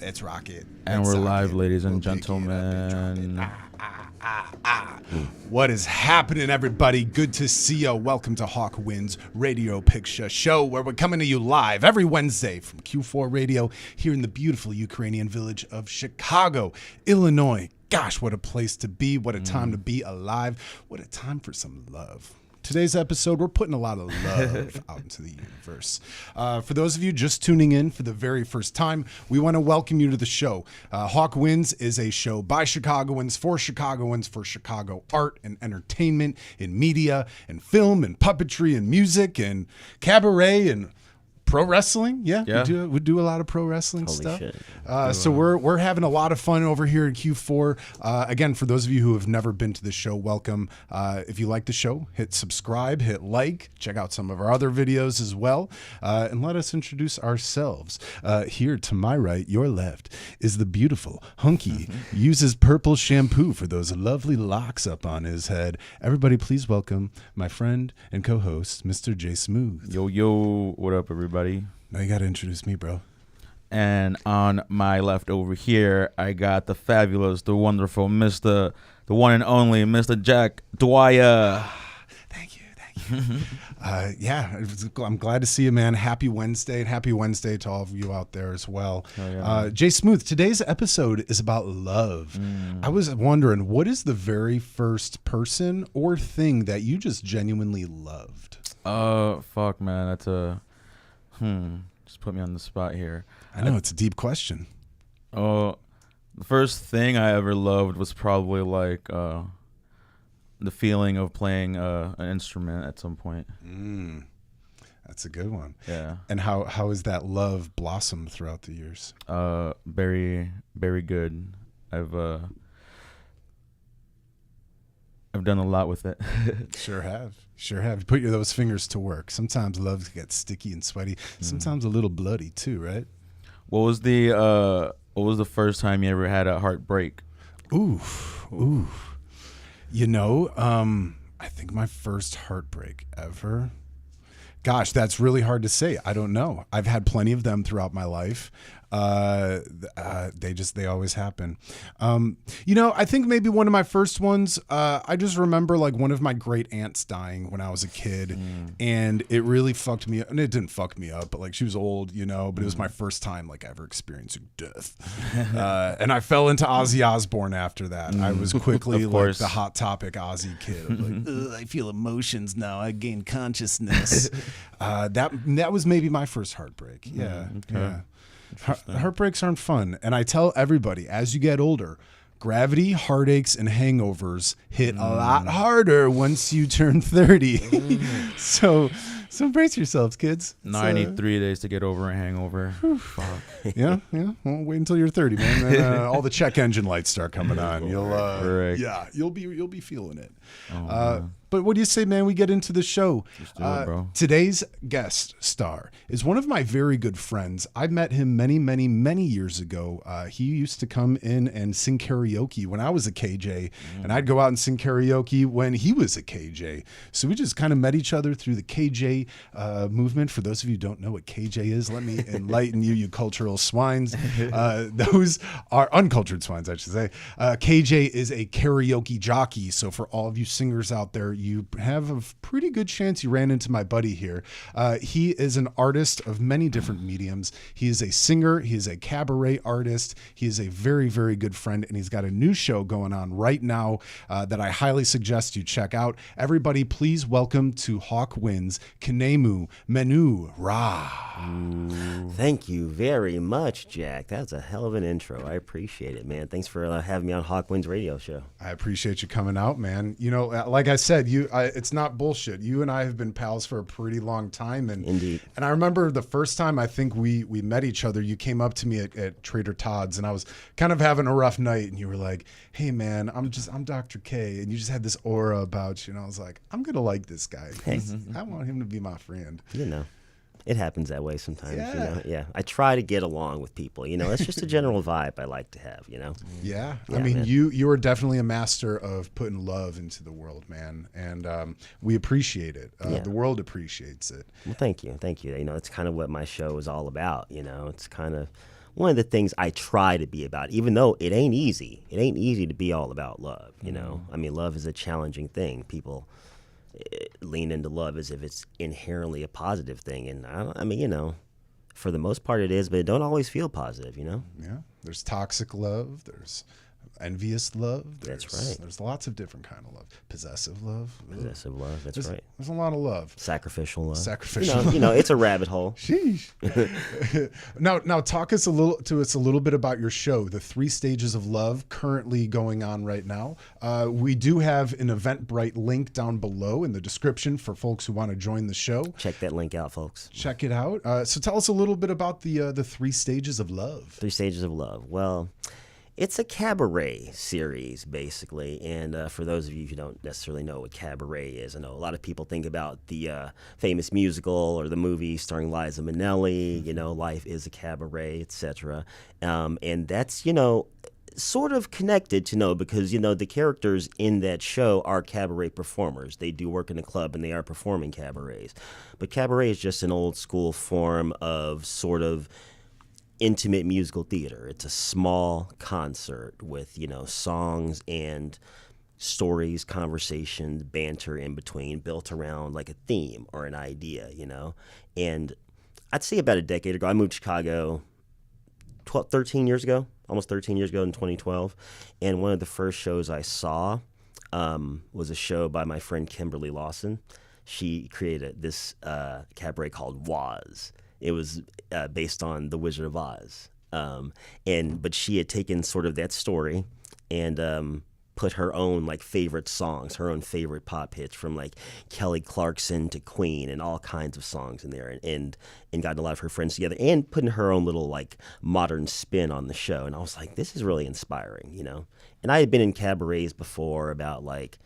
Let's rock it. And Let's we're rock live, it. ladies and We'll pick it up and gentlemen. drop it. What is happening, everybody? Good to see you. Welcome to Hawk Wins Radio Picture Show, where we're coming to you live every Wednesday from Q4 Radio here in the beautiful Ukrainian village of Chicago, Illinois. Gosh, what a place to be. What a time to be alive. What a time for some love. Today's episode, we're putting a lot of love out into the universe. For those of you just tuning in for the very first time, we want to welcome you to the show. Hawk Wins is a show by Chicagoans, for Chicago art and entertainment, in media, and film, and puppetry, and music, and cabaret, and pro wrestling. Yeah. We do a lot of pro wrestling Holy stuff. shit. So we're having a lot of fun over here in Q4. Again, for those of you who have never been to the show, welcome. If you like the show, hit subscribe, hit like, check out some of our other videos as well, and let us introduce ourselves. Here to my right, your left, is the beautiful Hunky. Uses purple shampoo for those lovely locks up on his head. Everybody, please welcome my friend and co-host, Mr. J Smooth. Yo, what up, everybody? Now you got to introduce me, bro. And on my left over here, I got the fabulous, the wonderful the one and only Mr. Jack Dwyer. Thank you. I'm glad to see you, man. Happy Wednesday, and happy Wednesday to all of you out there as well. Oh, yeah, Jay Smooth, today's episode is about love. I was wondering, what is the very first person or thing that you just genuinely loved? Fuck, man, that's a just put me on the spot here. I know it's a deep question. The first thing I ever loved was probably like the feeling of playing an instrument at some point. That's a good one. Yeah. And how has that love blossomed throughout the years? Very, very good. I've done a lot with it. Sure have. You put those fingers to work. Sometimes love gets sticky and sweaty. Sometimes a little bloody too, right? What was the first time you ever had a heartbreak? Ooh. You know, I think my first heartbreak ever. Gosh, that's really hard to say. I don't know. I've had plenty of them throughout my life. They always happen. I think maybe one of my first ones, I just remember like one of my great aunts dying when I was a kid, and it really fucked me up. And it didn't fuck me up, but like she was old, but it was my first time like ever experiencing death. And I fell into Ozzy Osbourne after that. I was quickly like the Hot Topic Ozzy kid. Like, I feel emotions now. I gain consciousness. That was maybe my first heartbreak. Yeah. Okay. Yeah. Heartbreaks aren't fun. And I tell everybody, as you get older, gravity, heartaches, and hangovers hit a lot harder once you turn 30. So brace yourselves, kids. 93 days to get over a hangover. Fuck. Yeah. Well, wait until you're 30, man. Then, all the check engine lights start coming on. You'll be feeling it. But what do you say, man? We get into the show. Just do it, bro. Today's guest star is one of my very good friends. I met him many, many, many years ago. He used to come in and sing karaoke when I was a KJ, and I'd go out and sing karaoke when he was a KJ. So we just kind of met each other through the KJ movement. For those of you who don't know what KJ is, let me enlighten you cultural swines. Those are uncultured swines, I should say. KJ is a karaoke jockey. So for all of you singers out there, you have a pretty good chance you ran into my buddy here. He is an artist of many different mediums. He is a singer. He is a cabaret artist. He is a very, very good friend, and he's got a new show going on right now that I highly suggest you check out. Everybody, please welcome to Hawk Wins, Khemu Menu Ra. Thank you very much, Jack. That's a hell of an intro. I appreciate it, man. Thanks for having me on Hawk Wins Radio Show. I appreciate you coming out, man. Like I said, it's not bullshit. You and I have been pals for a pretty long time, and Indeed. And I remember the first time I think we met each other. You came up to me at Trader Todd's, and I was kind of having a rough night, and you were like, "Hey, man, I'm Dr. K," and you just had this aura about you, and I was like, "I'm gonna like this guy. I want him to be my friend." It happens that way sometimes, Yeah. Yeah, I try to get along with people, It's just a general vibe I like to have, Yeah. I Yeah, mean, man. you are definitely a master of putting love into the world, man. And we appreciate it. Yeah. The world appreciates it. Well, thank you. It's kind of what my show is all about, It's kind of one of the things I try to be about, even though it ain't easy. It ain't easy to be all about love, you know? I mean, love is a challenging thing. People lean into love as if it's inherently a positive thing. And I mean, you know, for the most part it is, but it don't always feel positive, you know? Yeah. There's toxic love. There's envious love. That's right. There's lots of different kind of love. Possessive love. Possessive love, that's right. There's a lot of love. Sacrificial love. Sacrificial. You know, it's a rabbit hole. Sheesh. Now talk us a little bit about your show, The 3 Stages of Love, currently going on right now. We do have an Eventbrite link down below in the description for folks who want to join the show. Check that link out, folks. Check it out. So tell us a little bit about the 3 Stages of Love. 3 Stages of Love. Well, it's a cabaret series, basically. And for those of you who don't necessarily know what cabaret is, I know a lot of people think about the famous musical or the movie starring Liza Minnelli, you know, Life is a Cabaret, etc. And that's, you know, sort of connected to know because, you know, the characters in that show are cabaret performers. They do work in a club and they are performing cabarets. But cabaret is just an old school form of sort of intimate musical theater. It's a small concert with, you know, songs and stories, conversations, banter in between, built around like a theme or an idea, you know. And I'd say about a decade ago, I moved to Chicago 13 years ago, almost 13 years ago in 2012. And one of the first shows I saw was a show by my friend Kimberly Lawson. She created this cabaret called Waz. It was based on The Wizard of Oz. But she had taken sort of that story and put her own like favorite songs, her own favorite pop hits from like Kelly Clarkson to Queen and all kinds of songs in there and gotten a lot of her friends together and putting her own little like modern spin on the show. And I was like, this is really inspiring, you know? And I had been in cabarets before about like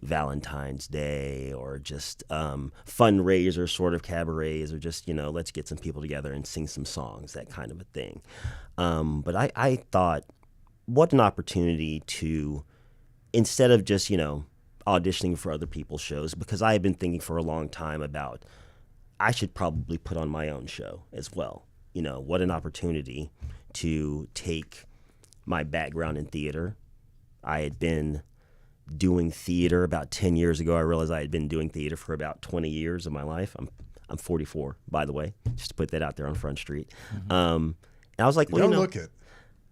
Valentine's Day or just fundraiser sort of cabarets or just, you know, let's get some people together and sing some songs, that kind of a thing. But I thought, what an opportunity to, instead of just, you know, auditioning for other people's shows, because I had been thinking for a long time about I should probably put on my own show as well. You know, what an opportunity to take my background in theater. I had been doing theater about 10 years ago. I realized I had been doing theater for about 20 years of my life. I'm 44, by the way, just to put that out there on Front Street. Mm-hmm. And I was like, well, you don't look it.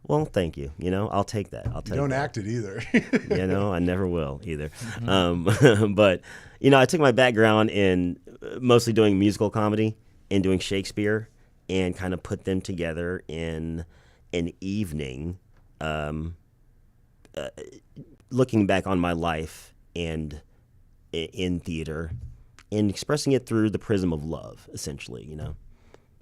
Well, thank you. You know, I'll take that. You don't act it either. You know, I never will either. Mm-hmm. But, you know, I took my background in mostly doing musical comedy and doing Shakespeare and kind of put them together in an evening looking back on my life and in theater and expressing it through the prism of love, essentially, you know.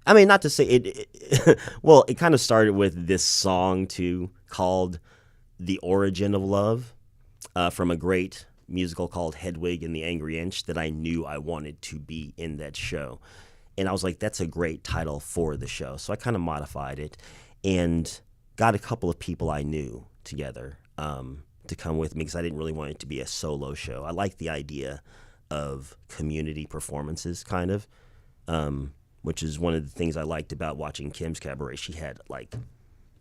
I mean, not to say it well, it kind of started with this song too called The Origin of Love from a great musical called Hedwig and the Angry Inch that I knew I wanted to be in that show. And I was like, that's a great title for the show. So I kind of modified it and got a couple of people I knew together to come with me because I didn't really want it to be a solo show. I like the idea of community performances, kind of, which is one of the things I liked about watching Kim's cabaret. She had like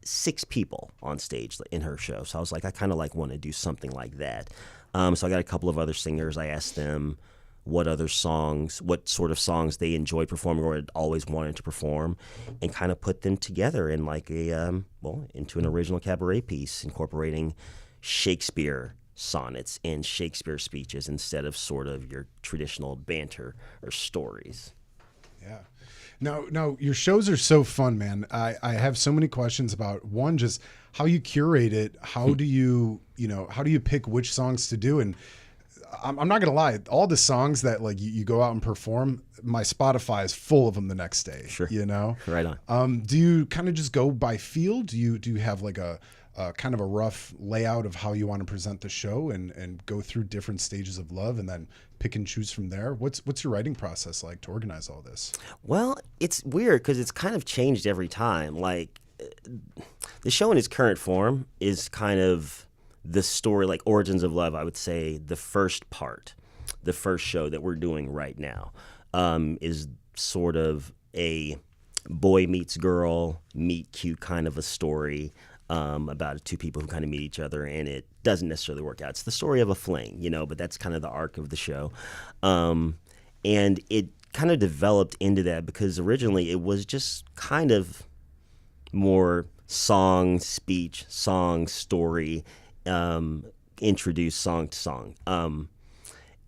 6 people on stage in her show. So I was like, I kind of like want to do something like that. So I got a couple of other singers. I asked them what sort of songs they enjoyed performing or had always wanted to perform, and kind of put them together in like into an original cabaret piece, incorporating Shakespeare sonnets and Shakespeare speeches instead of sort of your traditional banter or stories. Yeah. Now your shows are so fun, man. I have so many questions about, one, just how you curate it. How do you pick which songs to do? And I'm not gonna lie, all the songs that like you go out and perform, my Spotify is full of them the next day. Sure. You know? Right on. Do you kind of just go by feel? Do you have like a kind of a rough layout of how you want to present the show and go through different stages of love and then pick and choose from there? What's your writing process like to organize all this? Well, it's weird because it's kind of changed every time. Like the show in its current form is kind of the story, like Origins of Love, I would say the first show that we're doing right now is sort of a boy meets girl, meet cute kind of a story about two people who kind of meet each other, and it doesn't necessarily work out. It's the story of a fling, but that's kind of the arc of the show. And it kind of developed into that because originally it was just kind of more song, speech, song, story, introduce song to song.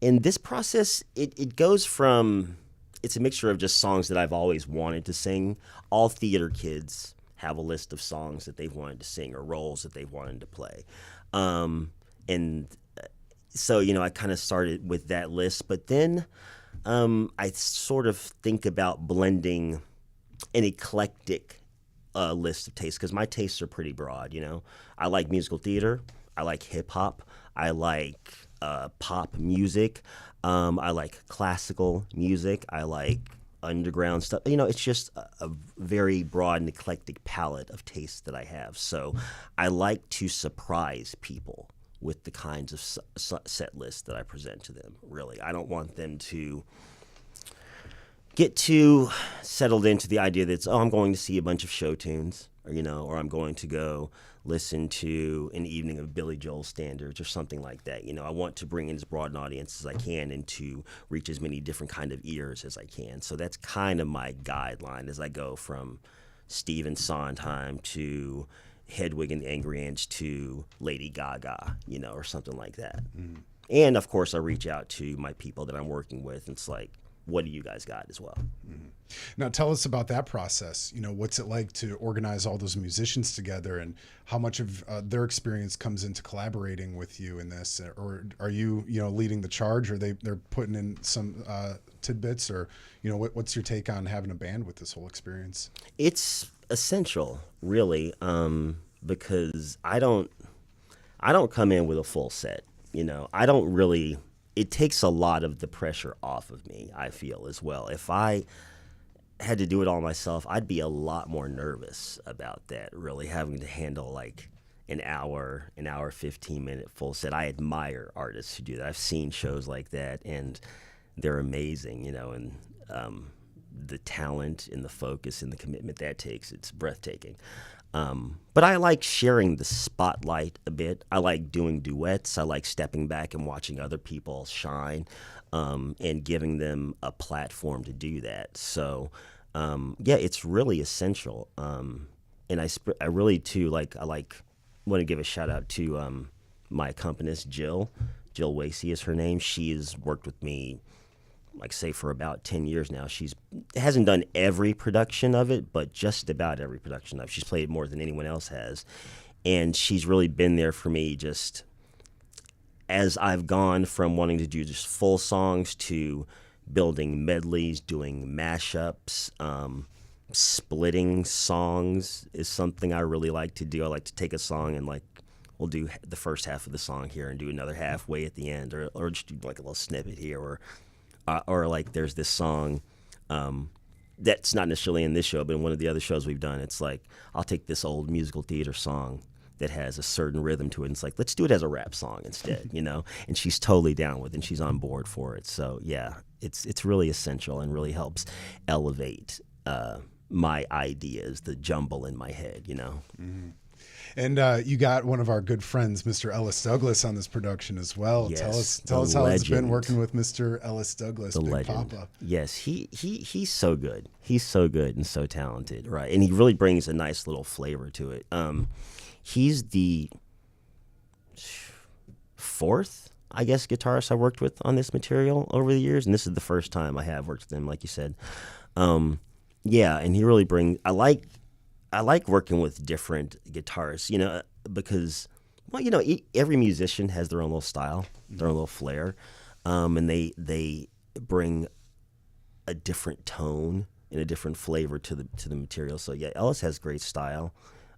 In this process, it goes from, it's a mixture of just songs that I've always wanted to sing. All theater kids have a list of songs that they've wanted to sing or roles that they've wanted to play. And so, I kind of started with that list, but then I sort of think about blending an eclectic list of tastes, because my tastes are pretty broad. I like musical theater, I like hip hop, I like pop music, I like classical music, I like underground stuff. It's just a very broad and eclectic palette of tastes that I have. So I like to surprise people with the kinds of set lists that I present to them. Really, I don't want them to get too settled into the idea that I'm going to see a bunch of show tunes, or I'm going to go listen to an evening of Billy Joel standards or something like that. I want to bring in as broad an audience as I can and to reach as many different kind of ears as I can. So that's kind of my guideline as I go from Stephen Sondheim to Hedwig and the Angry Inch to Lady Gaga, or something like that. Mm. And of course I reach out to my people that I'm working with, and it's like, what do you guys got as well? Mm-hmm. Now tell us about that process. What's it like to organize all those musicians together, and how much of their experience comes into collaborating with you in this? Or are you, leading the charge, or they're putting in some tidbits, or, what's your take on having a band with this whole experience? It's essential, really, because I don't come in with a full set. I don't really. It takes a lot of the pressure off of me, I feel, as well. If I had to do it all myself, I'd be a lot more nervous about that, really having to handle like an hour, 15-minute full set. I admire artists who do that. I've seen shows like that, and they're amazing, and the talent and the focus and the commitment that takes, it's breathtaking. But I like sharing the spotlight a bit. I like doing duets. I like stepping back and watching other people shine, and giving them a platform to do that. So, it's really essential. And I really too want to give a shout out to my accompanist Jill. Jill Wasey is her name. She has worked with me, for about 10 years now. She hasn't done every production of it, but just about every production of it. She's played it more than anyone else has. And she's really been there for me just as I've gone from wanting to do just full songs to building medleys, doing mashups, splitting songs is something I really like to do. I like to take a song and we'll do the first half of the song here and do another halfway at the end, or just do a little snippet here, or there's this song that's not necessarily in this show, but in one of the other shows we've done, it's I'll take this old musical theater song that has a certain rhythm to it, and it's let's do it as a rap song instead, and she's totally down with it, and she's on board for it. So yeah, it's really essential and really helps elevate my ideas, the jumble in my head, Mm-hmm. And you got one of our good friends, Mr. Ellis Douglas, on this production as well. Yes, tell us how it's been working with Mr. Ellis Douglas, the Big legend. Papa. Yes, he's so good. He's so good and so talented, right? And he really brings a nice little flavor to it. He's the fourth, I guess, guitarist I worked with on this material over the years, and this is the first time I have worked with him, like you said. And he really brings. I like working with different guitarists, because, every musician has their own little style, their own little flair, and they bring a different tone and a different flavor to the material. So yeah, Ellis has great style,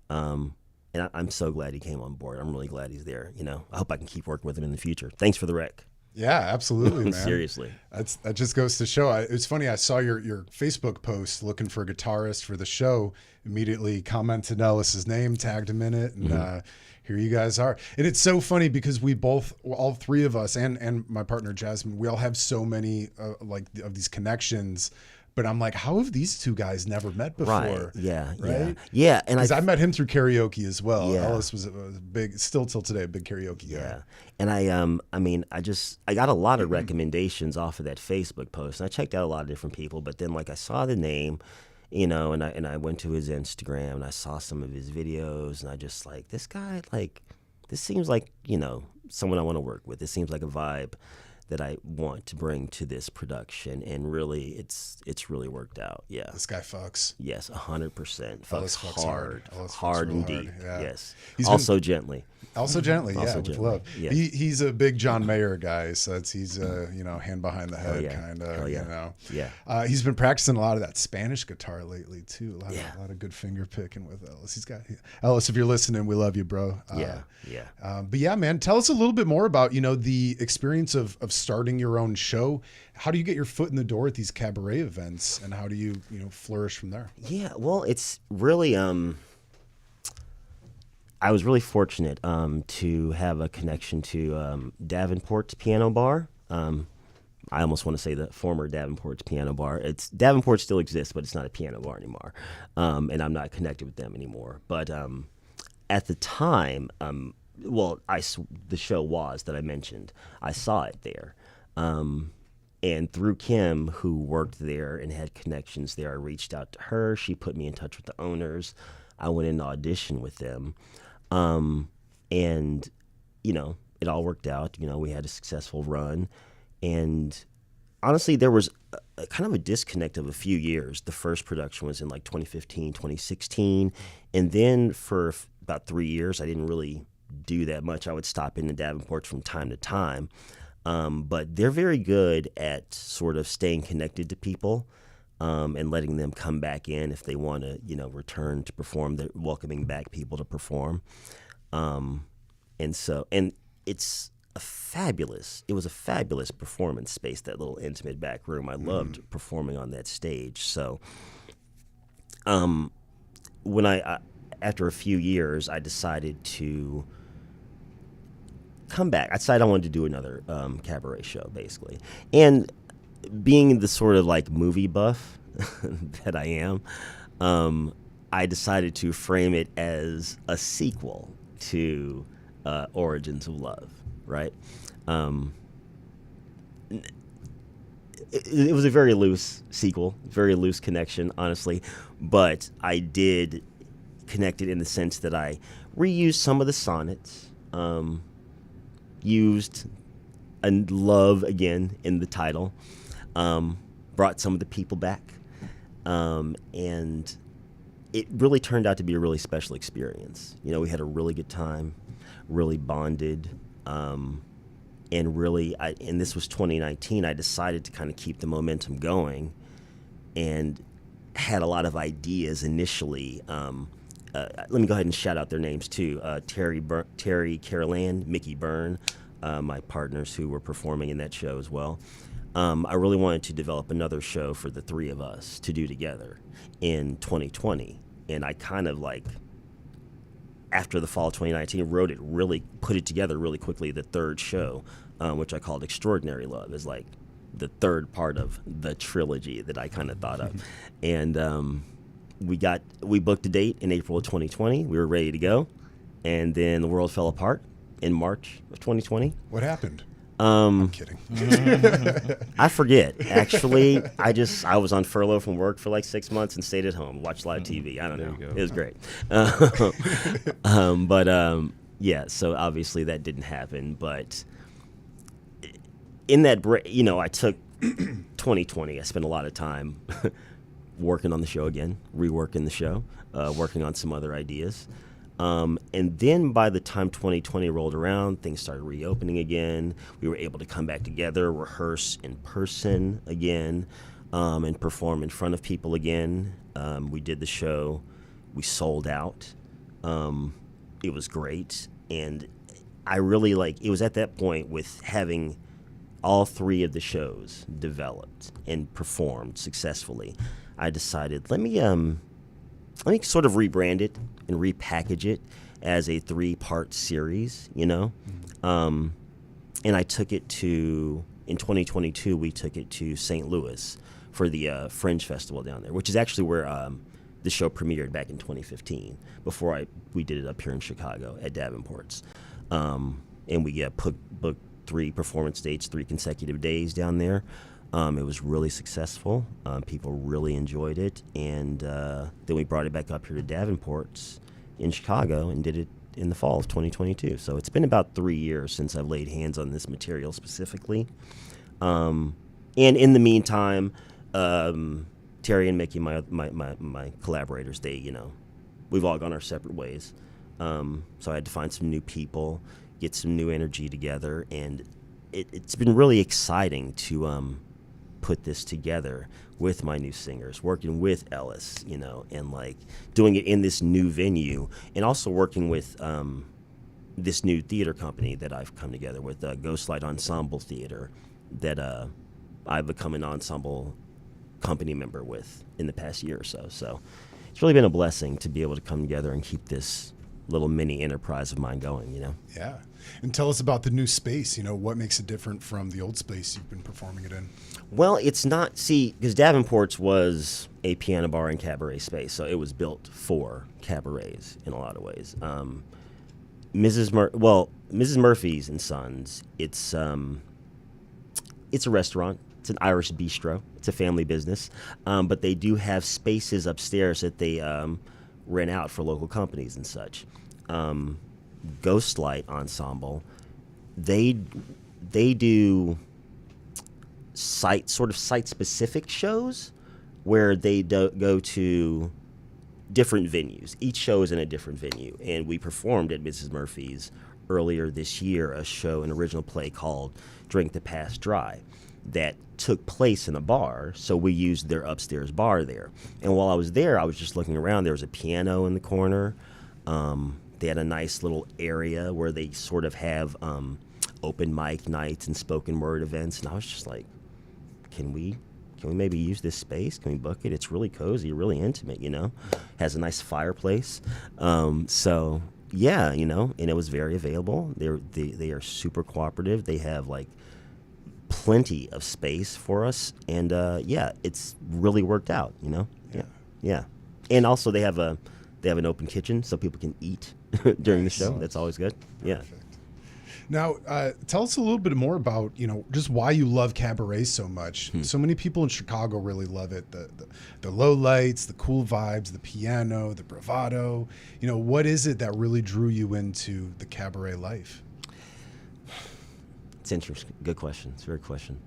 and I'm so glad he came on board. I'm really glad he's there. I hope I can keep working with him in the future. Thanks for the rec. Yeah, absolutely, man. Seriously. That just goes to show. It's funny, I saw your Facebook post looking for a guitarist for the show, immediately commented Ellis's name, tagged him in it, and here you guys are. And it's so funny because we both, all three of us, and my partner Jasmine, we all have so many of these connections but I'm like, how have these two guys never met before? Right. Yeah. Right? Yeah. And Because I met him through karaoke as well. Yeah. Ellis was a big, still till today, a big karaoke guy. Yeah. And I got a lot of recommendations off of that Facebook post. And I checked out a lot of different people, but then like I saw the name, and I went to his Instagram and I saw some of his videos, and I just like, this guy, like, this seems like, someone I want to work with. This seems like a vibe that I want to bring to this production, and really, it's really worked out. Yeah. This guy fucks. Yes, 100%. Ellis Fucks fucks hard, Ellis fucks hard real and hard, deep. yeah. Yes. He's Also gently. Also gently, yeah, Also with gently, love. yeah. He's a big John Mayer guy, so he's hand behind the head yeah. kind Hell of, yeah. Yeah. He's been practicing a lot of that Spanish guitar lately too. A Yeah. lot of good finger picking with Ellis. Ellis, if you're listening, we love you, bro. Yeah. But yeah, man, tell us a little bit more about the experience of starting your own show. How do you get your foot in the door at these cabaret events, and how do you flourish from there? Yeah, well, it's really I was really fortunate to have a connection to Davenport's Piano Bar. I almost want to say the former Davenport's Piano Bar. Davenport still exists, but it's not a piano bar anymore, and I'm not connected with them anymore. But at the time, the show was that I mentioned. I saw it there. And through Kim, who worked there and had connections there, I reached out to her. She put me in touch with the owners. I went in to audition with them. And, it all worked out. We had a successful run. And honestly, there was a kind of a disconnect of a few years. The first production was in like 2015, 2016. And then for about 3 years, I didn't really do that much. I would stop in the Davenports from time to time. But they're very good at sort of staying connected to people and letting them come back in if they want to, return to perform. They're welcoming back people to perform. And it's it was a fabulous performance space, that little intimate back room. I loved performing on that stage. So when after a few years, I decided to come back. I decided I wanted to do another cabaret show, basically. And being the sort of like movie buff that I am, I decided to frame it as a sequel to Origins of Love, right? It was a very loose sequel, very loose connection, honestly. But I did connect it in the sense that I reused some of the sonnets, used and love again in the title, brought some of the people back, and it really turned out to be a really special experience. We had a really good time, really bonded, and really, and this was 2019, I decided to kind of keep the momentum going, and had a lot of ideas initially. Let me go ahead and shout out their names too. Terry Carolan, Mickey Byrne, my partners who were performing in that show as well. I really wanted to develop another show for the three of us to do together in 2020. And I kind of after the fall of 2019, put it together really quickly, the third show, which I called Extraordinary Love, is like the third part of the trilogy that I kind of thought of. And we booked a date in April of 2020. We were ready to go. And then the world fell apart in March of 2020. What happened? I'm kidding. I forget. Actually, I was on furlough from work for like 6 months and stayed at home, watched live TV. I don't know. It was great. Yeah, so obviously that didn't happen. But in that break, I took 2020. I spent a lot of time working on the show again, reworking the show, working on some other ideas. And then by the time 2020 rolled around, things started reopening again. We were able to come back together, rehearse in person again, and perform in front of people again. We did the show. We sold out. It was great. And I really it was at that point with having all three of the shows developed and performed successfully, I decided, let me sort of rebrand it and repackage it as a 3-part series, And I took it in 2022, we took it to St. Louis for the Fringe Festival down there, which is actually where the show premiered back in 2015. Before we did it up here in Chicago at Davenport's, and we booked 3 performance dates, 3 consecutive days down there. It was really successful. People really enjoyed it, and then we brought it back up here to Davenport's in Chicago and did it in the fall of 2022. So it's been about 3 years since I've laid hands on this material specifically. And in the meantime, Terry and Mickey, my collaborators, we've all gone our separate ways. So I had to find some new people, get some new energy together, and it's been really exciting to put this together with my new singers, working with Ellis, and like doing it in this new venue, and also working with this new theater company that I've come together with, Ghostlight Ensemble Theater, that I've become an ensemble company member with in the past year or so. So it's really been a blessing to be able to come together and keep this little mini enterprise of mine going, Yeah. And tell us about the new space. What makes it different from the old space you've been performing it in? Well, it's not, because Davenport's was a piano bar and cabaret space, so it was built for cabarets in a lot of ways. Mrs. Murphy's and Sons, it's a restaurant. It's an Irish bistro. It's a family business, but they do have spaces upstairs that they rent out for local companies and such. Ghostlight Ensemble, they do site-specific shows where they go to different venues. Each show is in a different venue, and we performed at Mrs. Murphy's earlier this year an original play called Drink the Past Dry that took place in a bar, so we used their upstairs bar there. And while I was there, I was just looking around. There was a piano in the corner. They had a nice little area where they sort of have open mic nights and spoken word events, and I was just like, can we maybe use this space? Can we book it? It's really cozy, really intimate, Has a nice fireplace. So yeah, and it was very available. They are super cooperative. They have like plenty of space for us, and it's really worked out, Yeah. And also they have an open kitchen so people can eat during the show. That's always good. Yeah. Perfect. Now, tell us a little bit more about, just why you love cabaret so much. So many people in Chicago really love it. The low lights, the cool vibes, the piano, the bravado. What is it that really drew you into the cabaret life? It's interesting. Good question. It's a very good question.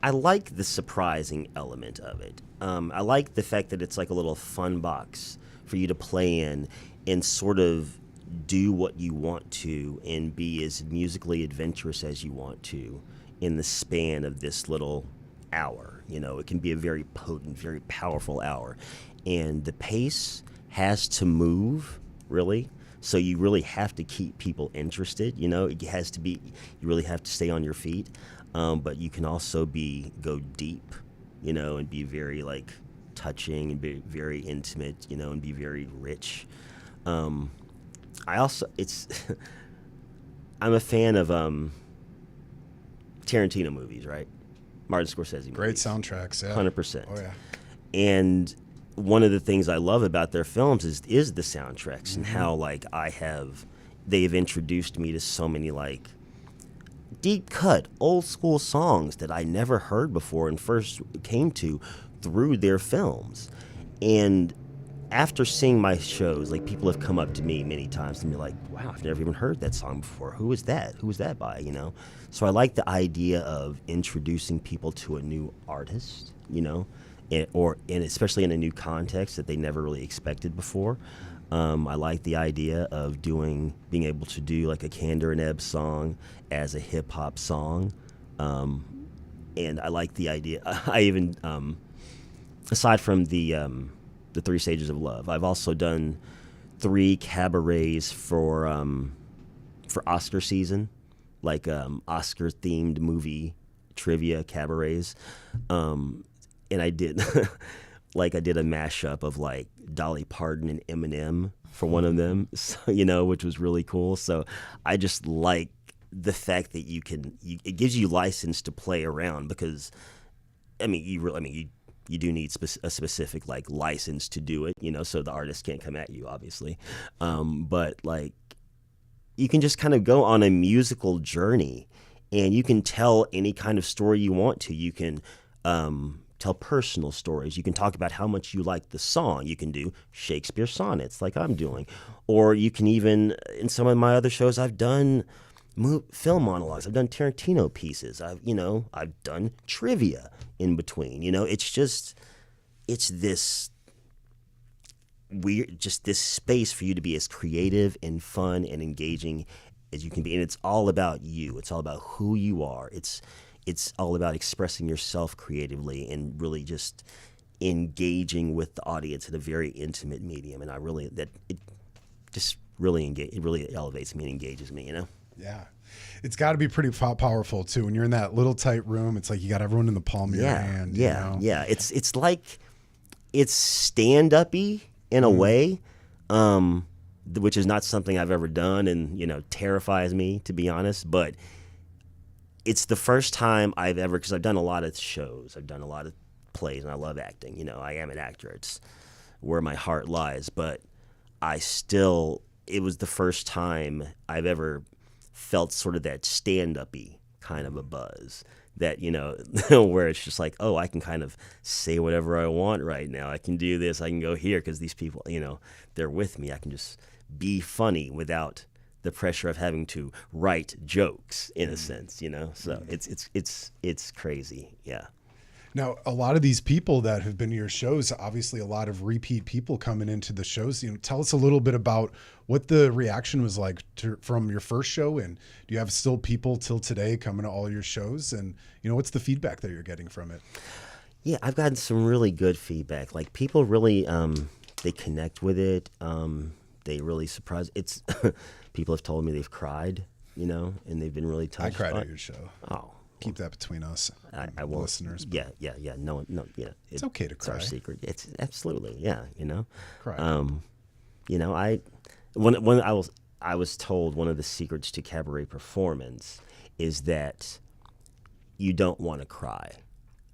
I like the surprising element of it. I like the fact that it's like a little fun box for you to play in and sort of do what you want to and be as musically adventurous as you want to in the span of this little hour. It can be a very potent, very powerful hour. And the pace has to move, really. So you really have to keep people interested. It has to be, you really have to stay on your feet. But you can also go deep, and be very like touching and be very intimate, and be very rich. I'm a fan of Tarantino movies, right? Martin Scorsese movies. Great soundtracks, yeah. 100%. Oh yeah. And one of the things I love about their films is the soundtracks, and how like they've introduced me to so many like deep cut old school songs that I never heard before and first came to through their films. And after seeing my shows, like people have come up to me many times and be like, wow, I've never even heard that song before. Who is that? Who is that by? So I like the idea of introducing people to a new artist, and especially in a new context that they never really expected before. I like the idea of being able to do like a Kander and Ebb song as a hip hop song. And I like the idea. I even, aside from the 3 Stages of Love, I've also done 3 cabarets for Oscar season, like Oscar themed movie trivia cabarets. And I did I did a mashup of like Dolly Parton and Eminem for one of them, so, which was really cool. So I just like the fact that it gives you license to play around, because you do need a specific like license to do it, so the artist can't come at you, obviously. But like, you can just kind of go on a musical journey, and you can tell any kind of story you want to. You can tell personal stories. You can talk about how much you like the song. You can do Shakespeare sonnets like I'm doing. Or you can even, in some of my other shows, I've done film monologues. I've done Tarantino pieces. I've done trivia in between. It's this weird, just this space for you to be as creative and fun and engaging as you can be. And it's all about you. It's all about who you are. It's all about expressing yourself creatively and really just engaging with the audience in a very intimate medium. And it really elevates me and engages me, Yeah. It's got to be pretty powerful too. When you're in that little tight room, it's like you got everyone in the palm of your hand. Yeah. It's like, it's stand-up-y in a way, which is not something I've ever done, and, terrifies me, to be honest. But it's the first time I've ever, because I've done a lot of shows, I've done a lot of plays, and I love acting. I am an actor. It's where my heart lies. But it was the first time I've ever felt sort of that stand-up-y kind of a buzz, that, where it's just like, oh, I can kind of say whatever I want right now. I can do this. I can go here because these people, they're with me. I can just be funny without the pressure of having to write jokes, in a sense, So it's crazy. Yeah. Now, a lot of these people that have been to your shows, obviously a lot of repeat people coming into the shows. Tell us a little bit about what the reaction was like from your first show, and do you have still people till today coming to all your shows, and what's the feedback that you're getting from it? Yeah, I've gotten some really good feedback. Like, people really they connect with it. They really surprise. It's people have told me they've cried, and they've been really touched. I cried at your show. Oh. Keep that between us, I won't. Listeners. Yeah. No. Yeah, it's okay to cry. It's our secret. It's absolutely, yeah. Cry. When I was told one of the secrets to cabaret performance is that you don't want to cry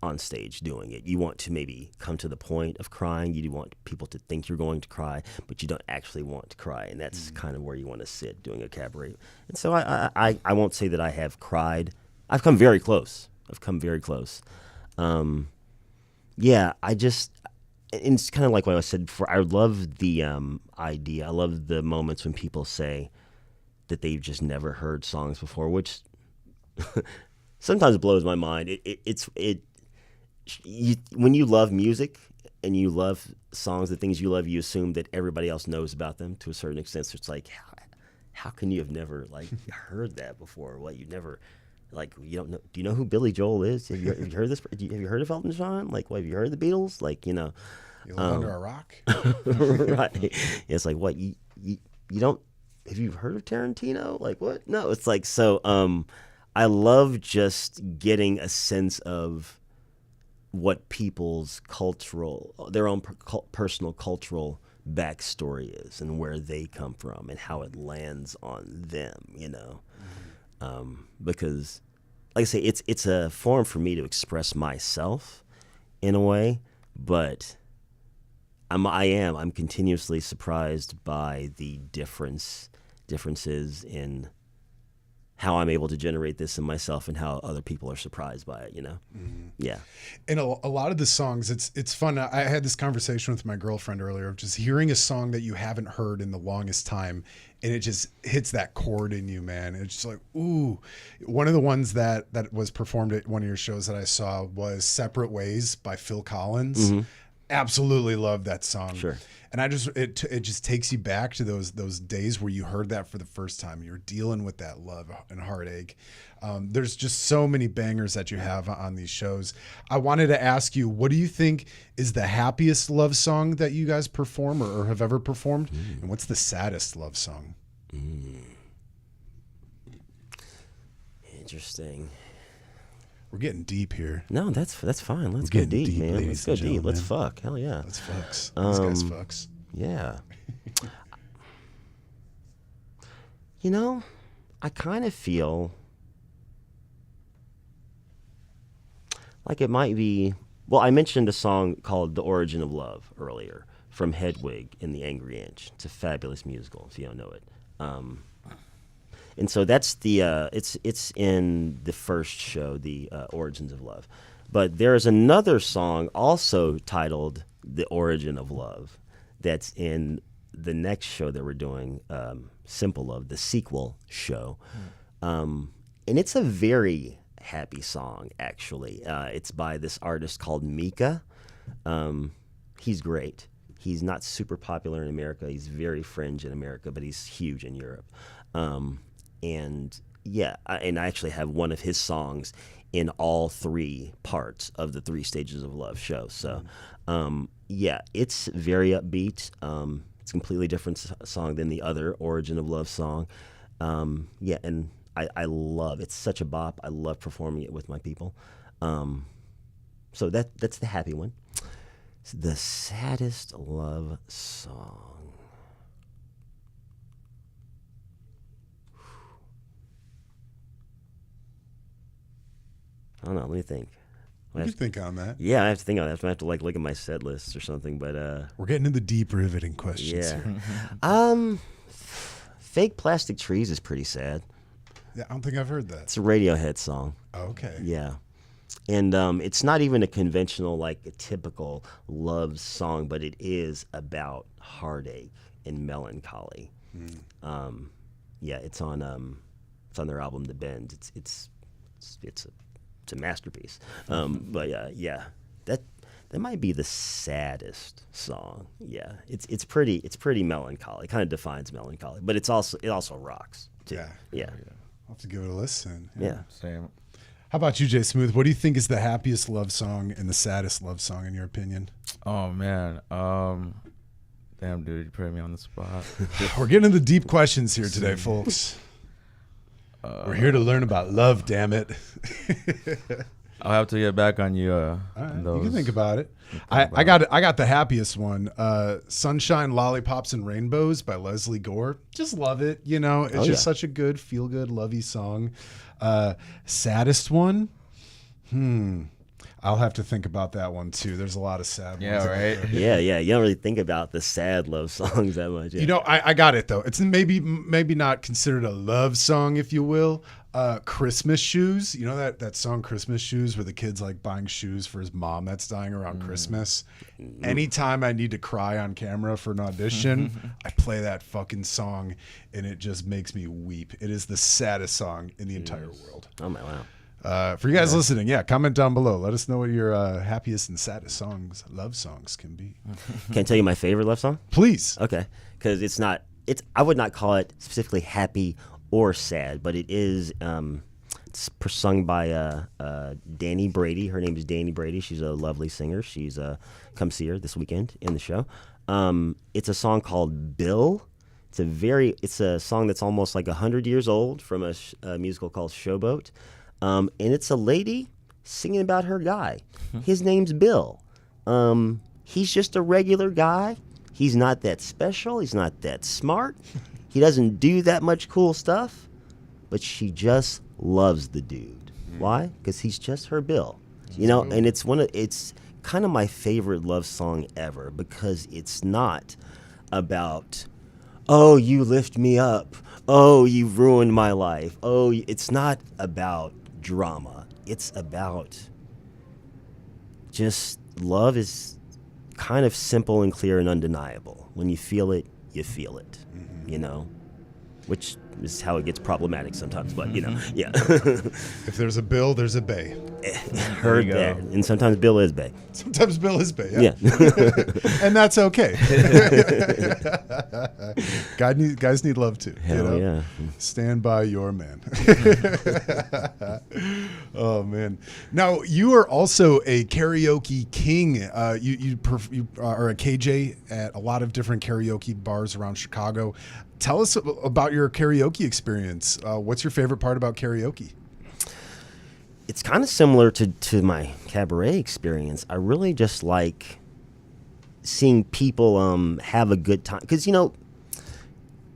on stage doing it. You want to maybe come to the point of crying. You want people to think you're going to cry, but you don't actually want to cry, and that's kind of where you want to sit doing a cabaret. And so I won't say that I have cried. I've come very close. Yeah, and it's kind of like what I said before. I love the idea. I love the moments when people say that they've just never heard songs before, which sometimes blows my mind. When you love music and you love songs, the things you love, you assume that everybody else knows about them to a certain extent. So it's like, how can you have never heard that before? What, you never. You don't know? Do you know who Billy Joel is? Have you heard this? Have you heard of Elton John? Have you heard of the Beatles? You live under a rock, right? It's like, what, you don't? Have you heard of Tarantino? What? No, it's like, so. I love just getting a sense of what people's their own personal cultural backstory is, and where they come from, and how it lands on them. Because, like I say, it's a form for me to express myself in a way, but I'm continuously surprised by the differences in how I'm able to generate this in myself and how other people are surprised by it, Yeah. And a lot of the songs, it's fun. I had this conversation with my girlfriend earlier of just hearing a song that you haven't heard in the longest time, and it just hits that chord in you, man. It's just like, ooh. One of the ones that was performed at one of your shows that I saw was Separate Ways by Phil Collins. Mm-hmm. Absolutely love that song. Sure. And it just takes you back to those days where you heard that for the first time. You're dealing with that love and heartache. There's just so many bangers that you have on these shows. I wanted to ask you, what do you think is the happiest love song that you guys perform or have ever performed? And what's the saddest love song? Interesting. We're getting deep here. No, that's fine. Let's go deep, man. Let's go deep. Let's fuck. Hell yeah. Let's fucks. These guys fucks. Yeah. I kind of feel like it might be. Well, I mentioned a song called "The Origin of Love" earlier from Hedwig and the Angry Inch. It's a fabulous musical if you don't know it. And so that's the it's in the first show, the Origins of Love. But there's another song also titled "The Origin of Love" that's in the next show that we're doing, Simple Love, the sequel show. And it's a very happy song, actually. It's by this artist called Mika. He's great. He's not super popular in America. He's very fringe in America, but he's huge in Europe. And yeah, and I actually have one of his songs in all three parts of the Three Stages of Love show. So, yeah, it's very upbeat. It's a completely different song than the other Origin of Love song. Yeah, and I love it's such a bop. I love performing it with my people. So that's the happy one. It's the saddest love song. I don't know. Let me think. You can think on that. Yeah, I have to think on that. I have to like look at my set list or something. But we're getting into deep, riveting questions here. Fake Plastic Trees is pretty sad. Yeah, I don't think I've heard that. It's a Radiohead song. Oh, okay. Yeah. And it's not even a conventional, like a typical love song, but it is about heartache and melancholy. Yeah, it's on their album The Bend. It's a masterpiece. But yeah, that might be the saddest song. Yeah, it's pretty melancholy. It kind of defines melancholy, but it also rocks too. Yeah. I'll have to give it a listen. Yeah. Same. How about you, Jay Smooth? What do you think is the happiest love song and the saddest love song in your opinion? Oh man. Damn, dude, you put me on the spot. We're getting into deep questions here today, folks. We're here to learn about love, damn it. I'll have to get back on you. All right, you can think about it. I got the happiest one. Sunshine, Lollipops, and Rainbows by Leslie Gore. Just love it. You know, it's just such a good, feel-good, lovey song. Saddest one? I'll have to think about that one too. There's a lot of sad ones. Yeah, right. Yeah. You don't really think about the sad love songs that much. Yeah. You know, I got it though. It's maybe not considered a love song, if you will. Christmas Shoes. You know that song Christmas Shoes where the kid's like buying shoes for his mom that's dying around Christmas. Anytime I need to cry on camera for an audition, I play that fucking song and it just makes me weep. It is the saddest song in the entire world. Oh my wow. For you guys listening, comment down below. Let us know what your happiest and saddest love songs can be. Can I tell you my favorite love song? Please. Okay, because I would not call it specifically happy or sad, but it is. It's sung by Danny Brady. Her name is Danny Brady. She's a lovely singer. She's come see her this weekend in the show. It's a song called Bill. It's a song that's almost like 100 years old from a musical called Showboat. And it's a lady singing about her guy. His name's Bill. He's just a regular guy. He's not that special. He's not that smart. He doesn't do that much cool stuff. But she just loves the dude. Why? Because he's just her Bill. You know, and it's kind of my favorite love song ever because it's not about, oh, you lift me up. Oh, you ruined my life. Oh, it's not about drama. It's about just love is kind of simple and clear and undeniable. When you feel it, you feel it, you know, which is how it gets problematic sometimes, but you know, yeah. If there's a Bill, there's a Bay. Heard that. And sometimes Bill is Bay. Sometimes Bill is Bay, yeah. And that's okay. Guys need love too. Hell yeah. Stand by your man. Oh man. Now you are also a karaoke king. You are a KJ at a lot of different karaoke bars around Chicago. Tell us about your karaoke experience. What's your favorite part about karaoke? It's kind of similar to my cabaret experience. I really just like seeing people have a good time. Because, you know,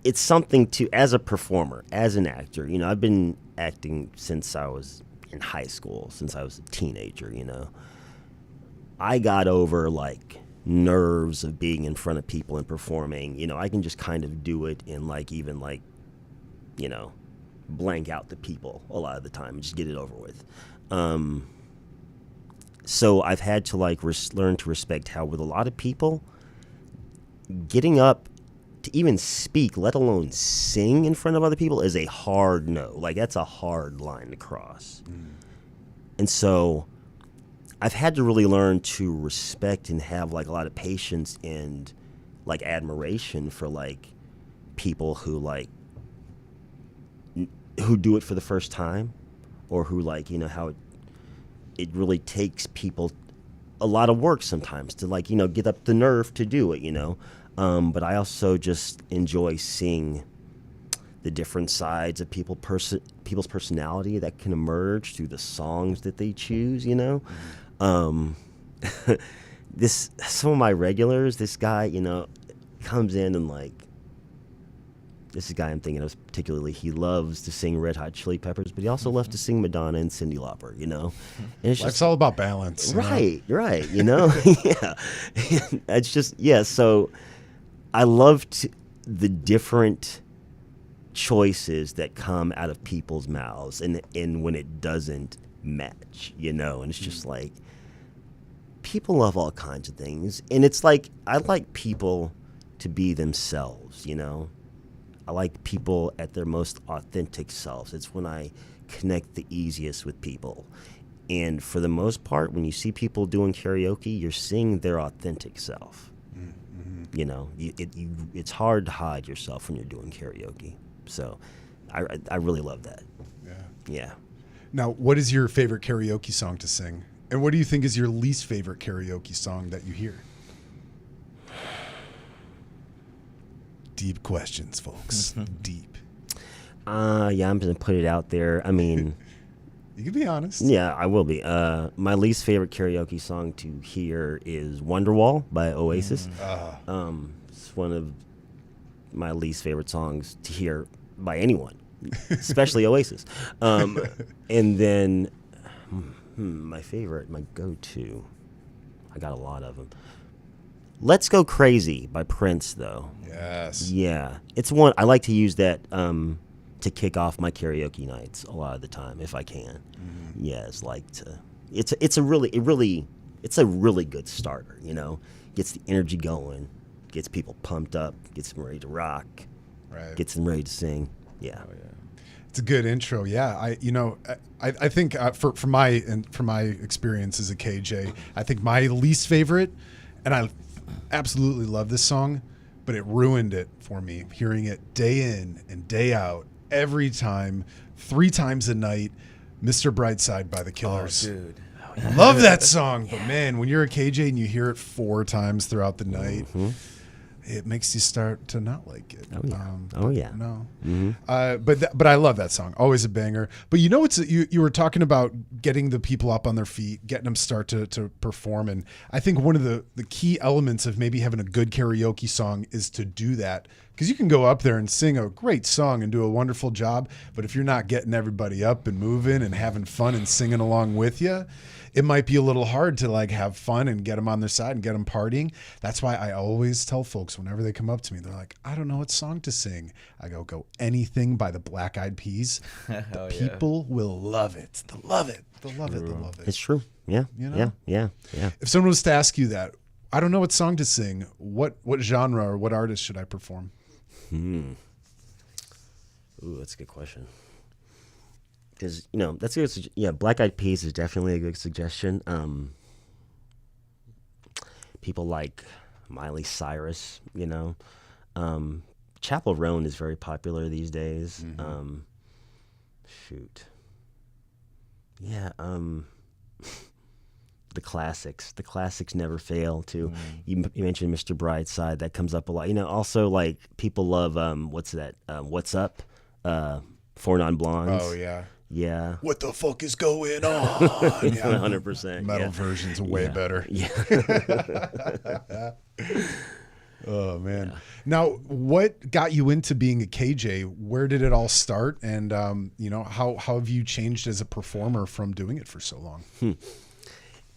it's something to, as a performer, as an actor, you know, I've been acting since I was in high school, since I was a teenager, you know. I got over like nerves of being in front of people and performing. You know, I can just kind of do it and like even like, you know, blank out the people a lot of the time and just get it over with. So I've had to like learn to respect how with a lot of people, getting up to even speak, let alone sing in front of other people, is a hard no. Like, that's a hard line to cross. And so I've had to really learn to respect and have like a lot of patience and like admiration for like people who like who do it for the first time, or who like, you know, how it really takes people a lot of work sometimes to like, you know, get up the nerve to do it, you know. But I also just enjoy seeing the different sides of people's personality that can emerge through the songs that they choose, you know. Some of my regulars, this guy, you know, comes in and like, this is a guy I'm thinking of particularly. He loves to sing Red Hot Chili Peppers, but he also loves to sing Madonna and Cyndi Lauper, you know. And it's Life's all about balance. Right, you know. Yeah. It's just, yeah, so I love the different choices that come out of people's mouths, and when it doesn't match, you know, and it's just like, people love all kinds of things, and it's like, I like people to be themselves, you know. I like people at their most authentic selves. It's when I connect the easiest with people. And for the most part, when you see people doing karaoke, you're seeing their authentic self. You know, it's hard to hide yourself when you're doing karaoke. So I really love that. Yeah. Now, what is your favorite karaoke song to sing? And what do you think is your least favorite karaoke song that you hear? Deep questions, folks. Deep. Yeah, I'm going to put it out there. I mean... You can be honest. Yeah, I will be. My least favorite karaoke song to hear is Wonderwall by Oasis. It's one of my least favorite songs to hear by anyone, especially Oasis. And then my favorite, my go-to, I got a lot of them. Let's Go Crazy by Prince, though. Yes. Yeah. It's one, I like to use that to kick off my karaoke nights a lot of the time if I can. Yeah, it's like it's a really good starter, you know. Gets the energy going, gets people pumped up, gets them ready to rock, right. Gets them ready to sing. Yeah. Oh, yeah. It's a good intro. Yeah, I think for my experience as a KJ, I think my least favorite, and I absolutely love this song, but it ruined it for me hearing it day in and day out every time, 3 times a night. Mr. Brightside by the Killers. Oh, dude. Love that song, but man, when you're a KJ and you hear it 4 times throughout the night, it makes you start to not like it. Oh yeah. No. But I love that song. Always a banger. But you know, you were talking about getting the people up on their feet, getting them start to perform, and I think one of the key elements of maybe having a good karaoke song is to do that. Because you can go up there and sing a great song and do a wonderful job, but if you're not getting everybody up and moving and having fun and singing along with you, it might be a little hard to like have fun and get them on their side and get them partying. That's why I always tell folks whenever they come up to me, they're like, I don't know what song to sing. I go anything by the Black Eyed Peas. The people will love it. They'll love it. They'll love it. They'll love it. It's true. Yeah. You know? Yeah. If someone was to ask you that, I don't know what song to sing, what genre or what artist should I perform? Ooh, that's a good question. Because, you know, that's a good yeah, Black Eyed Peas is definitely a good suggestion. People like Miley Cyrus, you know. Chapel Roan is very popular these days. Shoot. Yeah, the classics never fail too. You mentioned Mr. Brightside, that comes up a lot. You know, also like people love what's that? What's Up? 4 Non-Blondes. Oh yeah. Yeah. What the fuck is going on? 100%. Metal version's way better. Yeah. Oh man. Now, what got you into being a KJ? Where did it all start? And how have you changed as a performer from doing it for so long?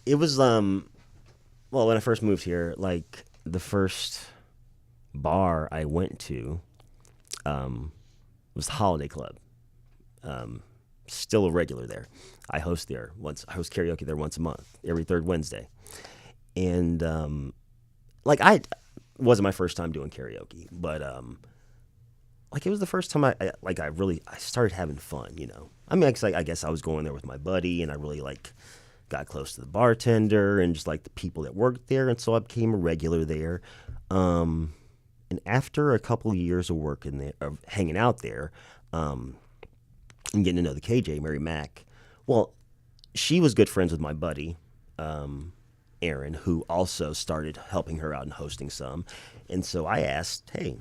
It was well, when I first moved here, like the first bar I went to was the Holiday Club. Still a regular there. I host karaoke there once a month, every third Wednesday. And it wasn't my first time doing karaoke, but it was the first time I started having fun, you know. I mean, I guess I was going there with my buddy, and I really got close to the bartender and just the people that worked there, and so I became a regular there. And after a couple of years of working there, of hanging out there, and getting to know the KJ, Mary Mack, well, she was good friends with my buddy, Aaron, who also started helping her out and hosting some. And so I asked, hey,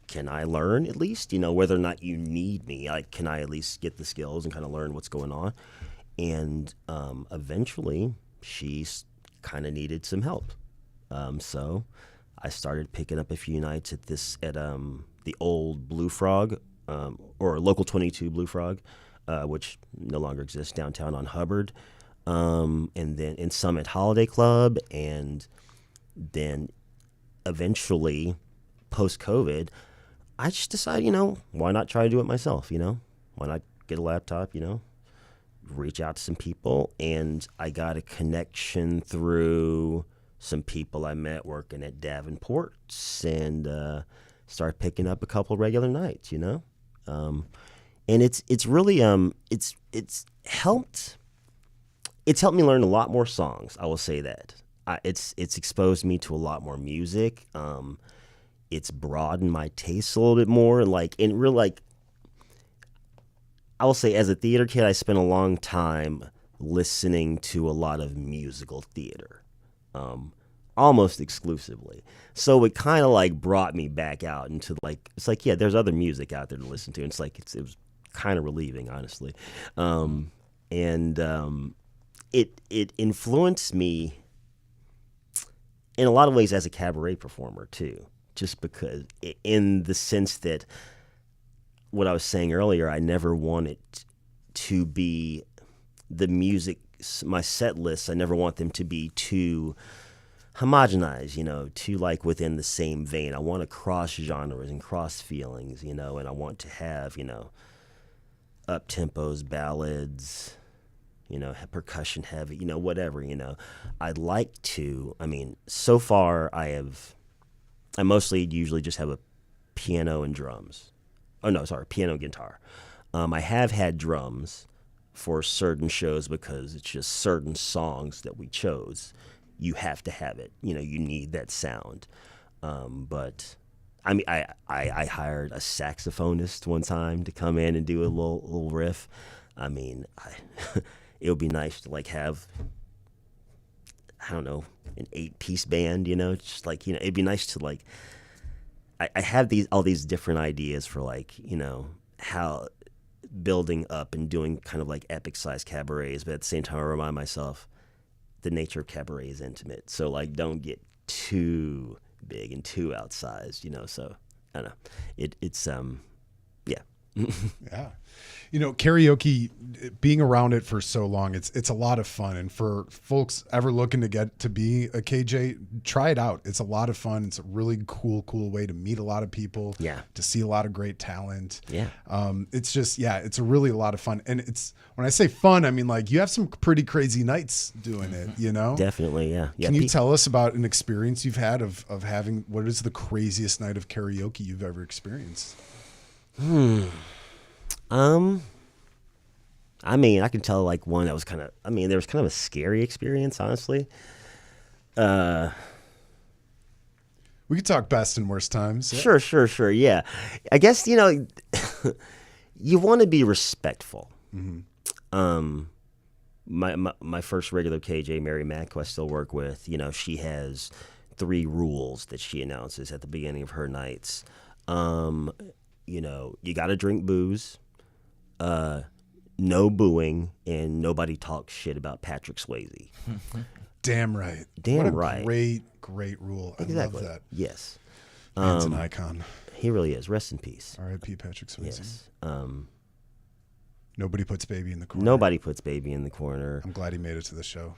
can I learn at least, whether or not you need me, can I at least get the skills and kind of learn what's going on? And eventually she kind of needed some help. So I started picking up a few nights at the old Blue Frog, or Local 22 Blue Frog, which no longer exists, downtown on Hubbard. And then in Summit Holiday Club, and then eventually post-COVID, I just decided, why not try to do it myself, Why not get a laptop, reach out to some people, and I got a connection through some people I met working at Davenport's, and started picking up a couple regular nights, and it's really it's helped. It's helped me learn a lot more songs. I will say that. It's exposed me to a lot more music. It's broadened my tastes a little bit more, and I will say, as a theater kid, I spent a long time listening to a lot of musical theater, almost exclusively. So it kind of brought me back out into there's other music out there to listen to. And it was kind of relieving, honestly, It influenced me in a lot of ways as a cabaret performer too, just because in the sense that what I was saying earlier, I never wanted to be the music, my set lists, I never want them to be too homogenized, too within the same vein. I want to cross genres and cross feelings, and I want to have, up tempos, ballads, percussion heavy, whatever, I'd like to, so far I mostly usually just have a piano and drums. Oh no, sorry, piano and guitar. I have had drums for certain shows because it's just certain songs that we chose. You have to have it, you need that sound. But I hired a saxophonist one time to come in and do a little riff. It would be nice to have, I don't know, an 8-piece band, just it'd be nice to I have all these different ideas for how building up and doing kind of epic size cabarets, but at the same time I remind myself the nature of cabaret is intimate. So don't get too big and too outsized, so I don't know. It's yeah. Yeah. Karaoke, being around it for so long, it's a lot of fun. And for folks ever looking to get to be a KJ, try it out. It's a lot of fun. It's a really cool way to meet a lot of people. Yeah. To see a lot of great talent. Yeah. It's just, it's a really a lot of fun. And when I say fun, I mean, you have some pretty crazy nights doing it, Definitely, yeah. Can you tell us about an experience you've had of having, what is the craziest night of karaoke you've ever experienced? I can tell one that was there was kind of a scary experience, honestly. We could talk best and worst times. Yeah. Sure. Yeah. I guess, you want to be respectful. Mm-hmm. My first regular KJ, Mary Mack, who I still work with, she has 3 rules that she announces at the beginning of her nights. You got to drink booze, no booing, and nobody talks shit about Patrick Swayze. Damn right. Damn what a right. Great rule. Exactly. I love that. Yes. Man's an icon. He really is. Rest in peace. R.I.P. Patrick Swayze. Yes. Nobody puts baby in the corner. Nobody puts baby in the corner. I'm glad he made it to the show.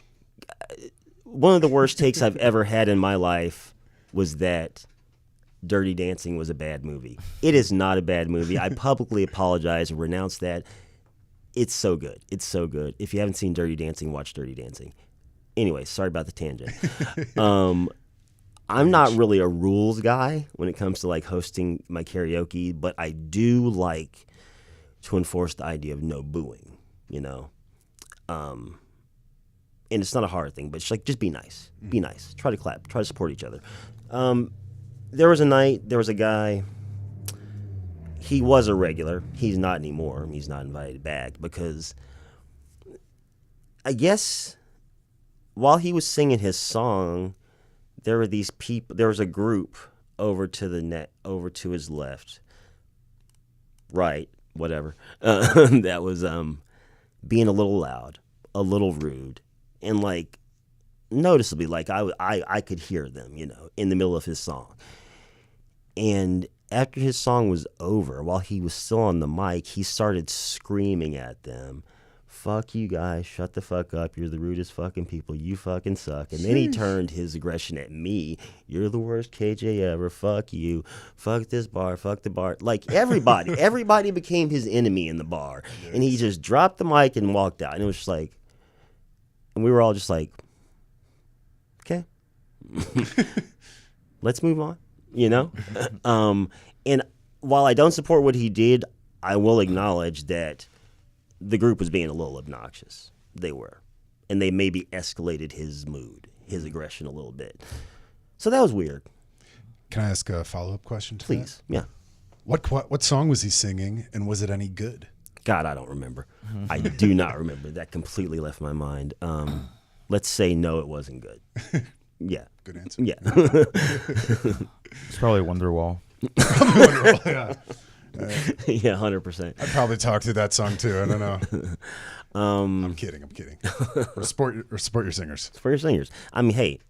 One of the worst takes I've ever had in my life was that Dirty Dancing was a bad movie. It is not a bad movie. I publicly apologize and renounce that. It's so good. It's so good. If you haven't seen Dirty Dancing, watch Dirty Dancing. Anyway, sorry about the tangent. I'm not really a rules guy when it comes to like hosting my karaoke, but I do like to enforce the idea of no booing, you know. And it's not a hard thing, but it's like just be nice. Be nice. Try to clap. Try to support each other. There was a guy. He was a regular. He's not anymore. He's not invited back because I guess while he was singing his song, there were these people. There was a group over to his left, right, whatever. That was being a little loud, a little rude, and like noticeably, like I could hear them, you know, in the middle of his song. And after his song was over, while he was still on the mic, he started screaming at them, "Fuck you guys, shut the fuck up, you're the rudest fucking people, you fucking suck." And then he turned his aggression at me. "You're the worst KJ ever, fuck you, fuck this bar, fuck the bar." Like everybody became his enemy in the bar. Yes. And he just dropped the mic and walked out. And it was just like, and we were all just like, okay, let's move on, you know? And while I don't support what he did, I will acknowledge that the group was being a little obnoxious. They were. And they maybe escalated his mood, his aggression a little bit. So that was weird. Can I ask a follow-up question to Please, that? yeah. What song was he singing, and was it any good? God, I don't remember. I do not remember. That completely left my mind. Let's say no, it wasn't good. Yeah. Good answer. Yeah. It's probably Wonderwall. Wonderful, yeah. Yeah, 100%. I'd probably talk to that song too. I don't know. I'm kidding. Or support your singers. For your singers. I mean, hey,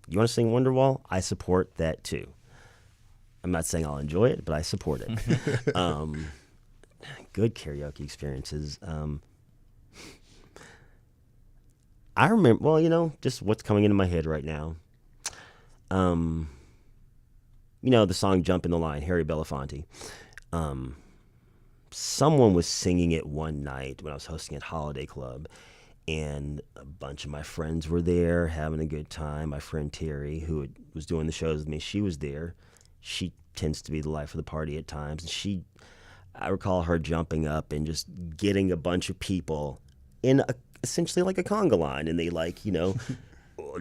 you want to sing Wonderwall? I support that too. I'm not saying I'll enjoy it, but I support it. Good karaoke experiences. I remember, well, you know, just what's coming into my head right now. You know, the song Jump in the Line, Harry Belafonte. Someone was singing it one night when I was hosting at Holiday Club, and a bunch of my friends were there having a good time. My friend Terry, who was doing the shows with me, she was there. She tends to be the life of the party at times. And I recall her jumping up and just getting a bunch of people in essentially like a conga line, and they like, you know,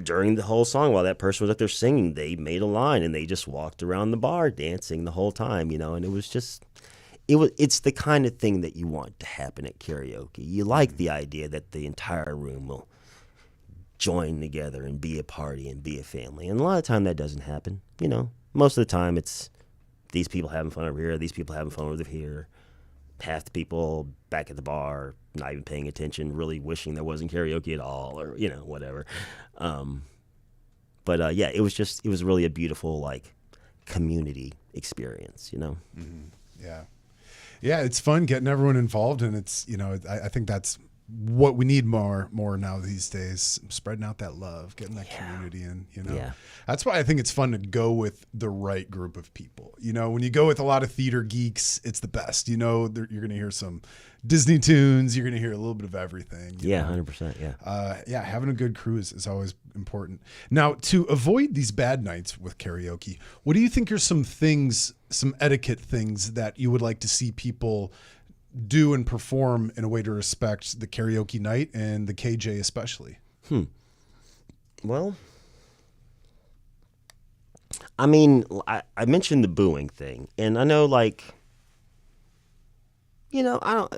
during the whole song while that person was up there singing, they made a line and they just walked around the bar dancing the whole time, you know, and it's the kind of thing that you want to happen at karaoke. You like the idea that the entire room will join together and be a party and be a family. And a lot of the time that doesn't happen, you know. Most of the time it's these people having fun over here, these people having fun over here. Half the people back at the bar not even paying attention, really wishing there wasn't karaoke at all, or, you know, whatever. But yeah, it was really a beautiful, like, community experience, you know? Mm-hmm. Yeah, it's fun getting everyone involved, and it's, you know, I think that's what we need more now these days, spreading out that love, getting that community in, you know. Yeah. That's why I think it's fun to go with the right group of people. You know, when you go with a lot of theater geeks, it's the best. You know, you're going to hear some Disney tunes, you're going to hear a little bit of everything. Yeah, 100%, yeah. Yeah, having a good crew is always important. Now, to avoid these bad nights with karaoke, what do you think are some etiquette things that you would like to see people do and perform in a way to respect the karaoke night and the KJ especially? Well, I mean, I mentioned the booing thing, and I know, like, you know,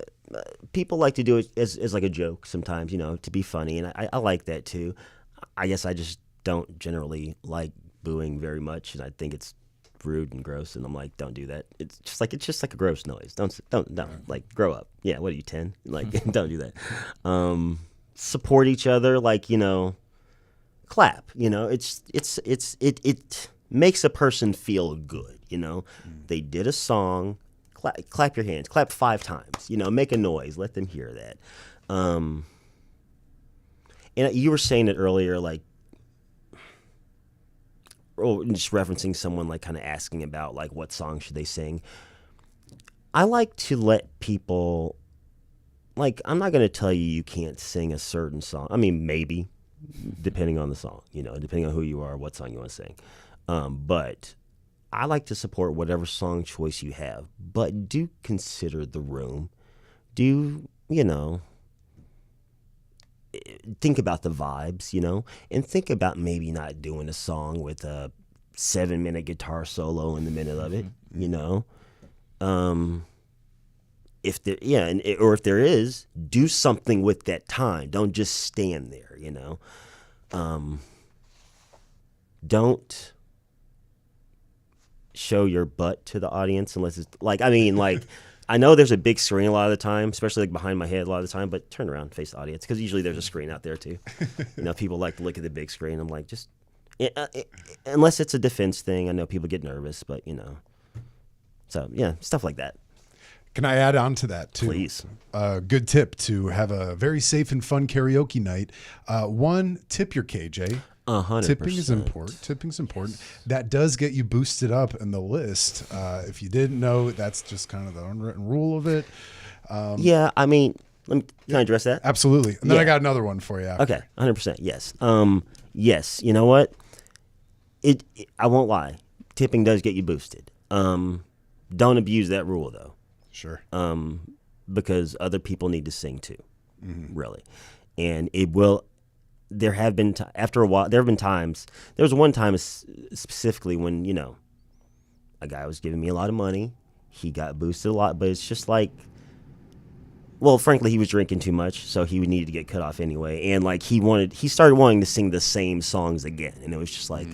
people like to do it as like a joke sometimes, you know, to be funny, and I like that too. I guess I just don't generally like booing very much, and I think it's rude and gross, and I'm like, don't do that. It's just like a gross noise. Don't like, grow up. Yeah, what are you, 10? Like, don't do that. Support each other, like, you know, clap. You know, it makes a person feel good. They did a song. Clap your hands. Clap 5 times. Make a noise. Let them hear that. And you were saying it earlier, like, just referencing someone like kind of asking about like what song should they sing. I like to let people, like, I'm not going to tell you can't sing a certain song. I mean, maybe, depending on the song, depending on who you are, what song you want to sing. But I like to support whatever song choice you have. But do consider the room. Do, think about the vibes, and think about maybe not doing a song with a 7-minute guitar solo in the middle of it, if there, or if there is, do something with that time. Don't just stand there, don't show your butt to the audience unless it's like, I know there's a big screen a lot of the time, especially like behind my head a lot of the time, but turn around, face the audience, because usually there's a screen out there too. People like to look at the big screen. I'm like, just, unless it's a defense thing, I know people get nervous, but so yeah, stuff like that. Can I add on to that too? Please. Good tip to have a very safe and fun karaoke night. One, tip your KJ. 100%. Tipping's important. That does get you boosted up in the list. If you didn't know, that's just kind of the unwritten rule of it. Yeah, I mean, can I address that? Absolutely. And then I got another one for you after. Okay, 100%. Yes. Yes. You know what? I won't lie. Tipping does get you boosted. Don't abuse that rule though. Sure. Because other people need to sing too. Really, and it will. There have been after a while. There have been times. There was one time specifically when a guy was giving me a lot of money. He got boosted a lot, but it's just like, well, frankly, he was drinking too much, so he needed to get cut off anyway. And like he started wanting to sing the same songs again, and it was just like,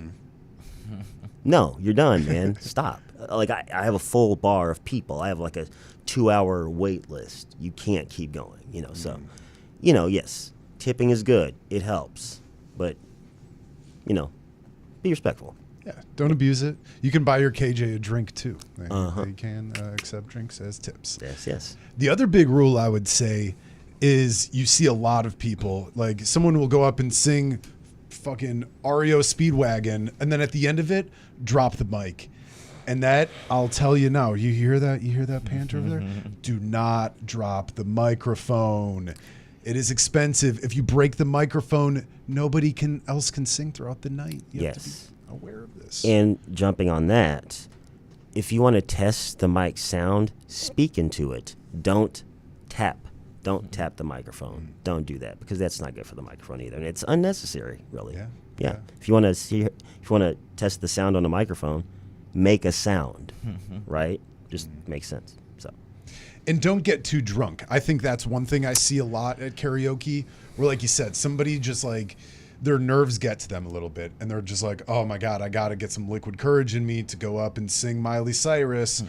no, you're done, man. Stop. Like I have a full bar of people. I have like a 2-hour wait list. You can't keep going. So, yes. Tipping is good. It helps. But, be respectful. Yeah, don't abuse it. You can buy your KJ a drink, too. They can accept drinks as tips. Yes. The other big rule I would say is you see a lot of people, like someone will go up and sing fucking REO Speedwagon, and then at the end of it, drop the mic. And that, I'll tell you now, you hear that pant over there? Do not drop the microphone. It is expensive. If you break the microphone, nobody else can sing throughout the night. You have to be aware of this. And jumping on that, if you want to test the mic sound, speak into it. Don't tap. Don't tap the microphone. Don't do that because that's not good for the microphone either, and it's unnecessary, really. Yeah. If you want to test the sound on the microphone, make a sound, right? Just makes sense. So. And don't get too drunk. I think that's one thing I see a lot at karaoke where, like you said, somebody just like their nerves get to them a little bit and they're just like, oh my God, I got to get some liquid courage in me to go up and sing Miley Cyrus.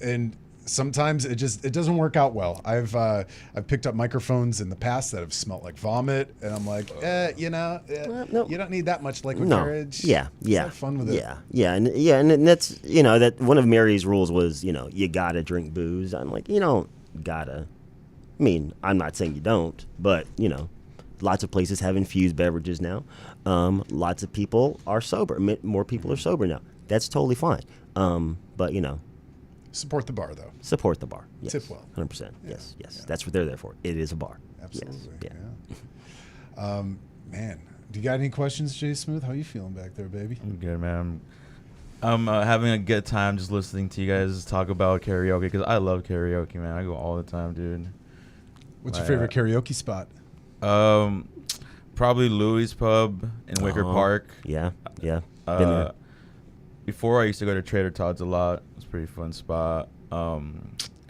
And sometimes it doesn't work out well. I've picked up microphones in the past that have smelled like vomit, and I'm like, you don't need that much liquid courage. Yeah. Have fun with it. And that's that one of Mary's rules was you gotta drink booze. I'm like, you don't gotta. I mean, I'm not saying you don't, but lots of places have infused beverages now. Lots of people are sober. More people are sober now. That's totally fine. But Support the bar, though. Support the bar. Yes. Tip well. 100%. Yes. That's what they're there for. It is a bar. Absolutely. Yes. Yeah. Man, do you got any questions, Jay Smooth? How you feeling back there, baby? I'm good, man. I'm having a good time just listening to you guys talk about karaoke because I love karaoke, man. I go all the time, dude. What's your favorite karaoke spot? Probably Louis Pub in Wicker Park. Yeah. Been there. Before I used to go to Trader Todd's a lot. It's a pretty fun spot.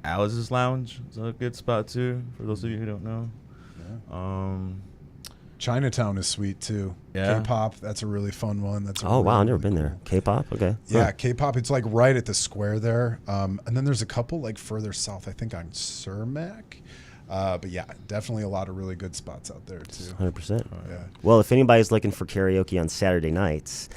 Alice's Lounge is a good spot too, for those of you who don't know. Yeah. Chinatown is sweet too. Yeah. K-pop, that's a really fun one. Wow, I've never been there. K-pop, okay. Yeah, K-pop, it's like right at the square there. And then there's a couple like further south, I think on Cermak. But yeah, definitely a lot of really good spots out there too. 100%. Yeah. Well, if anybody's looking for karaoke on Saturday nights,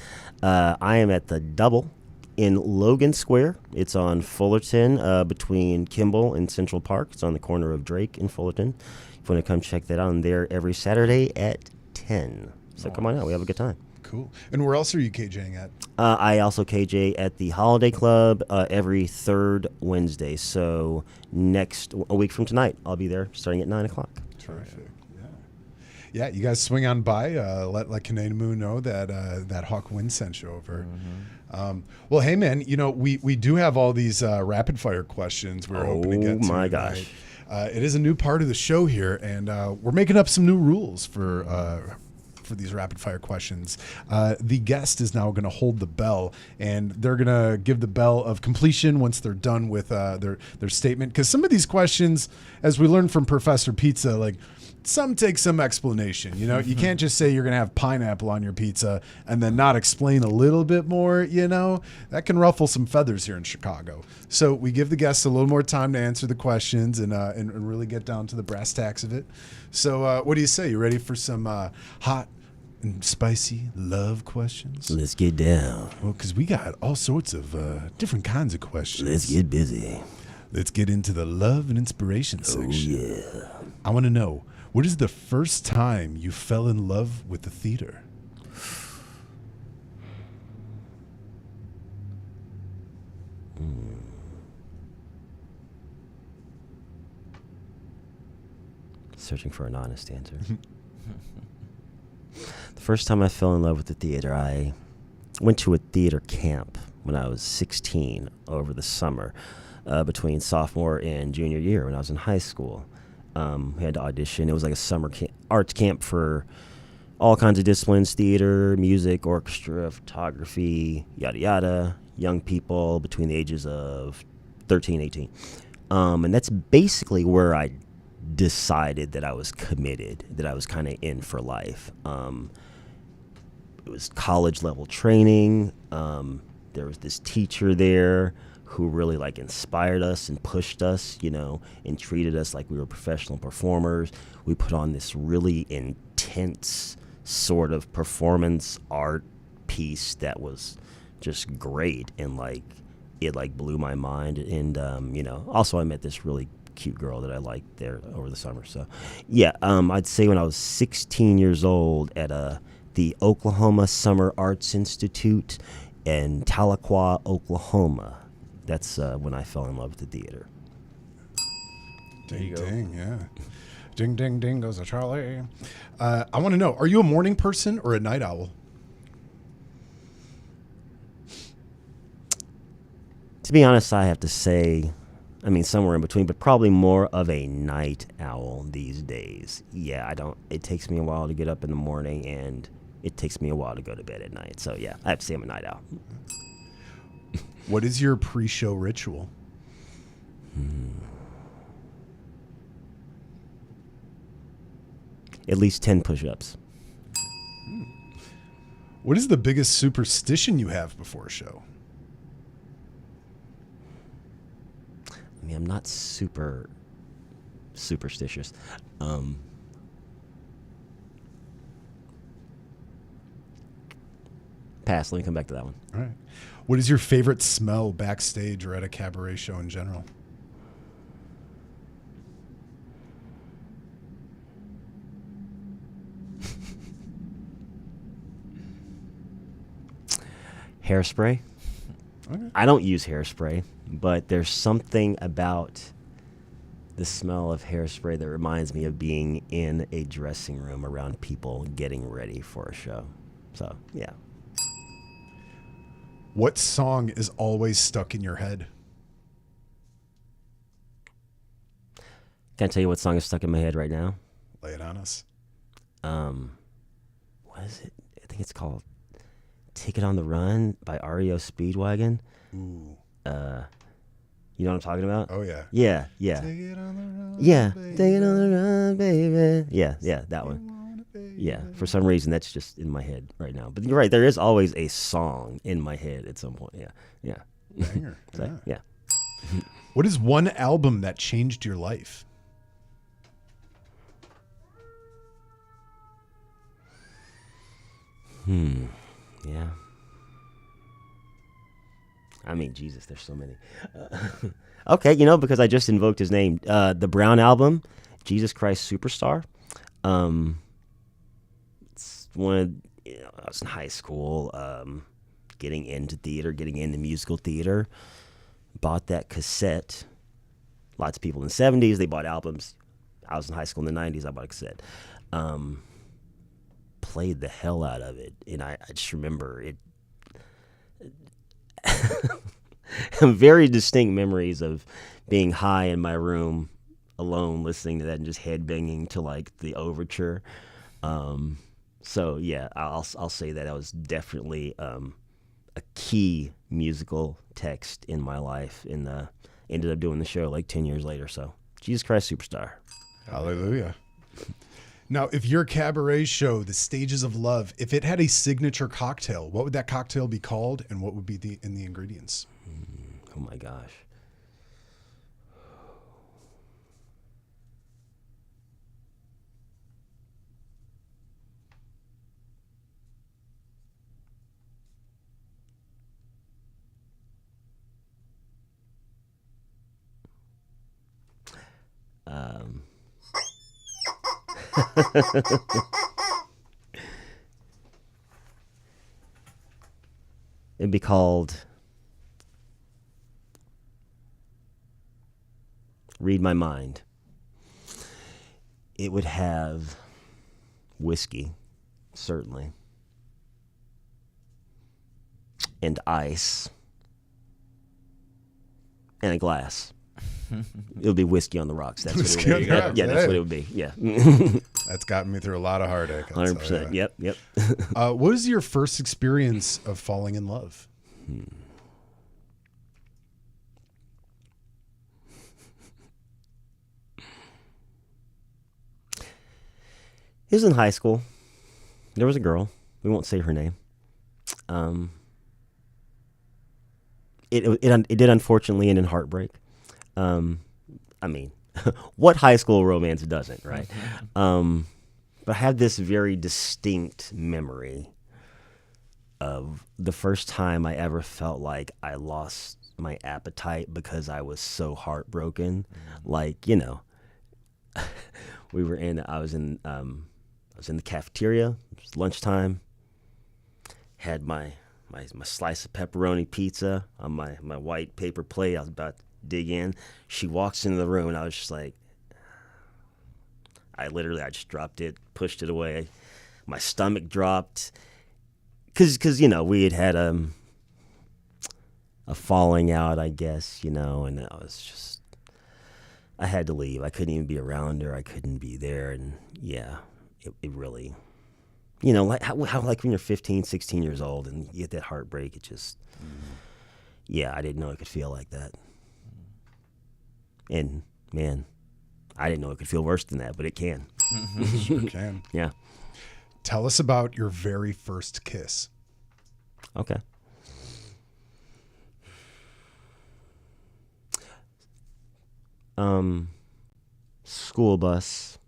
I am at the Double in Logan Square. It's on Fullerton, between Kimball and Central Park. It's on the corner of Drake and Fullerton. If you want to come check that out, I'm there every Saturday at 10. So come on out. We have a good time. Cool. And where else are you KJing at? I also KJ at the Holiday Club every third Wednesday. So a week from tonight, I'll be there starting at 9 o'clock. Terrific. Yeah, you guys swing on by. Let Khemu know that Hawk Wind sent you over. Well, hey man, we do have all these rapid fire questions we're hoping to get to. Oh my tonight. gosh! It is a new part of the show here, and we're making up some new rules for these rapid fire questions. The guest is now going to hold the bell, and they're going to give the bell of completion once they're done with their statement. Because some of these questions, as we learned from Professor Pizza, like some take some explanation. You can't just say you're going to have pineapple on your pizza and then not explain a little bit more. That can ruffle some feathers here in Chicago. So we give the guests a little more time to answer the questions and really get down to the brass tacks of it. So what do you say? You ready for some hot and spicy love questions? Let's get down. Well, because we got all sorts of different kinds of questions. Let's get busy. Let's get into the love and inspiration section. Oh, yeah. I want to know, what is the first time you fell in love with the theater? Searching for an honest answer. The first time I fell in love with the theater, I went to a theater camp when I was 16 over the summer, between sophomore and junior year when I was in high school. We had to audition. It was like a summer arts camp for all kinds of disciplines: theater, music, orchestra, photography, yada yada. Young people between the ages of 13, 18. And that's basically where I decided that I was committed, that I was kind of in for life. It was college level training. There was this teacher there who really inspired us and pushed us, and treated us like we were professional performers. We put on this really intense sort of performance art piece that was just great, and it blew my mind. And also I met this really cute girl that I liked there over the summer. So yeah, I'd say when I was 16 years old at the Oklahoma Summer Arts Institute in Tahlequah, Oklahoma. That's when I fell in love with the theater. Ding, ding, yeah. Ding, ding, ding goes a Charlie. I want to know, are you a morning person or a night owl? To be honest, I have to say, somewhere in between, but probably more of a night owl these days. Yeah, it takes me a while to get up in the morning, and it takes me a while to go to bed at night. So yeah, I have to say I'm a night owl. What is your pre-show ritual? At least 10 push-ups. What is the biggest superstition you have before a show? I'm not super superstitious. Pass. Let me come back to that one. All right. What is your favorite smell backstage or at a cabaret show in general? Hairspray. Okay. I don't use hairspray, but there's something about the smell of hairspray that reminds me of being in a dressing room around people getting ready for a show. So, yeah. What song is always stuck in your head? Can I tell you what song is stuck in my head right now? Lay it on us. What is it? I think it's called Take It on the Run by REO Speedwagon. Ooh. You know what I'm talking about? Oh, yeah. Yeah. Take it on the run, Yeah. baby. Take it on the run, baby. Yeah, that one. Yeah, for some reason that's just in my head right now. But you're right, there is always a song in my head at some point. Yeah. Banger. So, yeah. What is one album that changed your life? Yeah. I mean, Jesus, there's so many. Okay, because I just invoked his name. The Brown album, Jesus Christ Superstar. It's one of, I was in high school, getting into theater, getting into musical theater. Bought that cassette. Lots of people in the 70s, they bought albums. I was in high school in the 90s, I bought a cassette. Played the hell out of it. And I just remember it. Very distinct memories of being high in my room alone listening to that and just headbanging to like the overture. So yeah, I'll say that was definitely a key musical text in my life, and ended up doing the show like 10 years later. So Jesus Christ Superstar. Hallelujah. Now, if your cabaret show, The Stages of Love, if it had a signature cocktail, what would that cocktail be called, and what would be in the ingredients? Oh my gosh. It'd be called Read My Mind. It would have whiskey, certainly, and ice, and a glass. It would be whiskey on the rocks. That's Whiskey what it would on be. the rocks, Yeah, that's hey. what it would be. Yeah. That's gotten me through a lot of heartache. I'll tell 100%. ya. Yep. What was your first experience of falling in love? He was in high school. There was a girl. We won't say her name. It did unfortunately end in heartbreak. I mean, what high school romance doesn't, right? But I had this very distinct memory of the first time I ever felt like I lost my appetite because I was so heartbroken. Like, I was in the cafeteria. It was lunchtime. Had my slice of pepperoni pizza on my white paper plate. I was about to dig in. She walks into the room, and I was just like, I just dropped it, pushed it away. My stomach dropped. Cause we had a falling out, I guess, and I had to leave. I couldn't even be around her. I couldn't be there. And yeah, it really, like how like when you're 15, 16 years old and you get that heartbreak, it just, yeah, I didn't know it could feel like that. And man, I didn't know it could feel worse than that, but it can. Sure can. Yeah. Tell us about your very first kiss. Okay. School bus.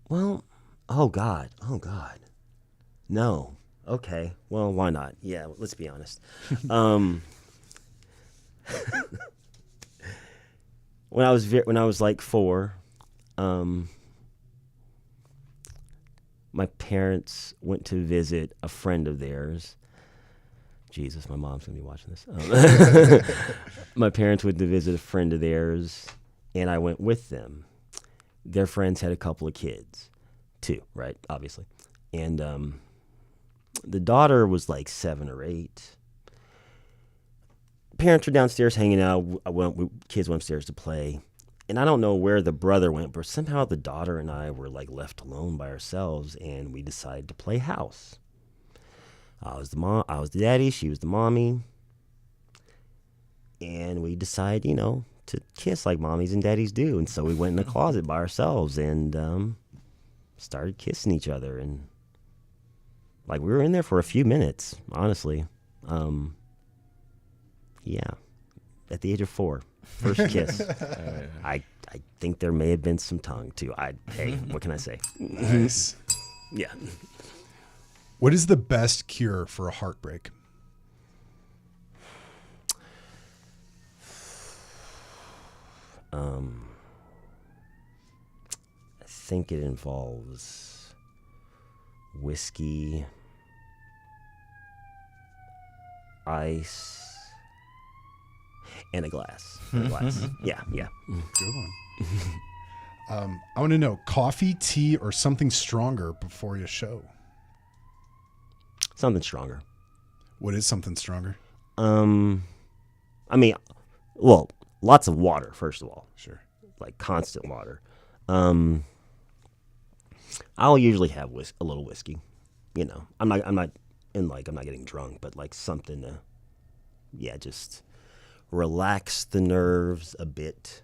Well, oh God. No. Okay. Well, why not? Yeah, let's be honest. When I was like 4, my parents went to visit a friend of theirs. Jesus, my mom's gonna be watching this. My parents went to visit a friend of theirs, and I went with them. Their friends had a couple of kids, too, right? Obviously, and the daughter was like 7 or 8. Parents were downstairs hanging out. Kids went upstairs to play. And I don't know where the brother went, but somehow the daughter and I were like left alone by ourselves, and we decided to play house. I was the daddy, she was the mommy. And we decided, to kiss like mommies and daddies do. And so we went in the closet by ourselves and started kissing each other. And like we were in there for a few minutes, honestly. Yeah, at the age of 4, first kiss. I think there may have been some tongue too. Hey, what can I say? Nice. Yeah. What is the best cure for a heartbreak? I think it involves whiskey, ice, and a glass. Yeah. Good one. I want to know, coffee, tea, or something stronger before your show? Something stronger. What is something stronger? I mean, well, lots of water, first of all. Sure. Like constant water. I'll usually have a little whiskey. You know, I'm not getting drunk, but like something to, just relax the nerves a bit,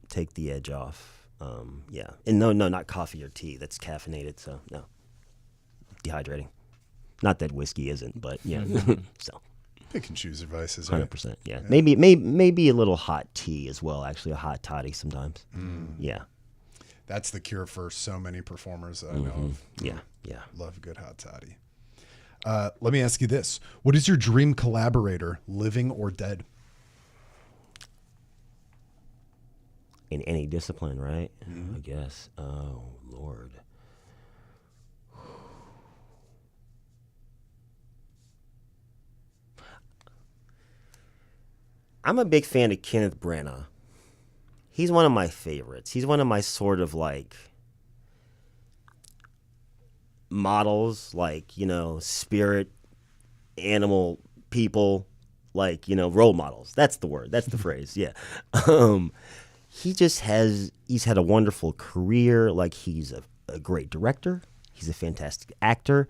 take the edge off. And no, not coffee or tea. That's caffeinated, so no. Dehydrating. Not that whiskey isn't, but yeah. So. They can choose their vices, right? 100%. Yeah. Maybe a little hot tea as well. Actually, a hot toddy sometimes. Yeah. That's the cure for so many performers that I know of. Yeah. Love a good hot toddy. Let me ask you this. What is your dream collaborator, living or dead? In any discipline, right? I guess. Oh, Lord. I'm a big fan of Kenneth Branagh. He's one of my favorites. He's one of my sort of like models, like, you know, spirit, animal, people, like, you know, role models. That's the word. That's the phrase. Yeah. He's had a wonderful career. Like, he's a great director. He's a fantastic actor.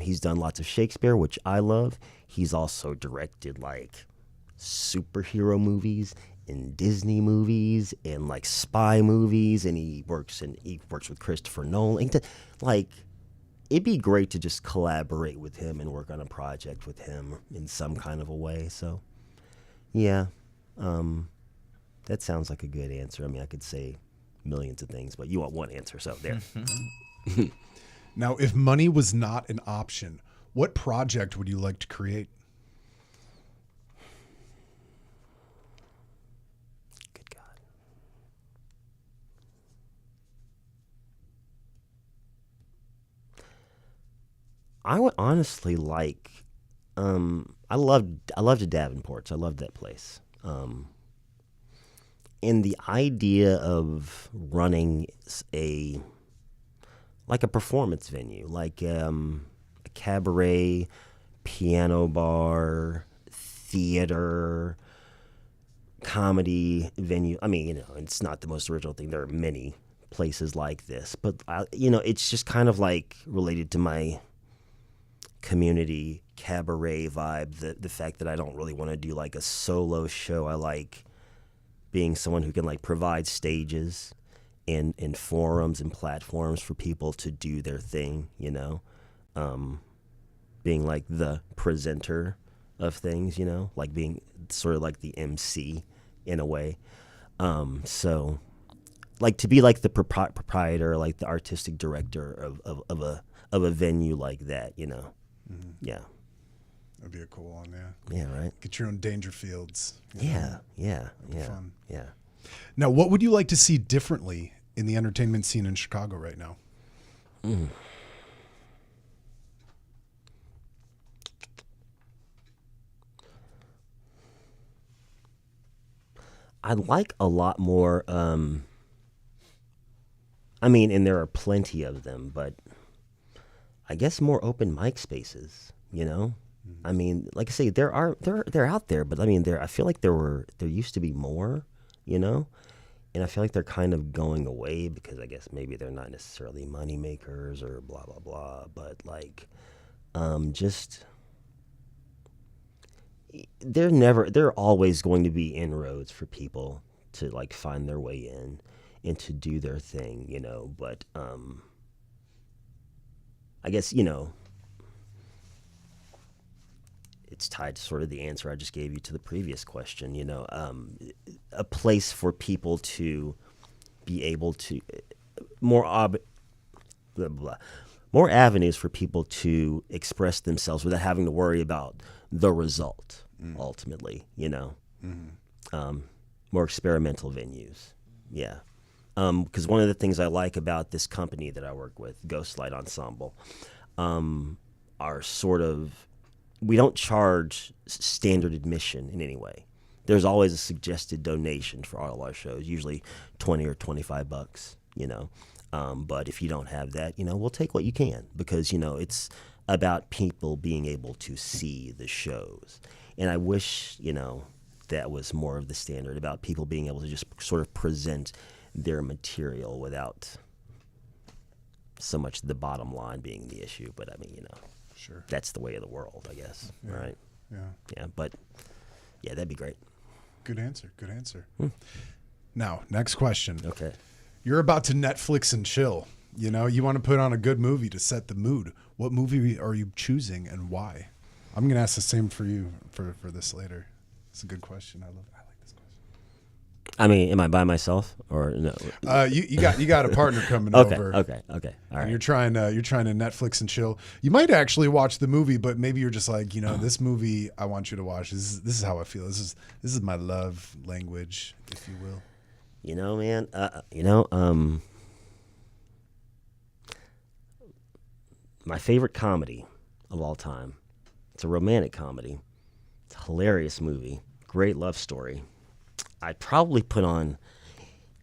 He's done lots of Shakespeare, which I love. He's also directed like superhero movies and Disney movies and like spy movies, and he works with Christopher Nolan. Like, it'd be great to just collaborate with him and work on a project with him in some kind of a way. So, yeah, that sounds like a good answer. I mean, I could say millions of things, but you want one answer, so there. Now, if money was not an option, what project would you like to create? Good God. I would honestly like, I loved the Davenports. I loved that place. And the idea of running a performance venue, like a cabaret, piano bar, theater, comedy venue. I mean, you know, it's not the most original thing. There are many places like this, but it's just kind of like related to my community cabaret vibe. The fact that I don't really want to do like a solo show. I like being someone who can like provide stages and forums and platforms for people to do their thing, you know, being like the presenter of things, you know, like being sort of like the MC in a way. So like to be like the proprietor, like the artistic director of a venue like that, you know. Mm-hmm. Yeah. That'd be a cool one, yeah. Yeah, right. Get your own Dangerfields. Yeah. Fun. Yeah. Now, what would you like to see differently in the entertainment scene in Chicago right now? I'd like a lot more, I mean, and there are plenty of them, but I guess more open mic spaces, you know? I mean, like I say, they're out there, but I mean, I feel like there used to be more, you know? And I feel like they're kind of going away because I guess maybe they're not necessarily money makers or blah, blah, blah. But like, they're always going to be inroads for people to like find their way in and to do their thing, you know? But I guess, you know, it's tied to sort of the answer I just gave you to the previous question, you know, a place for people to be able to more more avenues for people to express themselves without having to worry about the result. Ultimately, more experimental venues. Yeah. Because one of the things I like about this company that I work with, Ghostlight Ensemble, are sort of, we don't charge standard admission in any way. There's always a suggested donation for all our shows, usually $20 or $25, But if you don't have that, we'll take what you can, because, it's about people being able to see the shows. And I wish, that was more of the standard, about people being able to just sort of present their material without so much the bottom line being the issue. But I mean, Sure. that's the way of the world, I guess. Yeah. Right? Yeah. Yeah, but yeah, that'd be great. Good answer. Good answer. Now, next question. Okay. You're about to Netflix and chill. You want to put on a good movie to set the mood. What movie are you choosing and why? I'm going to ask the same for you for this later. It's a good question. I like this question. I mean, am I by myself or no? You got a partner coming Okay. over. Okay. All And right. you're trying to Netflix and chill. You might actually watch the movie, but maybe you're just like, this movie I want you to watch. This is how I feel. This is my love language, if you will. Man. My favorite comedy of all time. It's a romantic comedy. It's a hilarious movie. Great love story. I'd probably put on,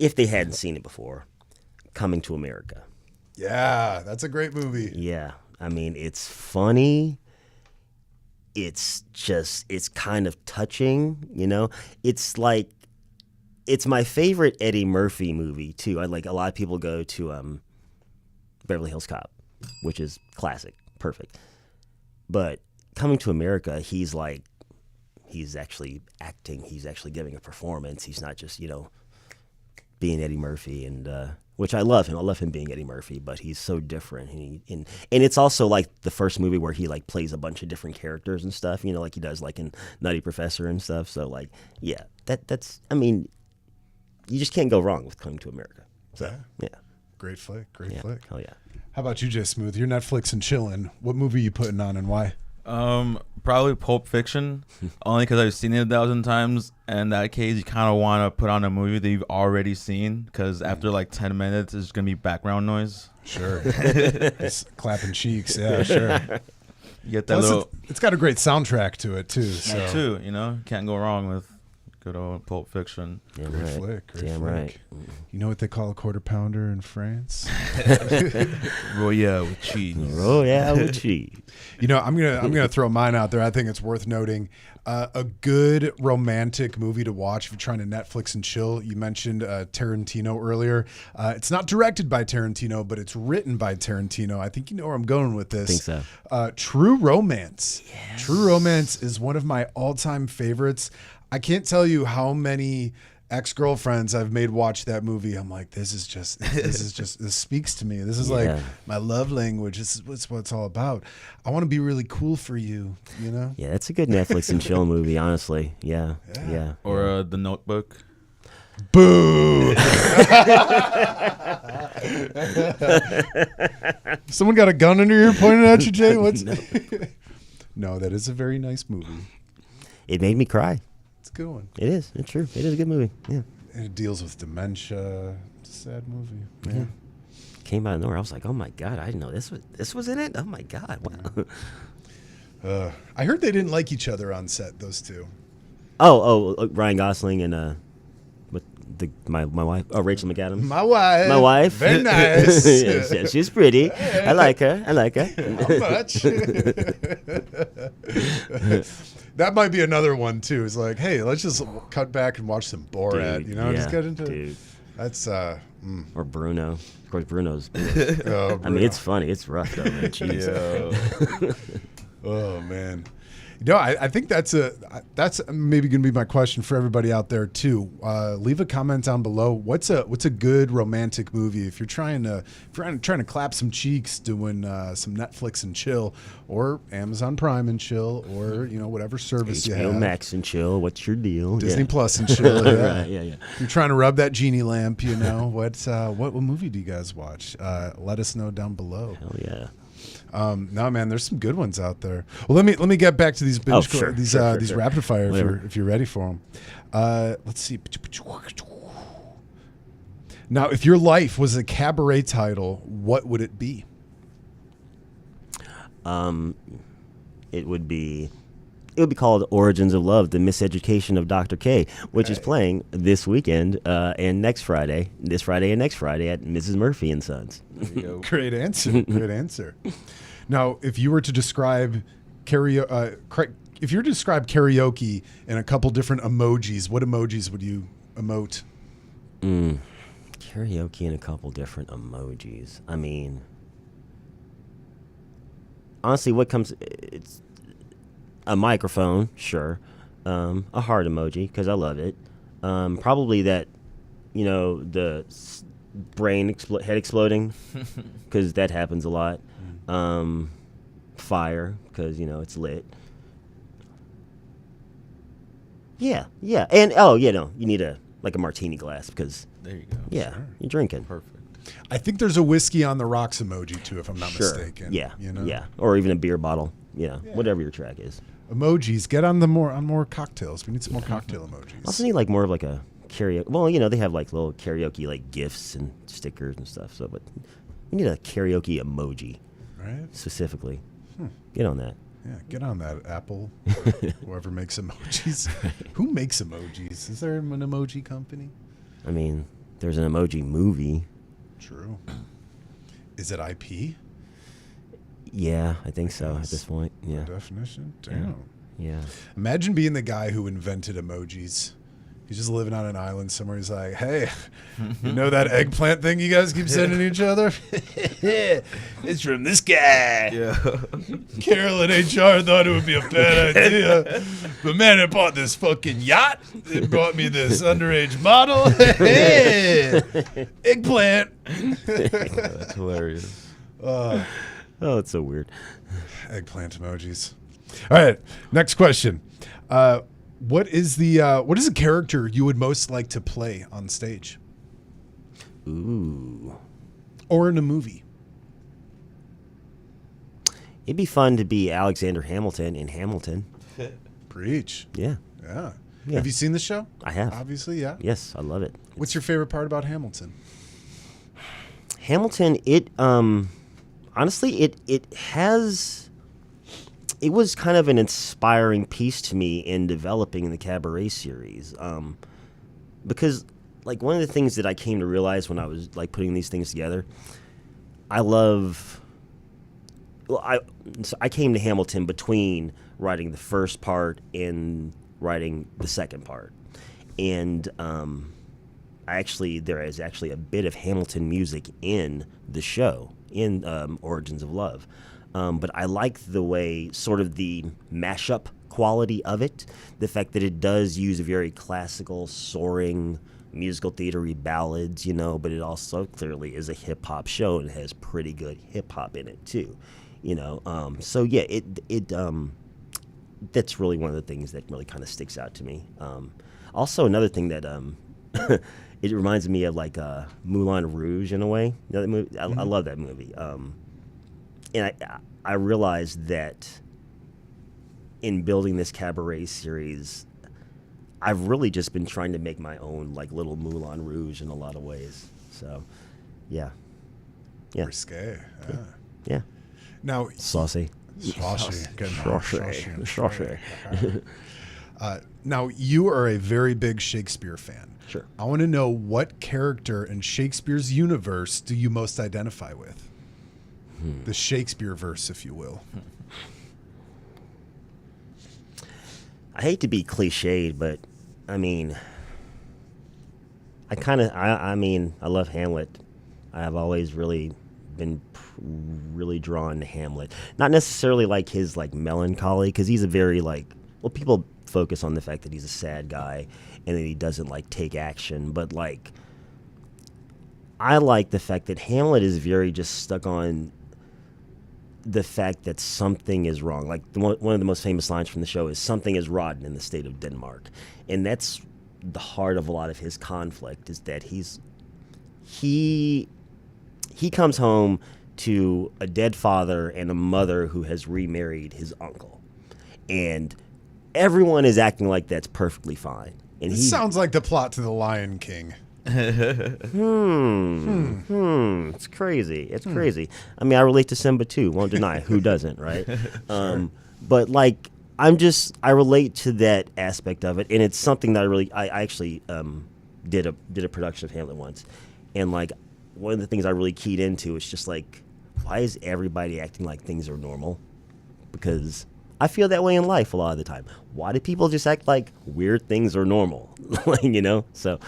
if they hadn't seen it before, Coming to America. Yeah, that's a great movie. Yeah. I mean, it's funny. It's kind of touching, It's like, it's my favorite Eddie Murphy movie, too. A lot of people go to Beverly Hills Cop, which is classic, perfect. But Coming to America, he's actually acting. He's actually giving a performance. He's not just, being Eddie Murphy, and which I love him. I love him being Eddie Murphy, but he's so different. And it's also like the first movie where he plays a bunch of different characters and stuff, like he does in Nutty Professor and stuff. So yeah, that's I mean, you just can't go wrong with Coming to America. So yeah. Great flick. Great flick. Hell yeah. How about you, J Smooth? You're Netflix and chilling. What movie are you putting on and why? Probably Pulp Fiction, only because I've seen it 1,000 times. And in that case, you kind of want to put on a movie that you've already seen, because after 10 minutes, it's going to be background noise. Sure. Just clapping cheeks. Yeah, sure. You get that It's got a great soundtrack to it, too. So. That too, can't go wrong with good old Pulp Fiction. Damn Great right. flick. Great Damn flick. right. You know what they call a quarter pounder in France? Royale with cheese. Oh yeah, with cheese. I'm gonna throw mine out there. I think it's worth noting. A good romantic movie to watch if you're trying to Netflix and chill. You mentioned Tarantino earlier. It's not directed by Tarantino, but it's written by Tarantino. I think you know where I'm going with this. I think so. True Romance. Yes. True Romance is one of my all-time favorites. I can't tell you how many ex-girlfriends I've made watch that movie. I'm like, this speaks to me. This is like my love language. This is what it's all about. I want to be really cool for you, Yeah, that's a good Netflix and chill movie, honestly. Yeah. Or The Notebook. Boo! Someone got a gun under your pointing at you, Jay? What's No, that is a very nice movie. It made me cry. It's a good one. It is. It's true. It is a good movie. Yeah. And it deals with dementia. It's a sad movie. Yeah. Came out of nowhere. I was like, oh my God, I didn't know this was in it. Oh my God. Wow. I heard they didn't like each other on set, those two. Ryan Gosling and my wife, Rachel McAdams. My wife. Very nice. Yeah, she's pretty. I like her. How much? That might be another one too. It's like, hey, let's just cut back and watch some Borat. Dude, just get into. Dude. That's Or Bruno. Of course, Bruno's. Bruno. I mean, it's funny. It's rough though, man. Jeez. Oh man. I think that's maybe going to be my question for everybody out there too. Leave a comment down below. What's a good romantic movie if you're trying to clap some cheeks, doing some Netflix and chill, or Amazon Prime and chill, or whatever service you have. HBO Max and chill. What's your deal? Disney Plus and chill. Yeah. Right, yeah. If you're trying to rub that genie lamp, what movie do you guys watch? Let us know down below. Hell yeah. No, man, there's some good ones out there. Well, let me get back to these binge Sure. these rapid fire if you're ready for them. Let's see. Now, if your life was a cabaret title, what would it be? It would be called Origins of Love, the Miseducation of Dr. K, which is playing this weekend and this Friday and next Friday at Mrs. Murphy and Sons. Great answer. Great answer. Now, if you were to describe karaoke in a couple different emojis, what emojis would you emote? Karaoke in a couple different emojis. I mean, honestly, it's a microphone, sure. A heart emoji, because I love it. Probably that, the head exploding, because that happens a lot. Fire, because, it's lit. Yeah. And, you need a martini glass, because, There you go. yeah, you're drinking. Perfect. I think there's a whiskey on the rocks emoji too, if I'm not Sure. mistaken. Yeah. You know? Yeah. Or even a beer bottle. Whatever your track is. Emojis. Get on more cocktails. We need some more cocktail emojis. Also need more of a karaoke. Well, they have little karaoke gifts and stickers and stuff. So, but we need a karaoke emoji Right? specifically. Get on that. Yeah, get on that, Apple. Whoever makes emojis. Who makes emojis? Is there an emoji company? I mean, there's an emoji movie. True. Is it IP? Yeah, I think so at this point. By Yeah. definition? Damn. Yeah. Imagine being the guy who invented emojis. He's just living on an island somewhere. He's like, hey, you know that eggplant thing you guys keep sending each other? It's from this guy. Yeah. Carol at HR thought it would be a bad idea. But man, I bought this fucking yacht. It brought me this underage model. Eggplant. That's hilarious. Oh, it's so weird. Eggplant emojis. All right, next question. What is a character you would most like to play on stage Ooh. or in a movie? It'd be fun to be Alexander Hamilton in Hamilton. Preach. Yeah. Yeah. Yeah. Have you seen the show? I have. Obviously, yeah. Yes, I love it. What's your favorite part about Hamilton? Hamilton, honestly, it was kind of an inspiring piece to me in developing the cabaret series. Because one of the things that I came to realize when I was putting these things together, I came to Hamilton between writing the first part and writing the second part. And there is actually a bit of Hamilton music in the show, in Origins of Love. But I like the way, sort of the mashup quality of it, the fact that it does use very classical, soaring, musical theater-y ballads, but it also clearly is a hip-hop show and has pretty good hip-hop in it, too. So yeah, that's really one of the things that really kind of sticks out to me. Also, another thing that it reminds me of Moulin Rouge in a way. That movie? I love that movie. And I realized that in building this cabaret series, I've really just been trying to make my own little Moulin Rouge in a lot of ways. So, yeah. Risque. Yeah. Yeah. Now, Saucy. saucy. Saucy. Now, you are a very big Shakespeare fan. Sure. I want to know, what character in Shakespeare's universe do you most identify with? The Shakespeare verse, if you will. I hate to be cliched, but I mean, I love Hamlet. I have always really been really drawn to Hamlet. Not necessarily his melancholy, because he's a very people focus on the fact that he's a sad guy and that he doesn't take action, but I like the fact that Hamlet is very just stuck on the fact that something is wrong. One of the most famous lines from the show is, "Something is rotten in the state of Denmark," and that's the heart of a lot of his conflict. Is that he comes home to a dead father and a mother who has remarried his uncle. And everyone is acting like that's perfectly fine. And It sounds like the plot to The Lion King. It's crazy. It's crazy. I mean, I relate to Simba too. Won't deny. Who doesn't, right? Sure. But like, I relate to that aspect of it, and it's something that I actually did a production of Hamlet once, and like one of the things I really keyed into is just like, why is everybody acting like things are normal? Because I feel that way in life a lot of the time. Why do people just act like weird things are normal? Like, you know? So,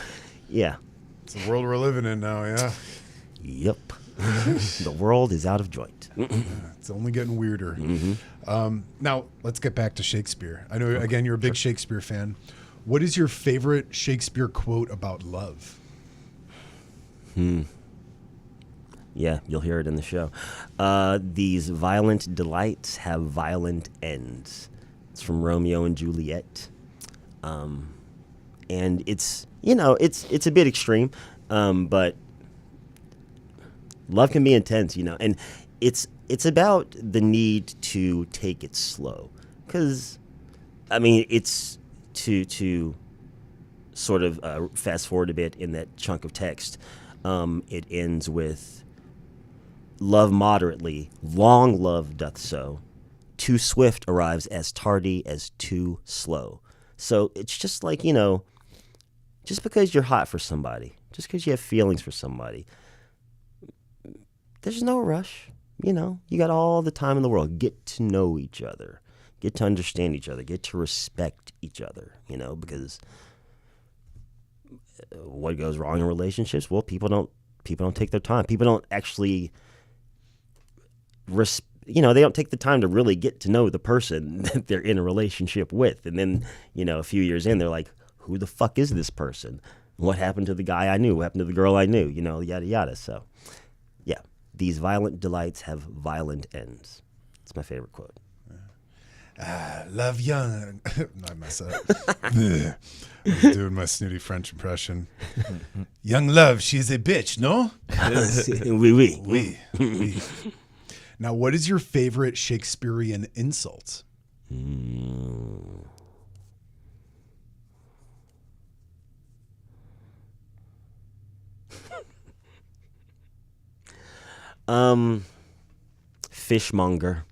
yeah. It's the world we're living in now, yeah. Yep. The world is out of joint. It's only getting weirder. Now, let's get back to Shakespeare. I know, again, you're a big Shakespeare fan. What is your favorite Shakespeare quote about love? Yeah, you'll hear it in the show. These violent delights have violent ends. It's from Romeo and Juliet. And it's, you know, it's a bit extreme, but love can be intense, you know. And it's about the need to take it slow. Because, I mean, it's to sort of fast forward a bit in that chunk of text. It ends with, love moderately, long love doth so. Too swift arrives as tardy as too slow. So it's just like, you know, just because you're hot for somebody, just because you have feelings for somebody, there's no rush. You know, you got all the time in the world. Get to know each other, get to understand each other, get to respect each other, you know, because what goes wrong in relationships? Well, people don't take their time. People don't actually they don't take the time to really get to know the person that they're in a relationship with. And then, you know, a few years in, they're like, who the fuck is this person? What happened to the guy I knew? What happened to the girl I knew? You know, yada, yada. So, yeah, these violent delights have violent ends. It's my favorite quote. Love young. I mess up. I was doing my snooty French impression. Young love, she's a bitch, no? Oui. Oui. Now, what is your favorite Shakespearean insult? Fishmonger.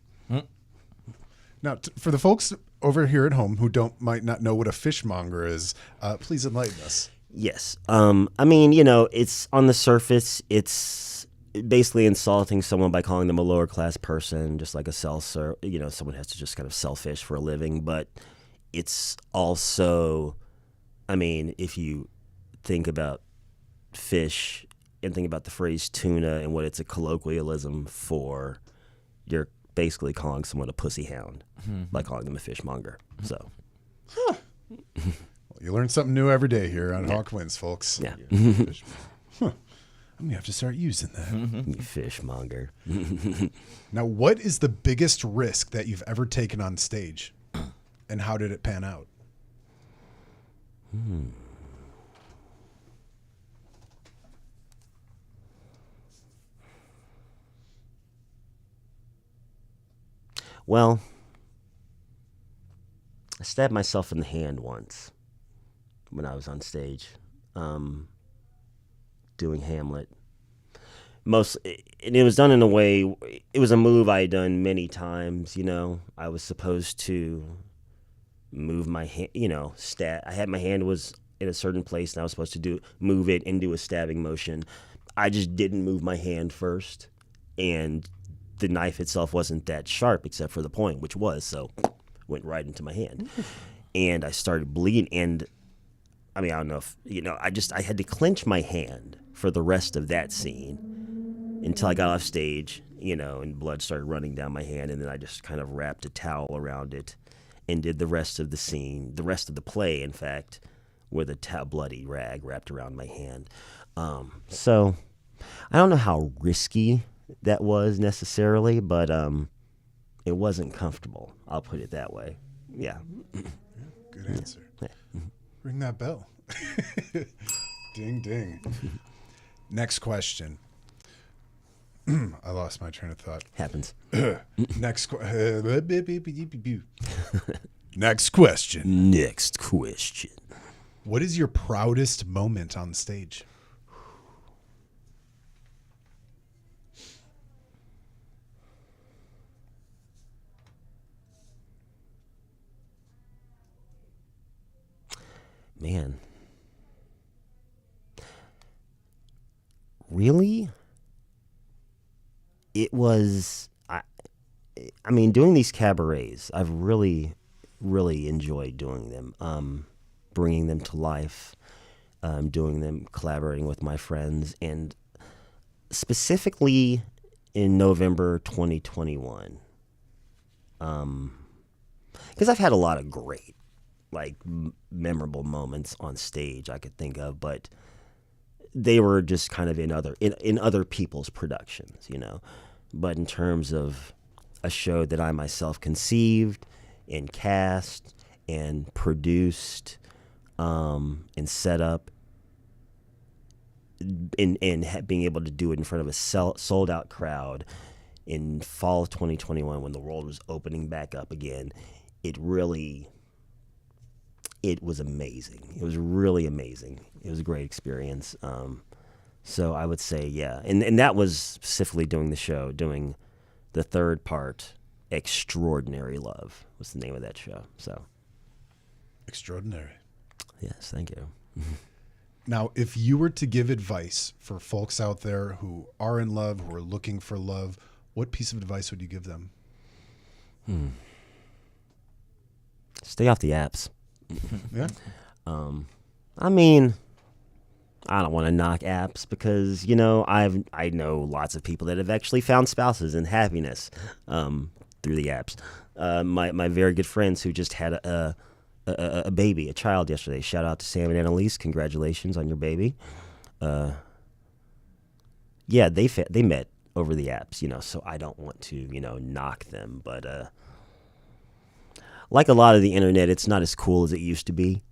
Now, for the folks over here at home who might not know what a fishmonger is, please enlighten us. Yes. I mean, you know, it's on the surface, it's basically insulting someone by calling them a lower class person, just like someone has to just kind of sell fish for a living. But it's also, I mean, if you think about fish and think about the phrase tuna and what it's a colloquialism for, you're basically calling someone a pussy hound by calling them a fishmonger. So, Well, you learn something new every day here on Hawk Wins, folks. yeah. I'm going to have to start using that. You fishmonger. Now, what is the biggest risk that you've ever taken on stage? And how did it pan out? Well, I stabbed myself in the hand once when I was on stage doing Hamlet. And it was done in a way, it was a move I had done many times, you know. I was supposed to move my hand, you know, I had my hand was in a certain place and I was supposed to move it and do a stabbing motion. I just didn't move my hand first, and the knife itself wasn't that sharp except for the point, which was, so went right into my hand. And I started bleeding, and I mean, I don't know if, you know, I had to clench my hand for the rest of that scene until I got off stage, you know, and blood started running down my hand, and then I just kind of wrapped a towel around it and did the rest of the scene, the rest of the play, in fact, with a bloody rag wrapped around my hand. So I don't know how risky that was necessarily, but it wasn't comfortable. I'll put it that way. Yeah. Good answer. Ring that bell. Ding, ding. Next question. I lost my train of thought. Happens. Next Next question. Next question. What is your proudest moment on stage? Man. Really? It was, I mean, doing these cabarets, I've really, really enjoyed doing them, bringing them to life, doing them, collaborating with my friends, and specifically in November 2021. Because I've had a lot of great, like, memorable moments on stage I could think of, but they were just kind of in other people's productions, you know. But in terms of a show that I myself conceived and cast and produced and set up and being able to do it in front of a sold out crowd in fall of 2021 when the world was opening back up again, it was amazing. It was really amazing. It was a great experience. So I would say, yeah. And that was specifically doing the third part, Extraordinary Love was the name of that show. So Extraordinary. Yes, thank you. Now, if you were to give advice for folks out there who are in love, who are looking for love, what piece of advice would you give them? Stay off the apps. Yeah. I mean, I don't want to knock apps because, you know, I know lots of people that have actually found spouses and happiness through the apps. My very good friends who just had a baby, a child yesterday. Shout out to Sam and Annalise. Congratulations on your baby. Yeah, they met over the apps, you know, so I don't want to, you know, knock them. But like a lot of the internet, it's not as cool as it used to be.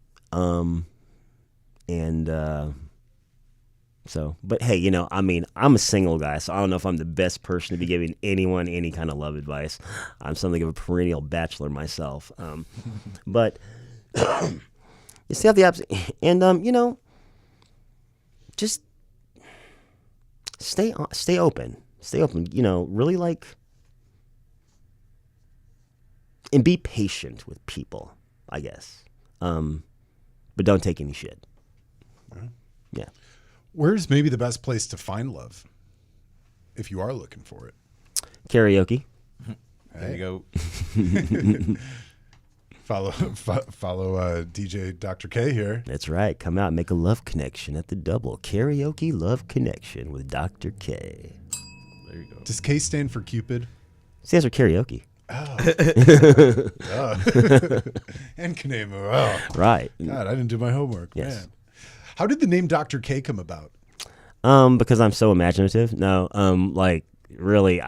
So, but hey, you know, I mean, I'm a single guy, so I don't know if I'm the best person to be giving anyone any kind of love advice. I'm something of a perennial bachelor myself. But you stay off the apps and, you know, just stay open, you know, really like, and be patient with people, I guess. But don't take any shit. Yeah. Where's maybe the best place to find love if you are looking for it? Karaoke. There you go. Follow DJ Dr. K here. That's right. Come out and make a love connection at the Double. Karaoke Love Connection with Dr. K. There you go. Does K stand for Cupid? Stands for karaoke. Oh. And Khemu. Oh. Right. God, I didn't do my homework. Yes. Man. How did the name Dr. K come about? Because I'm so imaginative. No, like really,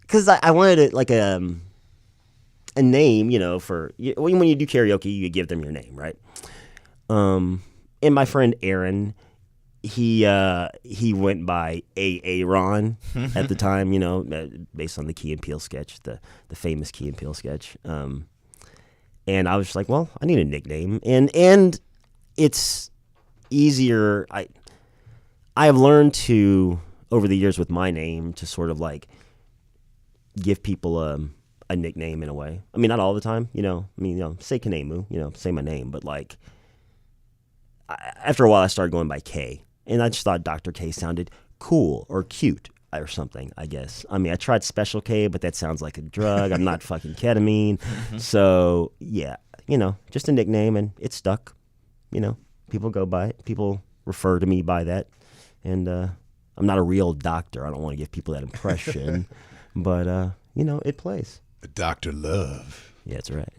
because I wanted it like a name, you know, for when you do karaoke, you give them your name, right? And my friend Aaron, he went by Aaron at the time, you know, based on the Key and Peele sketch, the famous Key and Peele sketch. And I was just like, well, I need a nickname, and it's easier. I have learned to, over the years with my name, to sort of like give people a nickname in a way. I mean, not all the time, you know. I mean, you know, say Khemu, you know, say my name, but like after a while, I started going by K, and I just thought Dr. K sounded cool or cute or something, I guess. I mean, I tried Special K, but that sounds like a drug. I'm not fucking ketamine. So, yeah, you know, just a nickname, and it stuck. You know, people go by it. People refer to me by that. And I'm not a real doctor. I don't want to give people that impression. But, you know, it plays. Dr. Love. Yeah, that's right.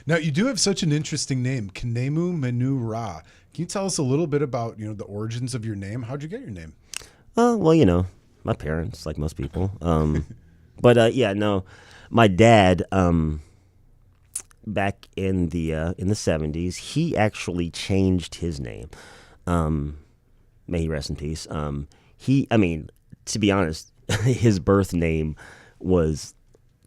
Now, you do have such an interesting name, Khemu Menu Ra. Can you tell us a little bit about, you know, the origins of your name? How'd you get your name? Well, you know, my parents, like most people. But yeah, no, my dad, back in the 70s, he actually changed his name. may he rest in peace. I mean, to be honest, his birth name was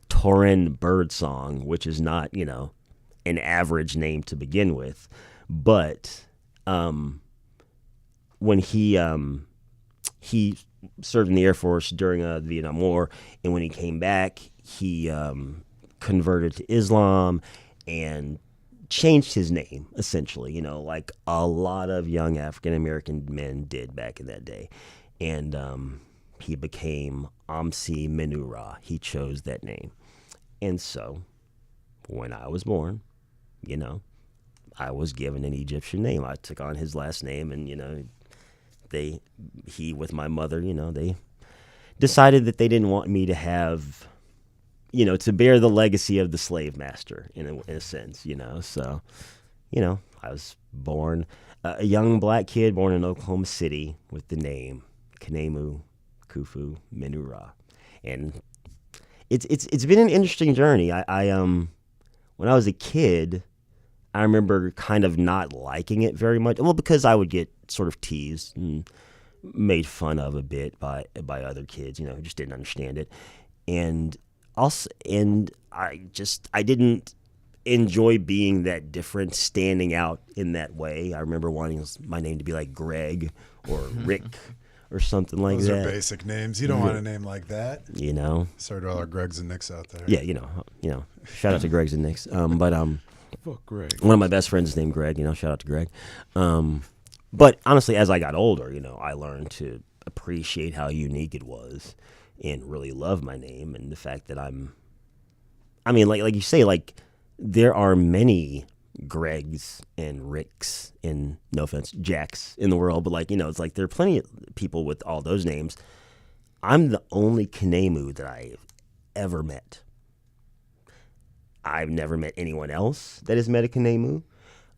Torin Birdsong, which is not, an average name to begin with. But when he served in the Air Force during the Vietnam War, and when he came back, he converted to Islam and changed his name, essentially, like a lot of young African-American men did back in that day. And he became Amsi Menura. He chose that name. And so when I was born, I was given an Egyptian name. I took on his last name, and, he with my mother, they decided that they didn't want me to have, to bear the legacy of the slave master in a sense, So, I was born a young black kid born in Oklahoma City with the name Khemu Kufu Menura, and it's been an interesting journey. I when I was a kid, I remember kind of not liking it very much. Well, because I would get sort of teased and made fun of a bit by other kids, who just didn't understand it, and I didn't enjoy being that different, standing out in that way. I remember wanting my name to be like Greg or Rick or something like that. Those are basic names. You don't want a name like that. Sorry to all our Gregs and Nicks out there. Yeah, shout out to Gregs and Nicks. But Fuck Greg. one of my best friends is named Greg. Shout out to Greg. But honestly, as I got older, I learned to appreciate how unique it was, and really love my name and the fact that like you say, like there are many Gregs and Ricks and, no offense, Jacks in the world, but it's like there are plenty of people with all those names. I'm the only Khemu that I've ever met. I've never met anyone else that has met a Khemu.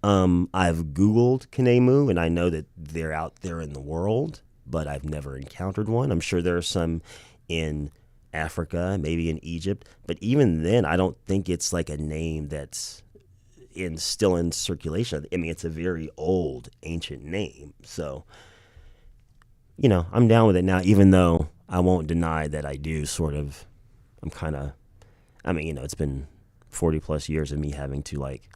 I've Googled Khemu, and I know that they're out there in the world, but I've never encountered one. I'm sure there are some in Africa, maybe in Egypt, but even then, I don't think it's like a name that's still in circulation. I mean, it's a very old, ancient name. So, I'm down with it now, even though I won't deny that I do it's been 40 plus years of me having to like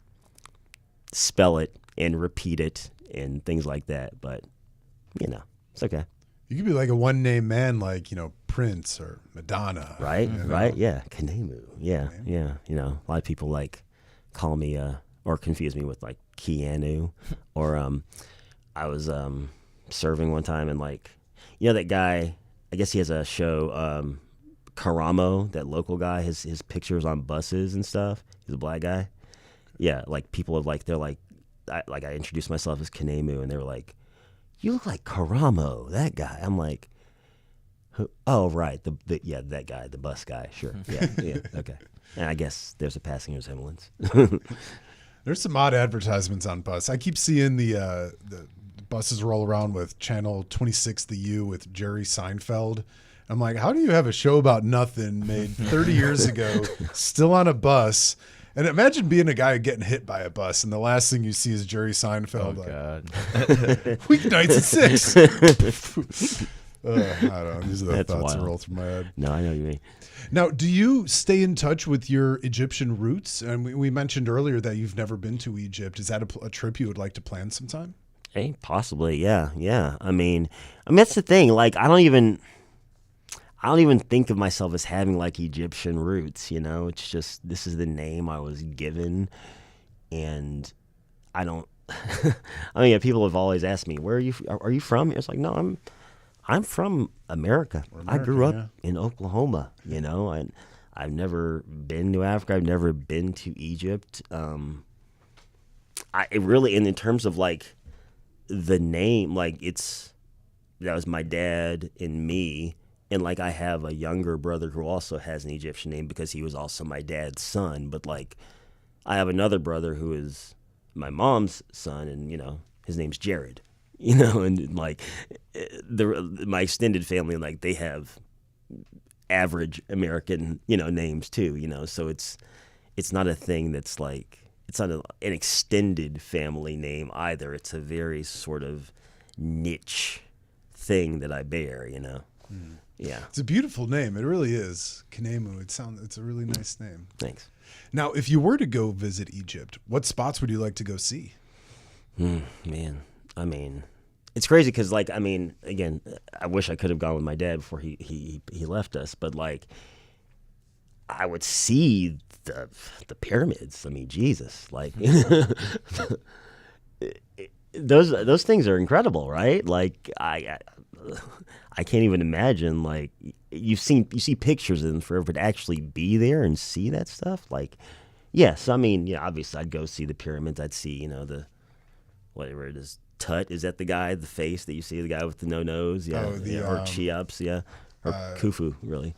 spell it and repeat it and things like that. But, it's okay. You could be like a one-name man, like, Prince or Madonna. Right, right, yeah. Khemu, yeah. A lot of people like call me or confuse me with like Keanu, or I was serving one time, and like, that guy, I guess he has a show, Karamo, that local guy, his pictures on buses and stuff. He's a black guy. Yeah, like people have like, they're like, I introduced myself as Khemu, and they were like, "You look like Karamo, that guy." I'm like, "Who? Oh, right, that guy, the bus guy. Sure, yeah, okay." And I guess there's a passing resemblance. There's some odd advertisements on bus. I keep seeing the buses roll around with Channel 26, the U, with Jerry Seinfeld. I'm like, how do you have a show about nothing made 30 years ago, still on a bus? And imagine being a guy getting hit by a bus, and the last thing you see is Jerry Seinfeld. Oh, God. Weeknights at 6. I don't know. These are the That's thoughts that wild. roll through my head. No, I know what you mean. Now, do you stay in touch with your Egyptian roots? And we mentioned earlier that you've never been to Egypt. Is that a trip you would like to plan sometime? Hey, possibly, yeah. I mean, that's the thing. Like, I don't even think of myself as having like Egyptian roots. It's just, this is the name I was given, and I don't. People have always asked me, "Where are you from?" It's like, no, I'm from America. I grew up in Oklahoma. And I've never been to Africa. I've never been to Egypt. In terms of like the name, like that was my dad and me. And like I have a younger brother who also has an Egyptian name because he was also my dad's son. But like I have another brother who is my mom's son, and his name's Jared. And like my extended family, like they have average American names too. So it's not a thing that's like, it's not an extended family name either. It's a very sort of niche thing that I bear, you know. Yeah. It's a beautiful name. It really is. Khemu. It's a really nice name. Thanks. Now, if you were to go visit Egypt, what spots would you like to go see? Man, I mean, it's crazy because, like, I mean, again, I wish I could have gone with my dad before he left us, but like, I would see the pyramids. I mean, Jesus, like, those things are incredible, right? Like, I can't even imagine. Like, you see pictures of them forever, to actually be there and see that stuff. Like, yes, I mean, yeah, obviously I'd go see the pyramids. I'd see, you know, the whatever it is. Tut, is that the guy? The face that you see, the guy with the no nose? Yeah, or Cheops, yeah, or Khufu, really.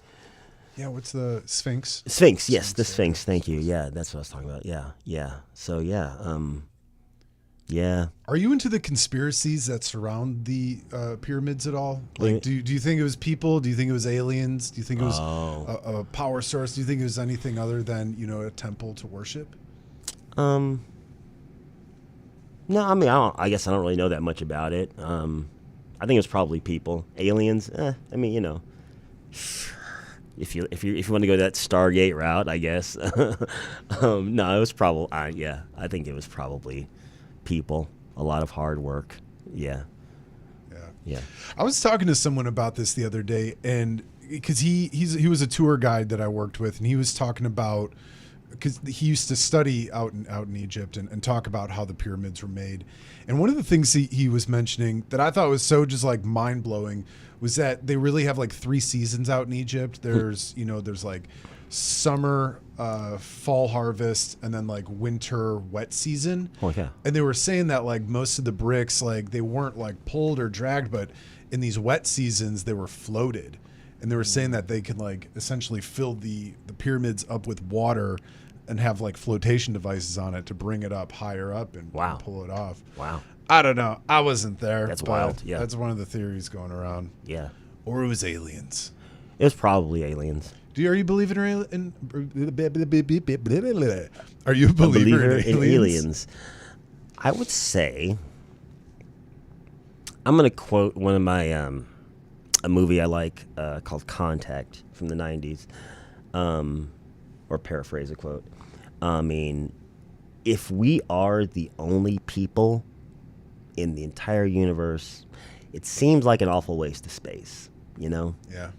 Yeah, what's the Sphinx? Sphinx, yes, the Sphinx. Thank you. Yeah, that's what I was talking about. Yeah. So yeah. Are you into the conspiracies that surround the pyramids at all? Like, do you think it was people? Do you think it was aliens? Do you think it was a power source? Do you think it was anything other than, you know, a temple to worship? No, I mean, I guess I don't really know that much about it. I think it was probably people. Aliens, I mean, you know, if you want to go that Stargate route, I guess. No, it was probably I think it was probably people. A lot of hard work. Yeah. I was talking to someone about this the other day, and because he was a tour guide that I worked with, and he was talking about, because he used to study out in Egypt and talk about how the pyramids were made. And one of the things he was mentioning that I thought was so just like mind blowing was that they really have like 3 seasons out in Egypt. There's like summer, fall harvest, and then like winter wet season. Oh yeah. And they were saying that like most of the bricks, like they weren't like pulled or dragged, but in these wet seasons they were floated. And they were saying that they could like essentially fill the pyramids up with water and have like flotation devices on it to bring it up higher up and pull it off. Wow. I don't know. I wasn't there. That's wild. Yeah. That's one of the theories going around. Yeah. Or it was aliens. It was probably aliens. Are you a believer in Are you a believer in aliens? I would say, I'm going to quote one of my a movie I like called Contact from the 90s, or paraphrase a quote. I mean, if we are the only people in the entire universe, it seems like an awful waste of space, you know? Yeah.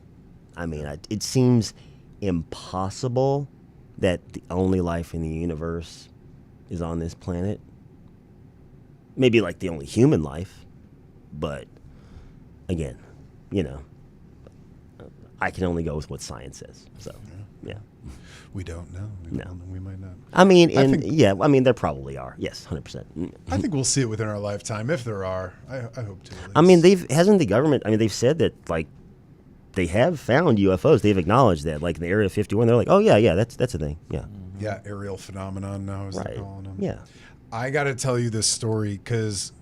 I mean, it seems impossible that the only life in the universe is on this planet. Maybe like the only human life, but again, you know, I can only go with what science says. So, yeah. We don't know. We might not. I mean, there probably are. Yes, 100%. I think we'll see it within our lifetime, if there are. I hope to. I mean, hasn't the government, I mean, they've said that, like, they have found UFOs. They've acknowledged that, like in the Area 51. They're like, oh yeah, that's a thing. Yeah. Yeah, aerial phenomenon now is right. calling them. Yeah. I got to tell you this story because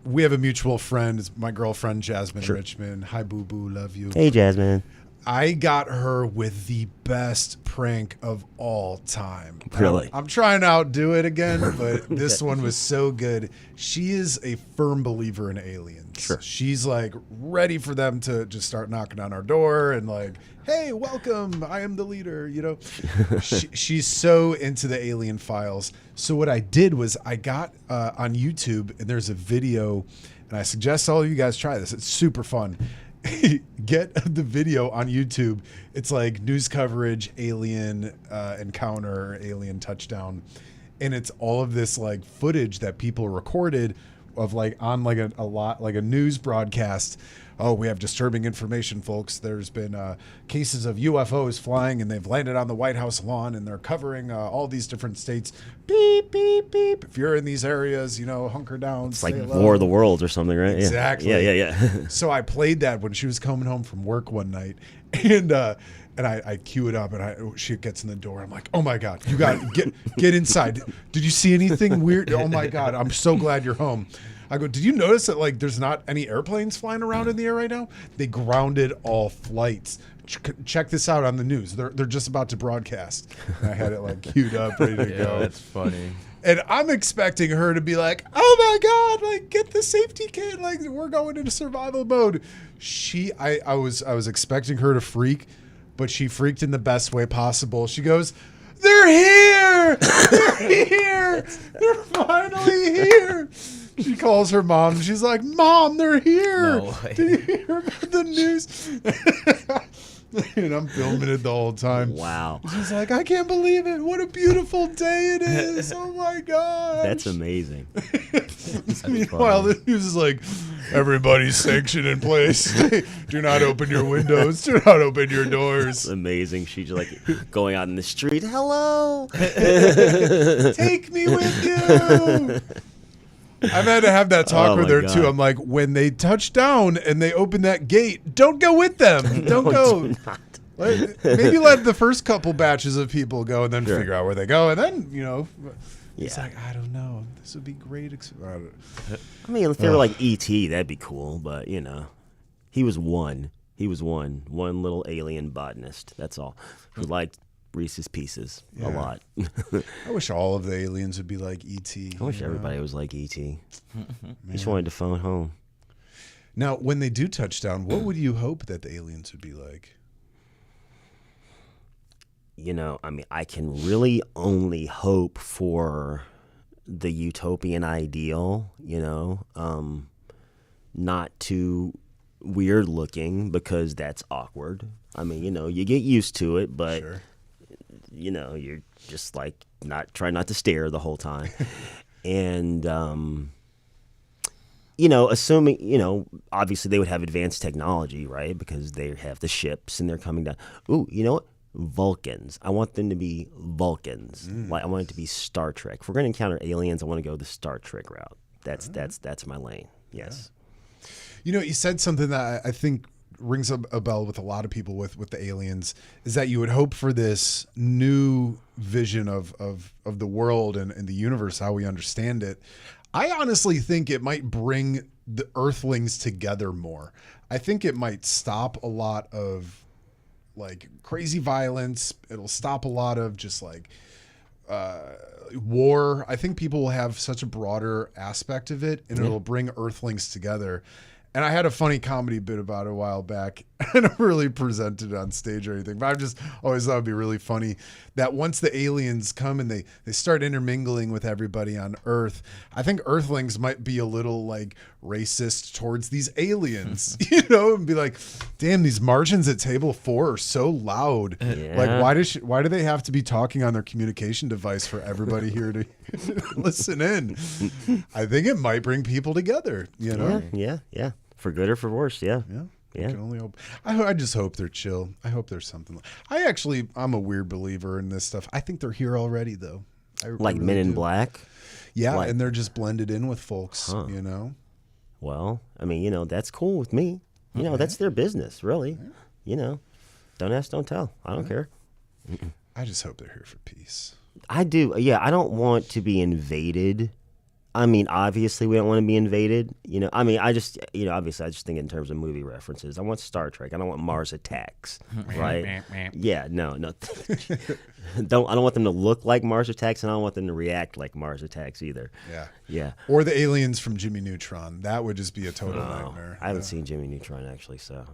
we have a mutual friend. It's my girlfriend, Jasmine Richmond. Hi, boo boo, love you. Hey, Jasmine. I got her with the best prank of all time. Really? I'm trying to outdo it again, but this one was so good. She is a firm believer in aliens. Sure. She's like ready for them to just start knocking on our door and like, hey, welcome. I am the leader. You know, she's so into the alien files. So what I did was I got on YouTube, and there's a video, and I suggest all of you guys try this. It's super fun. Get the video on YouTube. It's like news coverage, alien encounter, alien touchdown, and it's all of this like footage that people recorded of like on like a news broadcast. Oh, we have disturbing information, folks. There's been cases of UFOs flying, and they've landed on the White House lawn, and they're covering all these different states. Beep, beep, beep. If you're in these areas, you know, hunker down. It's like War of the Worlds or something, right? Exactly. Yeah. So I played that when she was coming home from work one night, and I cue it up, and she gets in the door. I'm like, oh my God, you got get inside. Did you see anything weird? Oh my God, I'm so glad you're home. I go, did you notice that like there's not any airplanes flying around in the air right now? They grounded all flights check this out on the news. They're just about to broadcast. And I had it like queued up, ready to go. That's funny. And I'm expecting her to be like, "Oh my God, like get the safety kit, like we're going into survival mode." I was expecting her to freak, but she freaked in the best way possible. She goes, "They're here! They're here! They're finally here!" She calls her mom. She's like, "Mom, they're here! No way. Did you hear about the news?" And I'm filming it the whole time. Wow. She's like, "I can't believe it. What a beautiful day it is. Oh my God." That's amazing. Meanwhile, the news is like, "Everybody's sanctioned in place. Do not open your windows. Do not open your doors. Amazing. She's like going out in the street. Hello. Take me with you." I've had to have that talk Oh with my her God. too. I'm like, when they touch down and they open that gate, don't go with them. Don't go. Do not. Maybe let the first couple batches of people go and then Sure. figure out where they go. And then, it's Yeah. like, I don't know. This would be great. I mean, if they were like E.T., that'd be cool. But, he was one. He was one little alien botanist. That's all. Who liked Reese's Pieces a Yeah. lot. I wish all of the aliens would be like E.T. I wish everybody was like E.T. Just wanted to phone home. Now, when they do touch down, what would you hope that the aliens would be like? I can really only hope for the utopian ideal, not too weird looking because that's awkward. I mean, you get used to it, but, Sure. You're just like try not to stare the whole time. And, assuming, obviously they would have advanced technology, right? Because they have the ships and they're coming down. Ooh, you know what? Vulcans. I want them to be Vulcans. Like I want it to be Star Trek. If we're going to encounter aliens, I want to go the Star Trek route. That's my lane. Yes. You said something that I think rings a bell with a lot of people with the aliens, is that you would hope for this new vision of the world and the universe, how we understand it. I honestly think it might bring the Earthlings together more. I think it might stop a lot of like crazy violence. It'll stop a lot of just like war. I think people will have such a broader aspect of it, and it'll bring Earthlings together. And I had a funny comedy bit about it a while back. I don't really present it on stage or anything, but I've just always thought it'd be really funny that once the aliens come and they start intermingling with everybody on Earth, I think Earthlings might be a little like racist towards these aliens, and be like, "Damn, these Martians at table 4 are so loud. Yeah. Like, why do they have to be talking on their communication device for everybody here to listen in?" I think it might bring people together, Yeah. For good or for worse. Yeah. Yeah. Yeah. I can only hope. I just hope they're chill. I hope there's something. I'm a weird believer in this stuff. I think they're here already, though. Like Men in Black. Yeah, Like- and they're just blended in with folks, Well, I mean, that's cool with me. That's their business, really. Don't ask, don't tell. I don't care. I just hope they're here for peace. I do. Yeah, I don't want to be invaded. I mean, obviously, we don't want to be invaded. I just think in terms of movie references. I want Star Trek. I don't want Mars Attacks, right? Yeah, no. I don't want them to look like Mars Attacks, and I don't want them to react like Mars Attacks either. Yeah. Yeah. Or the aliens from Jimmy Neutron. That would just be a total nightmare. I haven't seen Jimmy Neutron, actually, so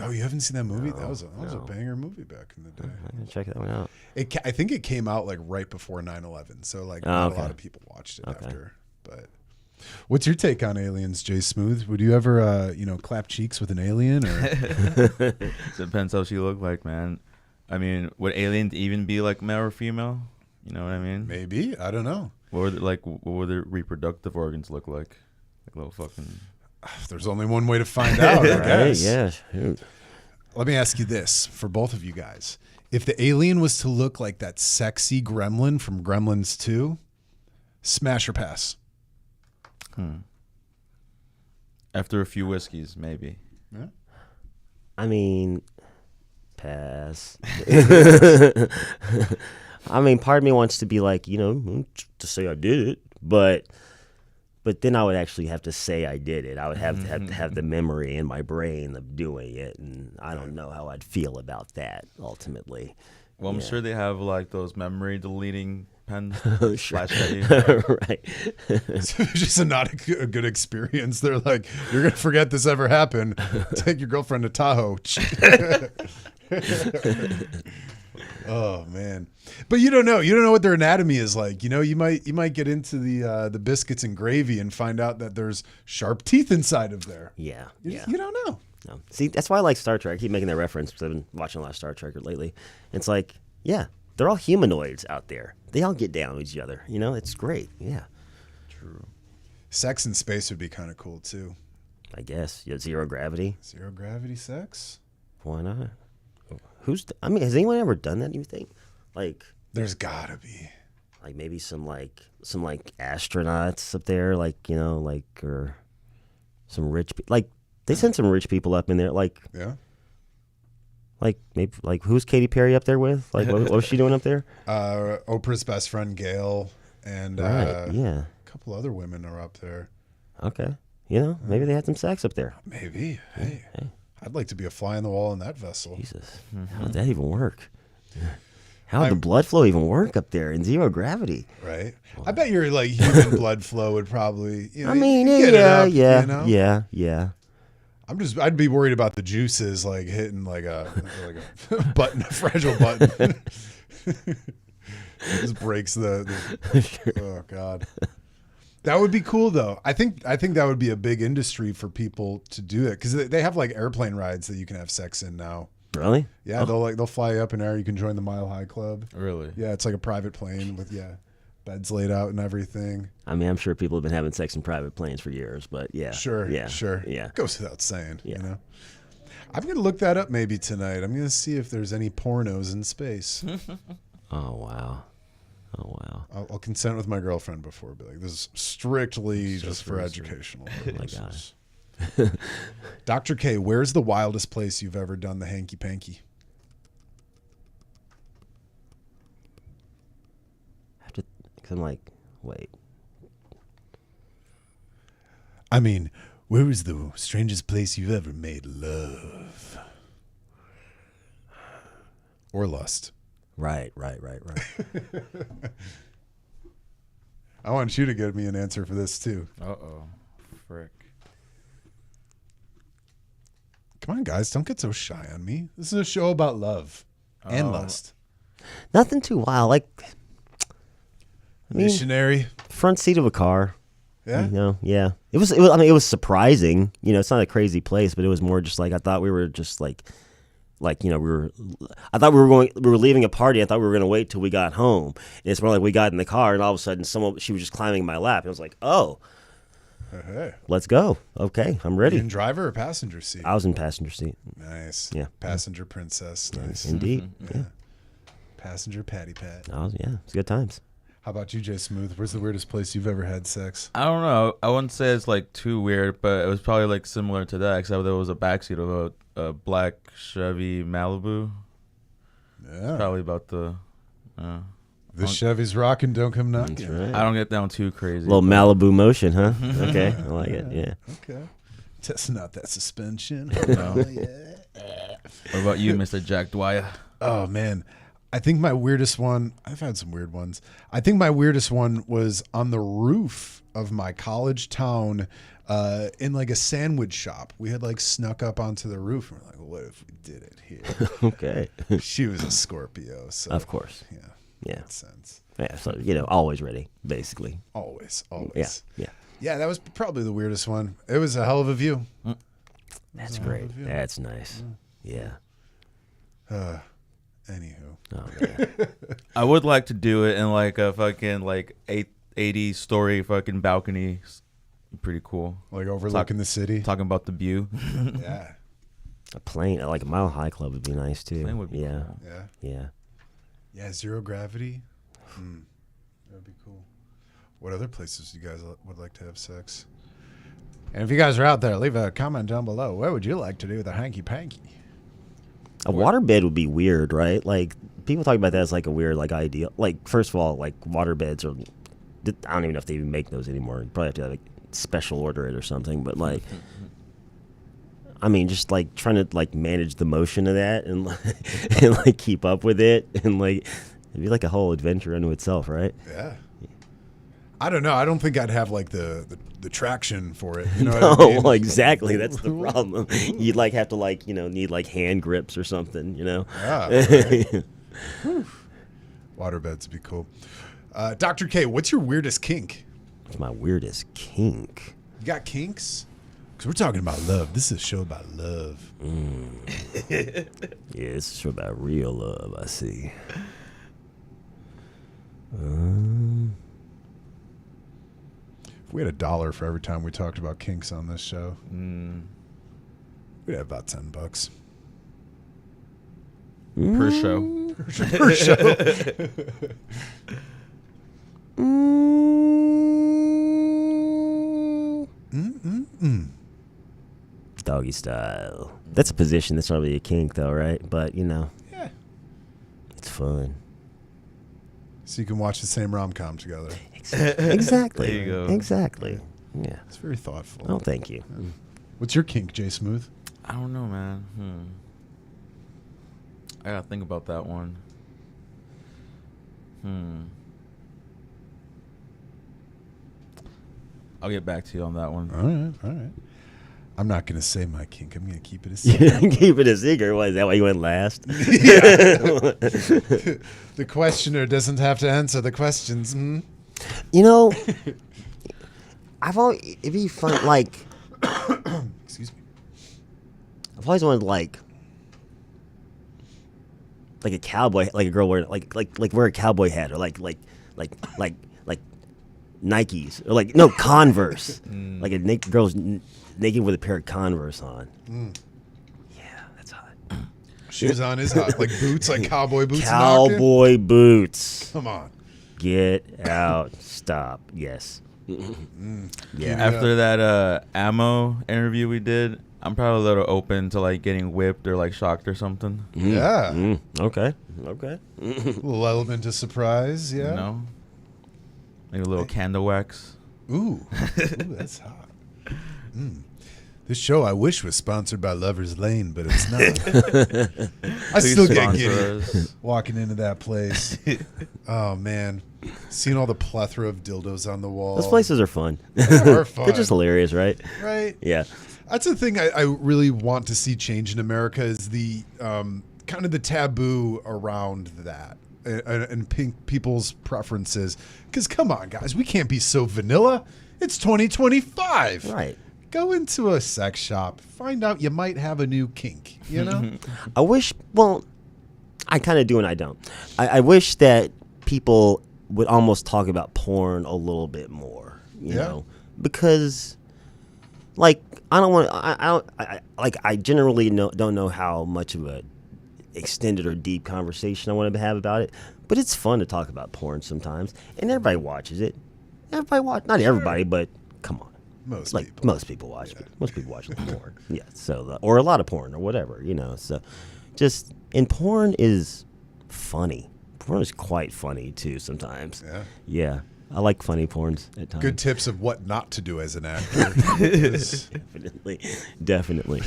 Oh, you haven't seen that movie? That was a banger movie back in the day. I'm going to check that one out. I think it came out like right before 9/11, so like not a lot of people watched it after. But what's your take on aliens, Jay Smooth? Would you ever, clap cheeks with an alien? Or Depends how she looked like, man. I mean, would aliens even be like male or female? You know what I mean? Maybe, I don't know. What would their reproductive organs look like? Like little fucking. There's only one way to find out, I guess. Yeah. Shoot. Let me ask you this for both of you guys: if the alien was to look like that sexy gremlin from Gremlins 2, smash or pass? After a few whiskeys, maybe. Yeah. I mean, pass. I mean, part of me wants to be like, to say I did it, but But then I would actually have to say I did it. I would have to have the memory in my brain of doing it, and I don't know how I'd feel about that ultimately. Well, I'm Yeah. sure they have like those memory deleting pens. Oh, sure. Flash at you. Right. It's just not a good experience. They're like, you're gonna forget this ever happened. Take your girlfriend to Tahoe. Oh man, but you don't know. You don't know what their anatomy is like. You know, you might get into the biscuits and gravy and find out that there's sharp teeth inside of there. Yeah. Yeah. You don't know. No. See, that's why I like Star Trek. I keep making that reference because I've been watching a lot of Star Trek lately. It's like, yeah, they're all humanoids out there. They all get down with each other. You know, it's great. Yeah. True. Sex in space would be kind of cool too. I guess. Yeah, zero gravity. Zero gravity sex. Why not? I mean, has anyone ever done that, you think? Like There's gotta be. like maybe some astronauts up there, like, you know, like, or some rich like they send some rich people up in there, like Yeah. maybe like who's Katy Perry up there with? Like what was she doing up there? Oprah's best friend Gail and Right. Yeah. a couple other women are up there. Okay. You know, maybe they had some sex up there. Maybe. Hey, I'd like to be a fly on the wall in that vessel. Jesus. How would that even work? How would the blood flow even work up there in zero gravity? Right. I bet your like human blood flow would probably. You know, I mean, you get it yeah, up, yeah, you know? yeah. I'd be worried about the juices like hitting like a button, a fragile button. Just breaks the oh god. That would be cool though. I think that would be a big industry for people to do it because they have like airplane rides that you can have sex in now. Really? Yeah, they'll fly you up in air. You can join the Mile High Club. Really? Yeah, it's like a private plane with beds laid out and everything. I mean, I'm sure people have been having sex in private planes for years, but yeah. Sure. Yeah. Sure. Yeah. Goes without saying. Yeah. You know. I'm gonna look that up maybe tonight. I'm gonna see if there's any pornos in space. Oh wow. I'll consent with my girlfriend before. Be like, this is strictly just for seriously. educational Oh my purposes. Dr. K, where's the wildest place you've ever done the hanky panky? Cause I'm like, wait. I mean, where was the strangest place you've ever made love? Or lust? Right. I want you to give me an answer for this too. Uh-oh. Frick. Come on, guys, don't get so shy on me. This is a show about love and Oh. lust. Nothing too wild. Like, I mean, Missionary. front seat of a car. Yeah. You know, yeah. It was. I mean, it was surprising. You know, it's not a crazy place, but it was more just like I thought we were just like you know, I thought we were leaving a party. I thought we were going to wait till we got home. And it's more like we got in the car and all of a sudden she was just climbing in my lap. And I was like, oh, Hey. let's go. Okay, I'm You ready. in driver or passenger seat? I was in passenger seat. Nice. Yeah. Passenger princess. Nice. Indeed. Yeah. Passenger patty pat. It's good times. How about you, Jay Smooth? Where's the weirdest place you've ever had sex? I don't know. I wouldn't say it's like too weird, but it was probably like similar to that, except there was a backseat of a black Chevy Malibu. Yeah. Probably about the. This Chevy's rocking. Don't come knocking. That's right. I don't get down too crazy. A little Malibu motion, huh? Okay, I like it. Yeah. Okay. Testing out that suspension. No. Oh, yeah. What about you, Mr. Jack Dwyer? Oh man, I think my weirdest one. I've had some weird ones. I think my weirdest one was on the roof of my college town, in like a sandwich shop. We had like snuck up onto the roof, and we're like, "What if we did it here?" Okay. She was a Scorpio, so Of course. yeah, Yeah. makes sense. Yeah. So you know, always ready, basically. Always. Yeah. Yeah, that was probably the weirdest one. It was a hell of a view. That's great. view. That's nice. Yeah. Anywho, Oh, yeah. I would like to do it in like a fucking like 80-story fucking balcony. Pretty cool. like overlooking the city. Talking about the view. Yeah, A plane, like a Mile High Club, would be nice too. Plane would be yeah. cool. yeah, Yeah. yeah. Zero gravity. That would be cool. What other places you guys would like to have sex? And if you guys are out there, leave a comment down below. What would you like to do with a hanky panky? A waterbed would be weird, right? Like people talk about that as like a weird, like ideal. Like first of all, like waterbeds are. I don't even know if they even make those anymore. You probably have to like special order it or something, but like, I mean, just like trying to like manage the motion of that and and like keep up with it, and like it'd be like a whole adventure unto itself, right? Yeah. I don't know. I don't think I'd have like the traction for it. You know No, what I mean? well, exactly. That's the problem. You'd like have to like need like hand grips or something. Yeah. Right. Waterbeds would be cool. Dr. K, what's your weirdest kink? What's my weirdest kink? You got kinks? Because we're talking about love. This is a show about love. Yeah, it's a show about real love. I see. If we had $1 for every time we talked about kinks on this show, we'd have about $10 Per show. per show. Doggy style. That's a position. That's not really a kink, though, right? But Yeah. it's fun. So you can watch the same rom-com together. Exactly. There you go. Exactly. Yeah. It's very thoughtful. Oh, thank you. What's your kink, Jay Smooth? I don't know, man. I gotta think about that one. I'll get back to you on that one. All right. I'm not going to say my kink. I'm going to keep it a secret. Keep it a secret. What, is that why you went last? The questioner doesn't have to answer the questions. It'd be fun, like, Excuse me. I've always wanted, like a cowboy, like a girl wearing, like wear a cowboy hat, or like Nikes, or like, no, Converse. Like a girl's naked with a pair of Converse on. Yeah, that's hot. Shoes on is hot. Like boots, like cowboy boots. Cowboy boots. Come on. Get out. Stop. Yes. Yeah. After that ammo interview we did, I'm probably a little open to like getting whipped or like shocked or something. Yeah. Okay. A little element of surprise. Yeah. You know? Maybe a little candle wax. Ooh, that's hot. This show, I wish, was sponsored by Lover's Lane, but it's not. I Please still get sponsor giddy us. walking into that place. Oh, man. Seeing all the plethora of dildos on the wall. Those places are fun. They're fun. They're just hilarious, right? Right? Yeah. That's the thing I really want to see change in America is the kind of the taboo around that and people's preferences. Because come on, guys, we can't be so vanilla. It's 2025. Right. Go into a sex shop, find out you might have a new kink, you know? I wish, well, I kind of do and I don't. I wish that people would almost talk about porn a little bit more, you know? Because, like, I don't want to, I generally don't know how much of a extended or deep conversation I want to have about it, but it's fun to talk about porn sometimes, and everybody watches it. Not everybody, but come on. Most people. Most people watch it. Most people watch porn. Yeah. So, or a lot of porn or whatever, you know. So, and porn is funny. Porn is quite funny too sometimes. Yeah. Yeah. I like funny porns at times. Good tips of what not to do as an actor. Definitely.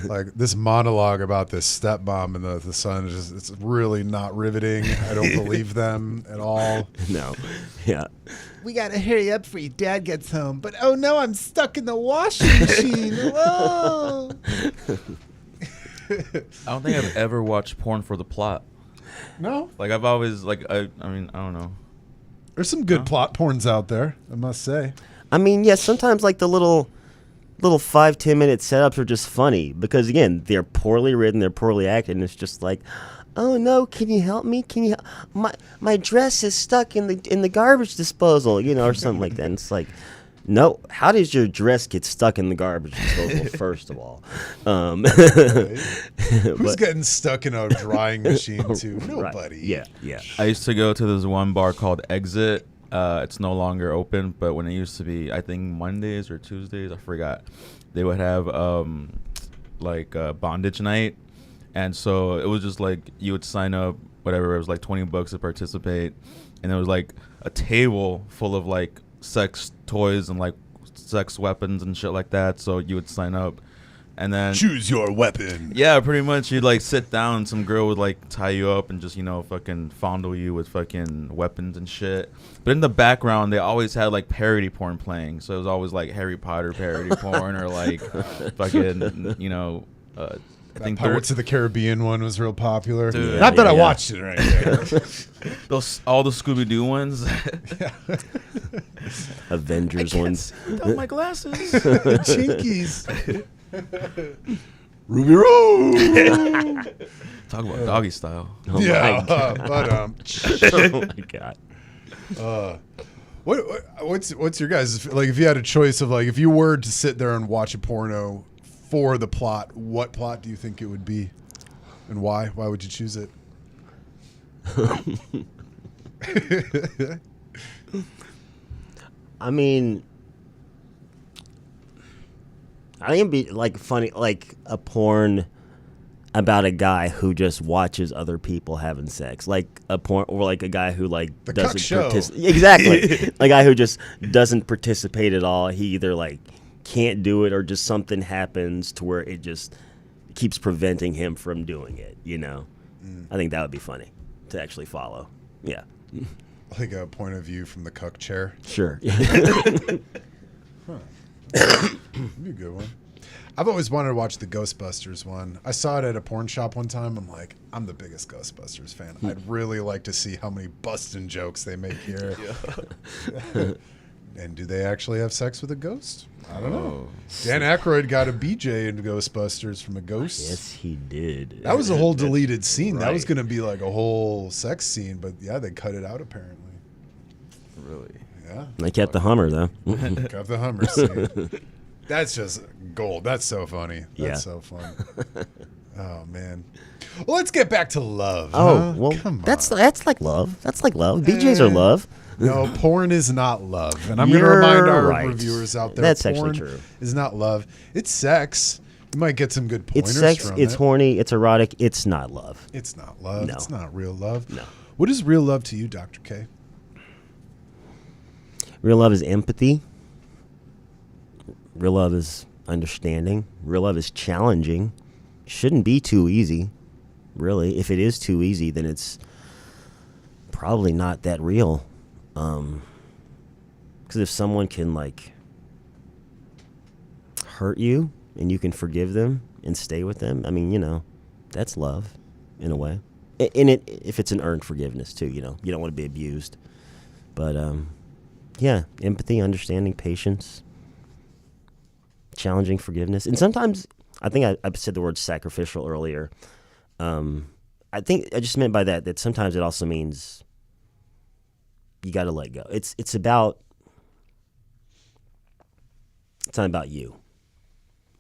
Like this monologue about this stepmom and the son, it's really not riveting. I don't believe them at all. No. Yeah. We got to hurry up before your dad gets home. But, oh, no, I'm stuck in the washing machine. Whoa. I don't think I've ever watched porn for the plot. No? Like I've always I mean, I don't know. There's some good plot porns out there, I must say. I mean, yes, sometimes like the little 5-10 minute setups are just funny because again, they're poorly written, they're poorly acted, and it's just like, oh no, can you help me? Can you my dress is stuck in the garbage disposal, you know, or something like that. And it's like, no, how does your dress get stuck in the garbage disposal, first of all? Who's getting stuck in a drying machine too? Nobody. Right. Yeah. I used to go to this one bar called Exit. It's no longer open, but when it used to be, I think Mondays or Tuesdays, I forgot, they would have bondage night. And so it was just like you would sign up, whatever, it was like $20 to participate. And it was like a table full of like sex toys and like sex weapons and shit like that. So you would sign up, and then Choose your weapon. yeah, pretty much you'd like sit down and some girl would like tie you up and just fucking fondle you with fucking weapons and shit. But in the background they always had like parody porn playing, so it was always like Harry Potter parody porn or like fucking I think Pirates of the Caribbean one was real popular. Dude. Not that I Yeah. watched it right there. all the Scooby-Doo ones. Avengers ones. Without my glasses. Chinkies. Ruby Road. Talk about doggy style. Oh Yeah, my God. but Oh my God. what's your guys' like? If you had a choice of like, if you were to sit there and watch a porno for the plot, what plot do you think it would be, and why? Why would you choose it? I mean, I think it'd be like funny, like a porn about a guy who just watches other people having sex, like a porn, or like a guy who like The doesn't cuck show. participate. Exactly, a guy who just doesn't participate at all. He either like can't do it, or just something happens to where it just keeps preventing him from doing it. I think that would be funny to actually follow. Yeah, Like a point of view from the cuck chair. sure. That'd be a good one. I've always wanted to watch the Ghostbusters one. I saw it at a porn shop one time. I'm like, I'm the biggest Ghostbusters fan. I'd really like to see how many busting jokes they make here. And do they actually have sex with a ghost? I don't know. Dan Aykroyd got a BJ in Ghostbusters from a ghost. Yes, he did. That was a whole deleted scene. That was Right. going to be like a whole sex scene, but yeah, they cut it out apparently. Really? Yeah. They kept the Hummer though. Got the Hummer scene. That's just gold. That's so funny. That's Yeah. so fun. Oh man. Well, let's get back to love. Oh huh? well, Come that's on. like love. That's like love. BJ's are love. No, porn is not love. And I'm going to You're remind our right. reviewers out there, That's porn actually true. is not love. It's sex. You might get some good It's pointers sex. from It's it. horny. It's erotic. It's not love. It's not love. No. It's not real love. No. What is real love to you, Dr. K? Real love is empathy. Real love is understanding. Real love is challenging. Shouldn't be too easy, really. If it is too easy, then it's probably not that real. Because if someone can like hurt you and you can forgive them and stay with them, I mean, that's love in a way. If it's an earned forgiveness too, you don't want to be abused. But yeah, empathy, understanding, patience, challenging forgiveness, and sometimes I think I said the word sacrificial earlier. I think I just meant by that sometimes it also means you got to let go. It's not about you.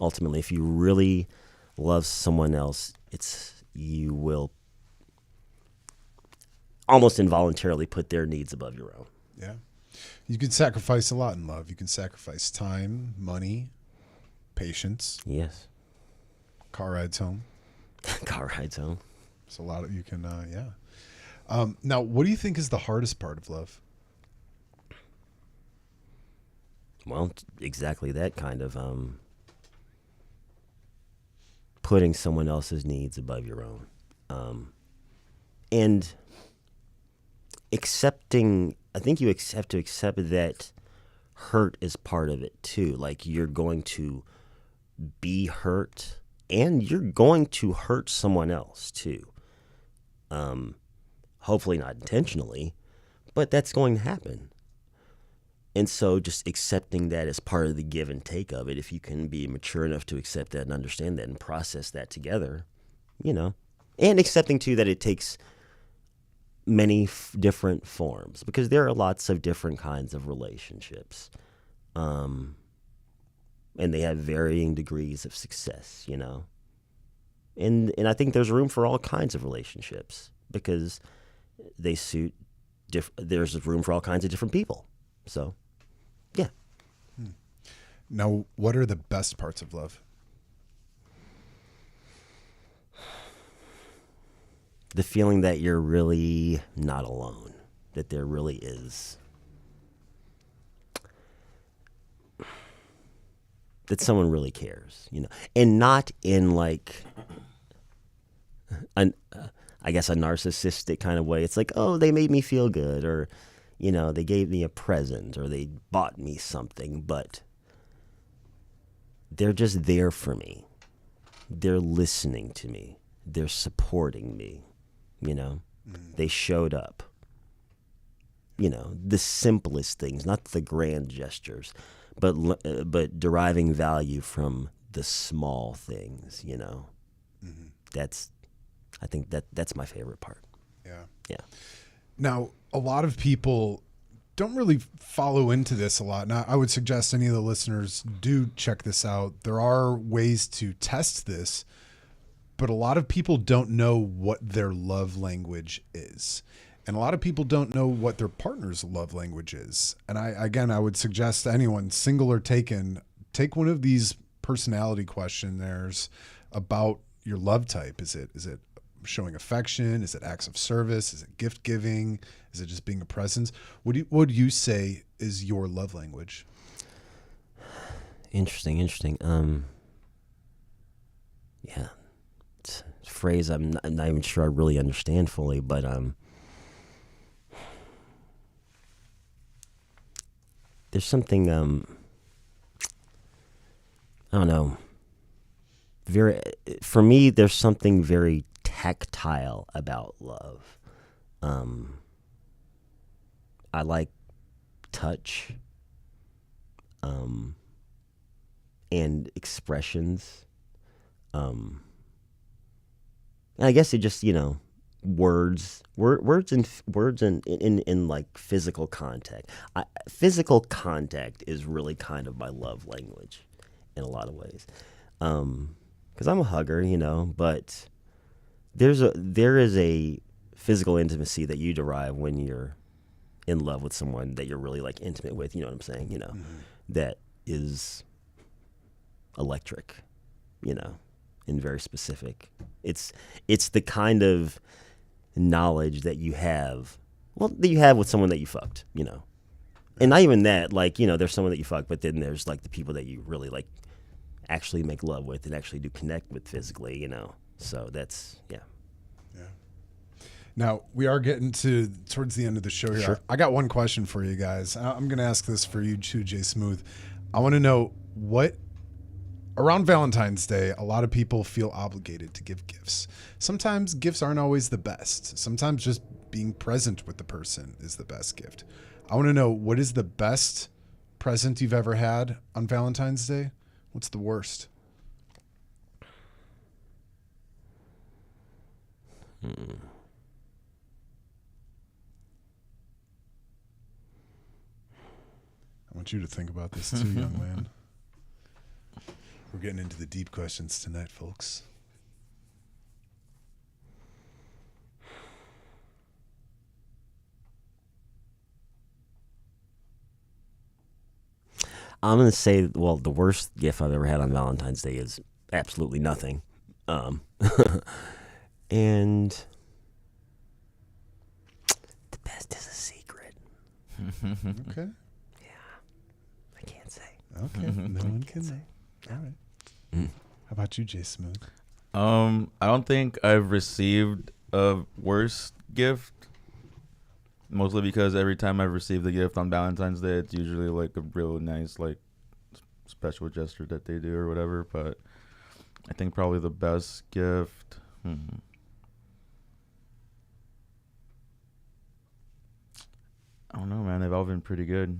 Ultimately, if you really love someone else, you will almost involuntarily put their needs above your own. Yeah. You can sacrifice a lot in love. You can sacrifice time, money, patience, Yes. car rides home. Car rides home. It's a lot of you can, yeah. Now, what do you think is the hardest part of love? Well, exactly that kind of putting someone else's needs above your own, and accepting. I think you have to accept that hurt is part of it too. Like you're going to be hurt, and you're going to hurt someone else too. Hopefully not intentionally, but that's going to happen. And so just accepting that as part of the give and take of it, if you can be mature enough to accept that and understand that and process that together, and accepting too that it takes many different forms, because there are lots of different kinds of relationships. And they have varying degrees of success, And I think there's room for all kinds of relationships because they suit there's room for all kinds of different people. So, yeah. Now, what are the best parts of love? The feeling that you're really not alone, that there really is that someone really cares, and not in like I guess a narcissistic kind of way. It's like, oh, they made me feel good, or they gave me a present, or they bought me something, but they're just there for me. They're listening to me. They're supporting me. They showed up. The simplest things, not the grand gestures, but deriving value from the small things. I think that's my favorite part. Yeah. Now, a lot of people don't really follow into this a lot. Now, I would suggest any of the listeners do check this out. There are ways to test this, but a lot of people don't know what their love language is. And a lot of people don't know what their partner's love language is. And I would suggest to anyone, single or taken, take one of these personality questionnaires about your love type. Is it showing affection? Is it acts of service? Is it gift giving? Is it just being a presence? What would you say is your love language? Interesting. Yeah, it's a phrase I'm not even sure I really understand fully, but there's something I don't know. For me, there's something very tactile about love. I like touch, and expressions. And I guess it just, words in like physical contact. Physical contact is really kind of my love language in a lot of ways. 'Cause I'm a hugger, but there is a physical intimacy that you derive when you're in love with someone that you're really like intimate with, you know what I'm saying? That is electric, and very specific. It's the kind of knowledge that you have with someone that you fucked, and not even that, like, there's someone that you fucked, but then there's like the people that you really like actually make love with and actually do connect with physically, so that's, yeah. Now, we are getting towards the end of the show here. Sure. I got one question for you guys. I'm going to ask this for you too, Jay Smooth. I want to know around Valentine's Day, a lot of people feel obligated to give gifts. Sometimes gifts aren't always the best. Sometimes just being present with the person is the best gift. I want to know, what is the best present you've ever had on Valentine's Day? What's the worst? I want you to think about this too, young man. We're getting into the deep questions tonight, folks. I'm going to say, well, the worst gift I've ever had on Valentine's Day is absolutely nothing. And the best is a secret. Okay. I can't say. Okay. No one can say. All right. How about you, Jay Smooth? I don't think I've received a worse gift. Mostly because every time I've received a gift on Valentine's Day, it's usually like a real nice, like, special gesture that they do or whatever. But I think probably the best gift. I don't know, man. They've all been pretty good.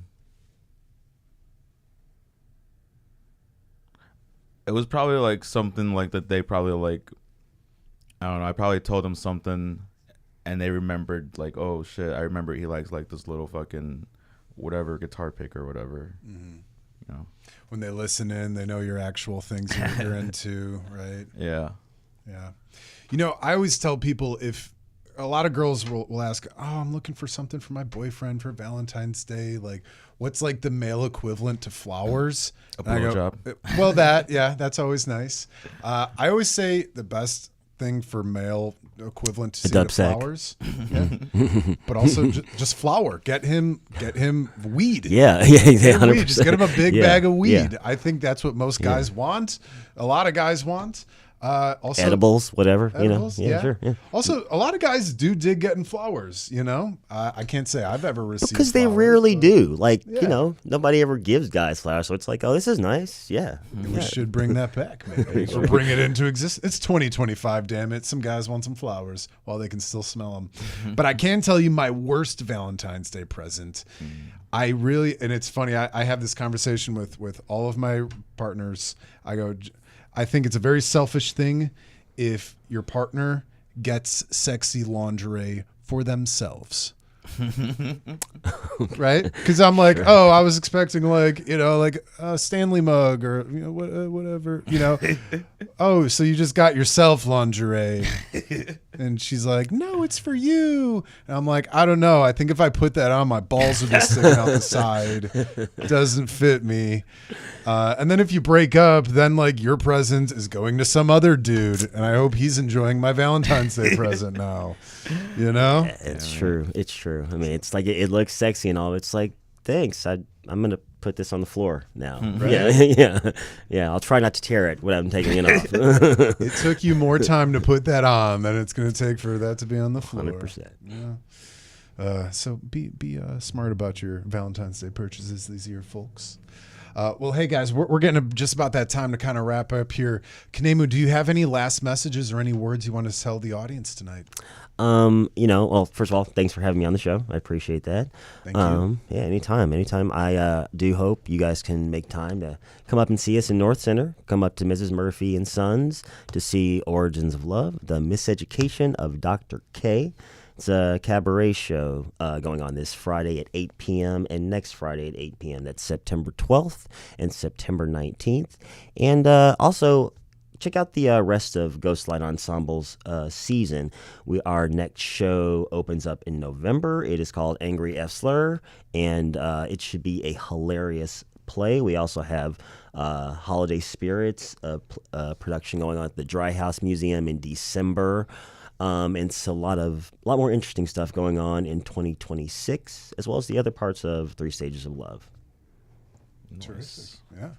It was probably like something like that they probably like, I don't know, I probably told them something and they remembered like, oh shit, I remember he likes like this little fucking whatever guitar pick or whatever. When they listen in, they know your actual things you're into, right? Yeah. I always tell people, if a lot of girls will ask, oh, I'm looking for something for my boyfriend for Valentine's Day. Like, what's like the male equivalent to flowers? A blowjob. Well, that's always nice. I always say the best thing for male equivalent to A dub sack. flowers. Yeah. But also just flour. Get him weed. Yeah, Get him 100%. weed. Just get him a big Yeah, bag of weed. yeah. I think that's what most guys want. A lot of guys want. Also Edibles, whatever, edibles, Yeah, sure. Yeah. Also, a lot of guys do dig getting flowers. I can't say I've ever received Because they flowers, rarely but do. Like, Yeah. nobody ever gives guys flowers. So it's like, oh, this is nice. Yeah. We should bring that back, maybe, or bring it into existence. It's 2025, damn it. Some guys want some flowers while they can still smell them. But I can tell you my worst Valentine's Day present. I really, and it's funny. I have this conversation with all of my partners. I think it's a very selfish thing if your partner gets sexy lingerie for themselves. Right? Because I'm like, oh, I was expecting like a Stanley mug or whatever, Oh, so you just got yourself lingerie. And she's like, no, it's for you. And I'm like, I don't know. I think if I put that on, my balls would be sticking out the side. It doesn't fit me. And then if you break up, then like your present is going to some other dude. And I hope he's enjoying my Valentine's Day present now. It's true. It's true. I mean, it's like it looks sexy and all. It's like, thanks. I'm going to put this on the floor now. Right. Yeah. I'll try not to tear it when I'm taking it off. It took you more time to put that on than it's going to take for that to be on the floor. 100%. Yeah. So be smart about your Valentine's Day purchases these year, folks. Well, hey guys, we're getting to just about that time to kind of wrap up here. Khemu, do you have any last messages or any words you want to tell the audience tonight? Well, first of all, thanks for having me on the show. I appreciate that. Thank you. Yeah, anytime. I do hope you guys can make time to come up and see us in North Center. Come up to Mrs. Murphy and Sons to see Origins of Love, the Miseducation of Dr. K. It's a cabaret show going on this Friday at 8 p.m. and next Friday at 8 p.m. That's September 12th and September 19th. And also, check out the rest of Ghostlight Ensemble's season. Our next show opens up in November. It is called Angry F. Slur, and it should be a hilarious play. We also have Holiday Spirits production going on at the Dry House Museum in December. And it's a lot more interesting stuff going on in 2026, as well as the other parts of Three Stages of Love. Terrific. Yeah.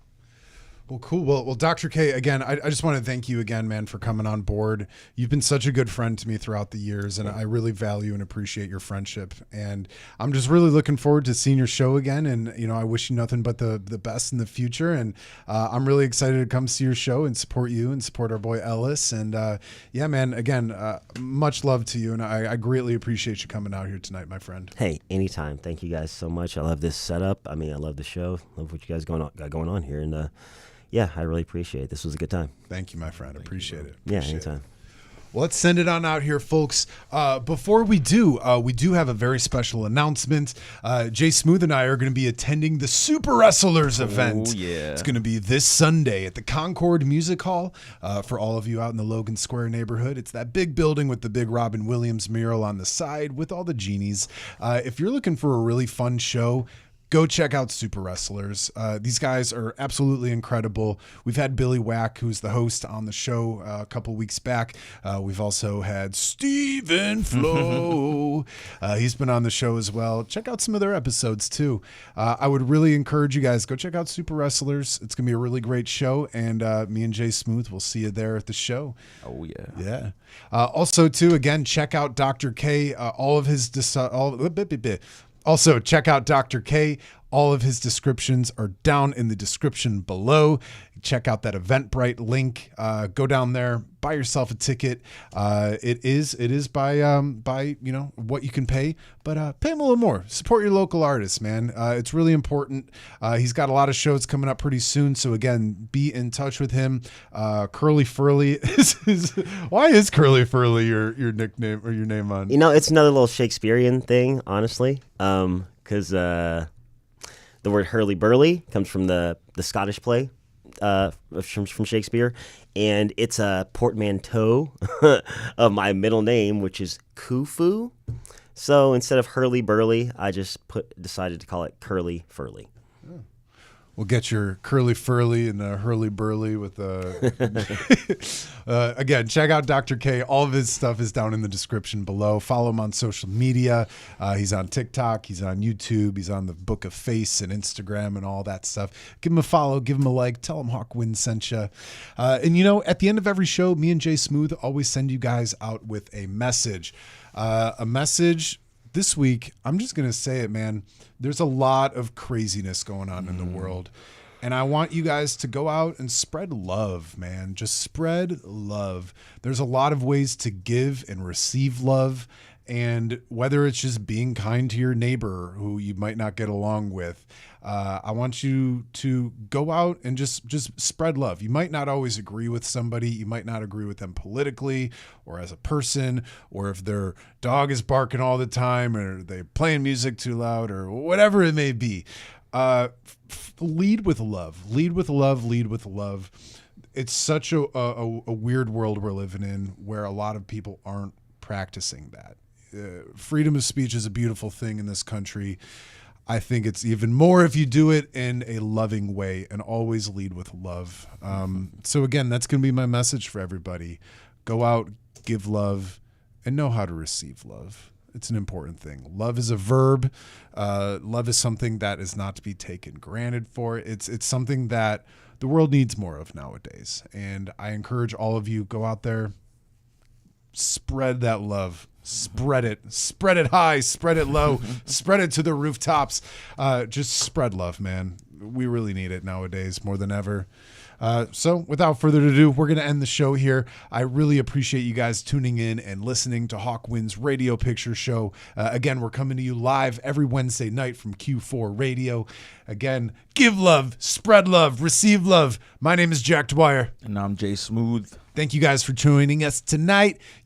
Well, cool. Well, Dr. K, again, I just want to thank you again, man, for coming on board. You've been such a good friend to me throughout the years, and I really value and appreciate your friendship. And I'm just really looking forward to seeing your show again. And, I wish you nothing but the best in the future. And I'm really excited to come see your show and support you and support our boy Ellis. And yeah, man, again, much love to you. And I greatly appreciate you coming out here tonight, my friend. Hey, anytime. Thank you guys so much. I love this setup. I love the show. Love what you guys got going on here. And yeah, I really appreciate it. This was a good time. Thank you, my friend. Appreciate it. Yeah, Appreciate anytime. it. Well, let's send it on out here, folks. Before we do have a very special announcement. Jay Smooth and I are going to be attending the Super Wrestlers event. Oh, yeah. It's going to be this Sunday at the Concord Music Hall. For all of you out in the Logan Square neighborhood, it's that big building with the big Robin Williams mural on the side with all the genies. If you're looking for a really fun show, go check out Super Wrestlers. These guys are absolutely incredible. We've had Billy Wack, who's the host, on the show a couple weeks back. We've also had Steven Flo. He's been on the show as well. Check out some of their episodes too. I would really encourage you guys, go check out Super Wrestlers. It's going to be a really great show. And me and Jay Smooth will see you there at the show. Oh, yeah. Yeah. Also, too, again, check out Dr. K. Also, check out Dr. K. All of his descriptions are down in the description below. Check out that Eventbrite link. Go down there, buy yourself a ticket. It is by what you can pay, but pay him a little more. Support your local artists, man. It's really important. He's got a lot of shows coming up pretty soon, so again, be in touch with him. Curly Furly why is Curly Furly your nickname or your name on? It's another little Shakespearean thing, honestly, because the word hurly-burly comes from the Scottish play from Shakespeare, and it's a portmanteau of my middle name, which is Khufu. So instead of hurly-burly, I just decided to call it Curly Furly. We'll get your curly furly and hurly burly with again, check out Dr. K. All of his stuff is down in the description below. Follow him on social media. He's on TikTok. He's on YouTube. He's on the Book of Face and Instagram and all that stuff. Give him a follow. Give him a like. Tell him Hawkwind sent you. And, you know, at the end of every show, me and Jay Smooth always send you guys out with a message. This week, I'm just going to say it, man. There's a lot of craziness going on in the world. And I want you guys to go out and spread love, man. Just spread love. There's a lot of ways to give and receive love. And whether it's just being kind to your neighbor who you might not get along with, I want you to go out and just spread love. You might not always agree with somebody. You might not agree with them politically or as a person, or if their dog is barking all the time, or they're playing music too loud, or whatever it may be. Lead with love. Lead with love. Lead with love. It's such a weird world we're living in where a lot of people aren't practicing that. Freedom of speech is a beautiful thing in this country. I think it's even more if you do it in a loving way, and always lead with love. So again, that's going to be my message for everybody. Go out, give love, and know how to receive love. It's an important thing. Love is a verb. Love is something that is not to be taken granted for. It's something that the world needs more of nowadays. And I encourage all of you, go out there, spread that love. Spread it high, spread it low, spread it to the rooftops. Just spread love, man. We really need it nowadays more than ever. So without further ado, we're going to end the show here. I really appreciate you guys tuning in and listening to Hawkwind's Radio Picture Show. Again, we're coming to you live every Wednesday night from Q4 Radio. Again, give love, spread love, receive love. My name is Jack Dwyer. And I'm Jay Smooth. Thank you guys for joining us tonight.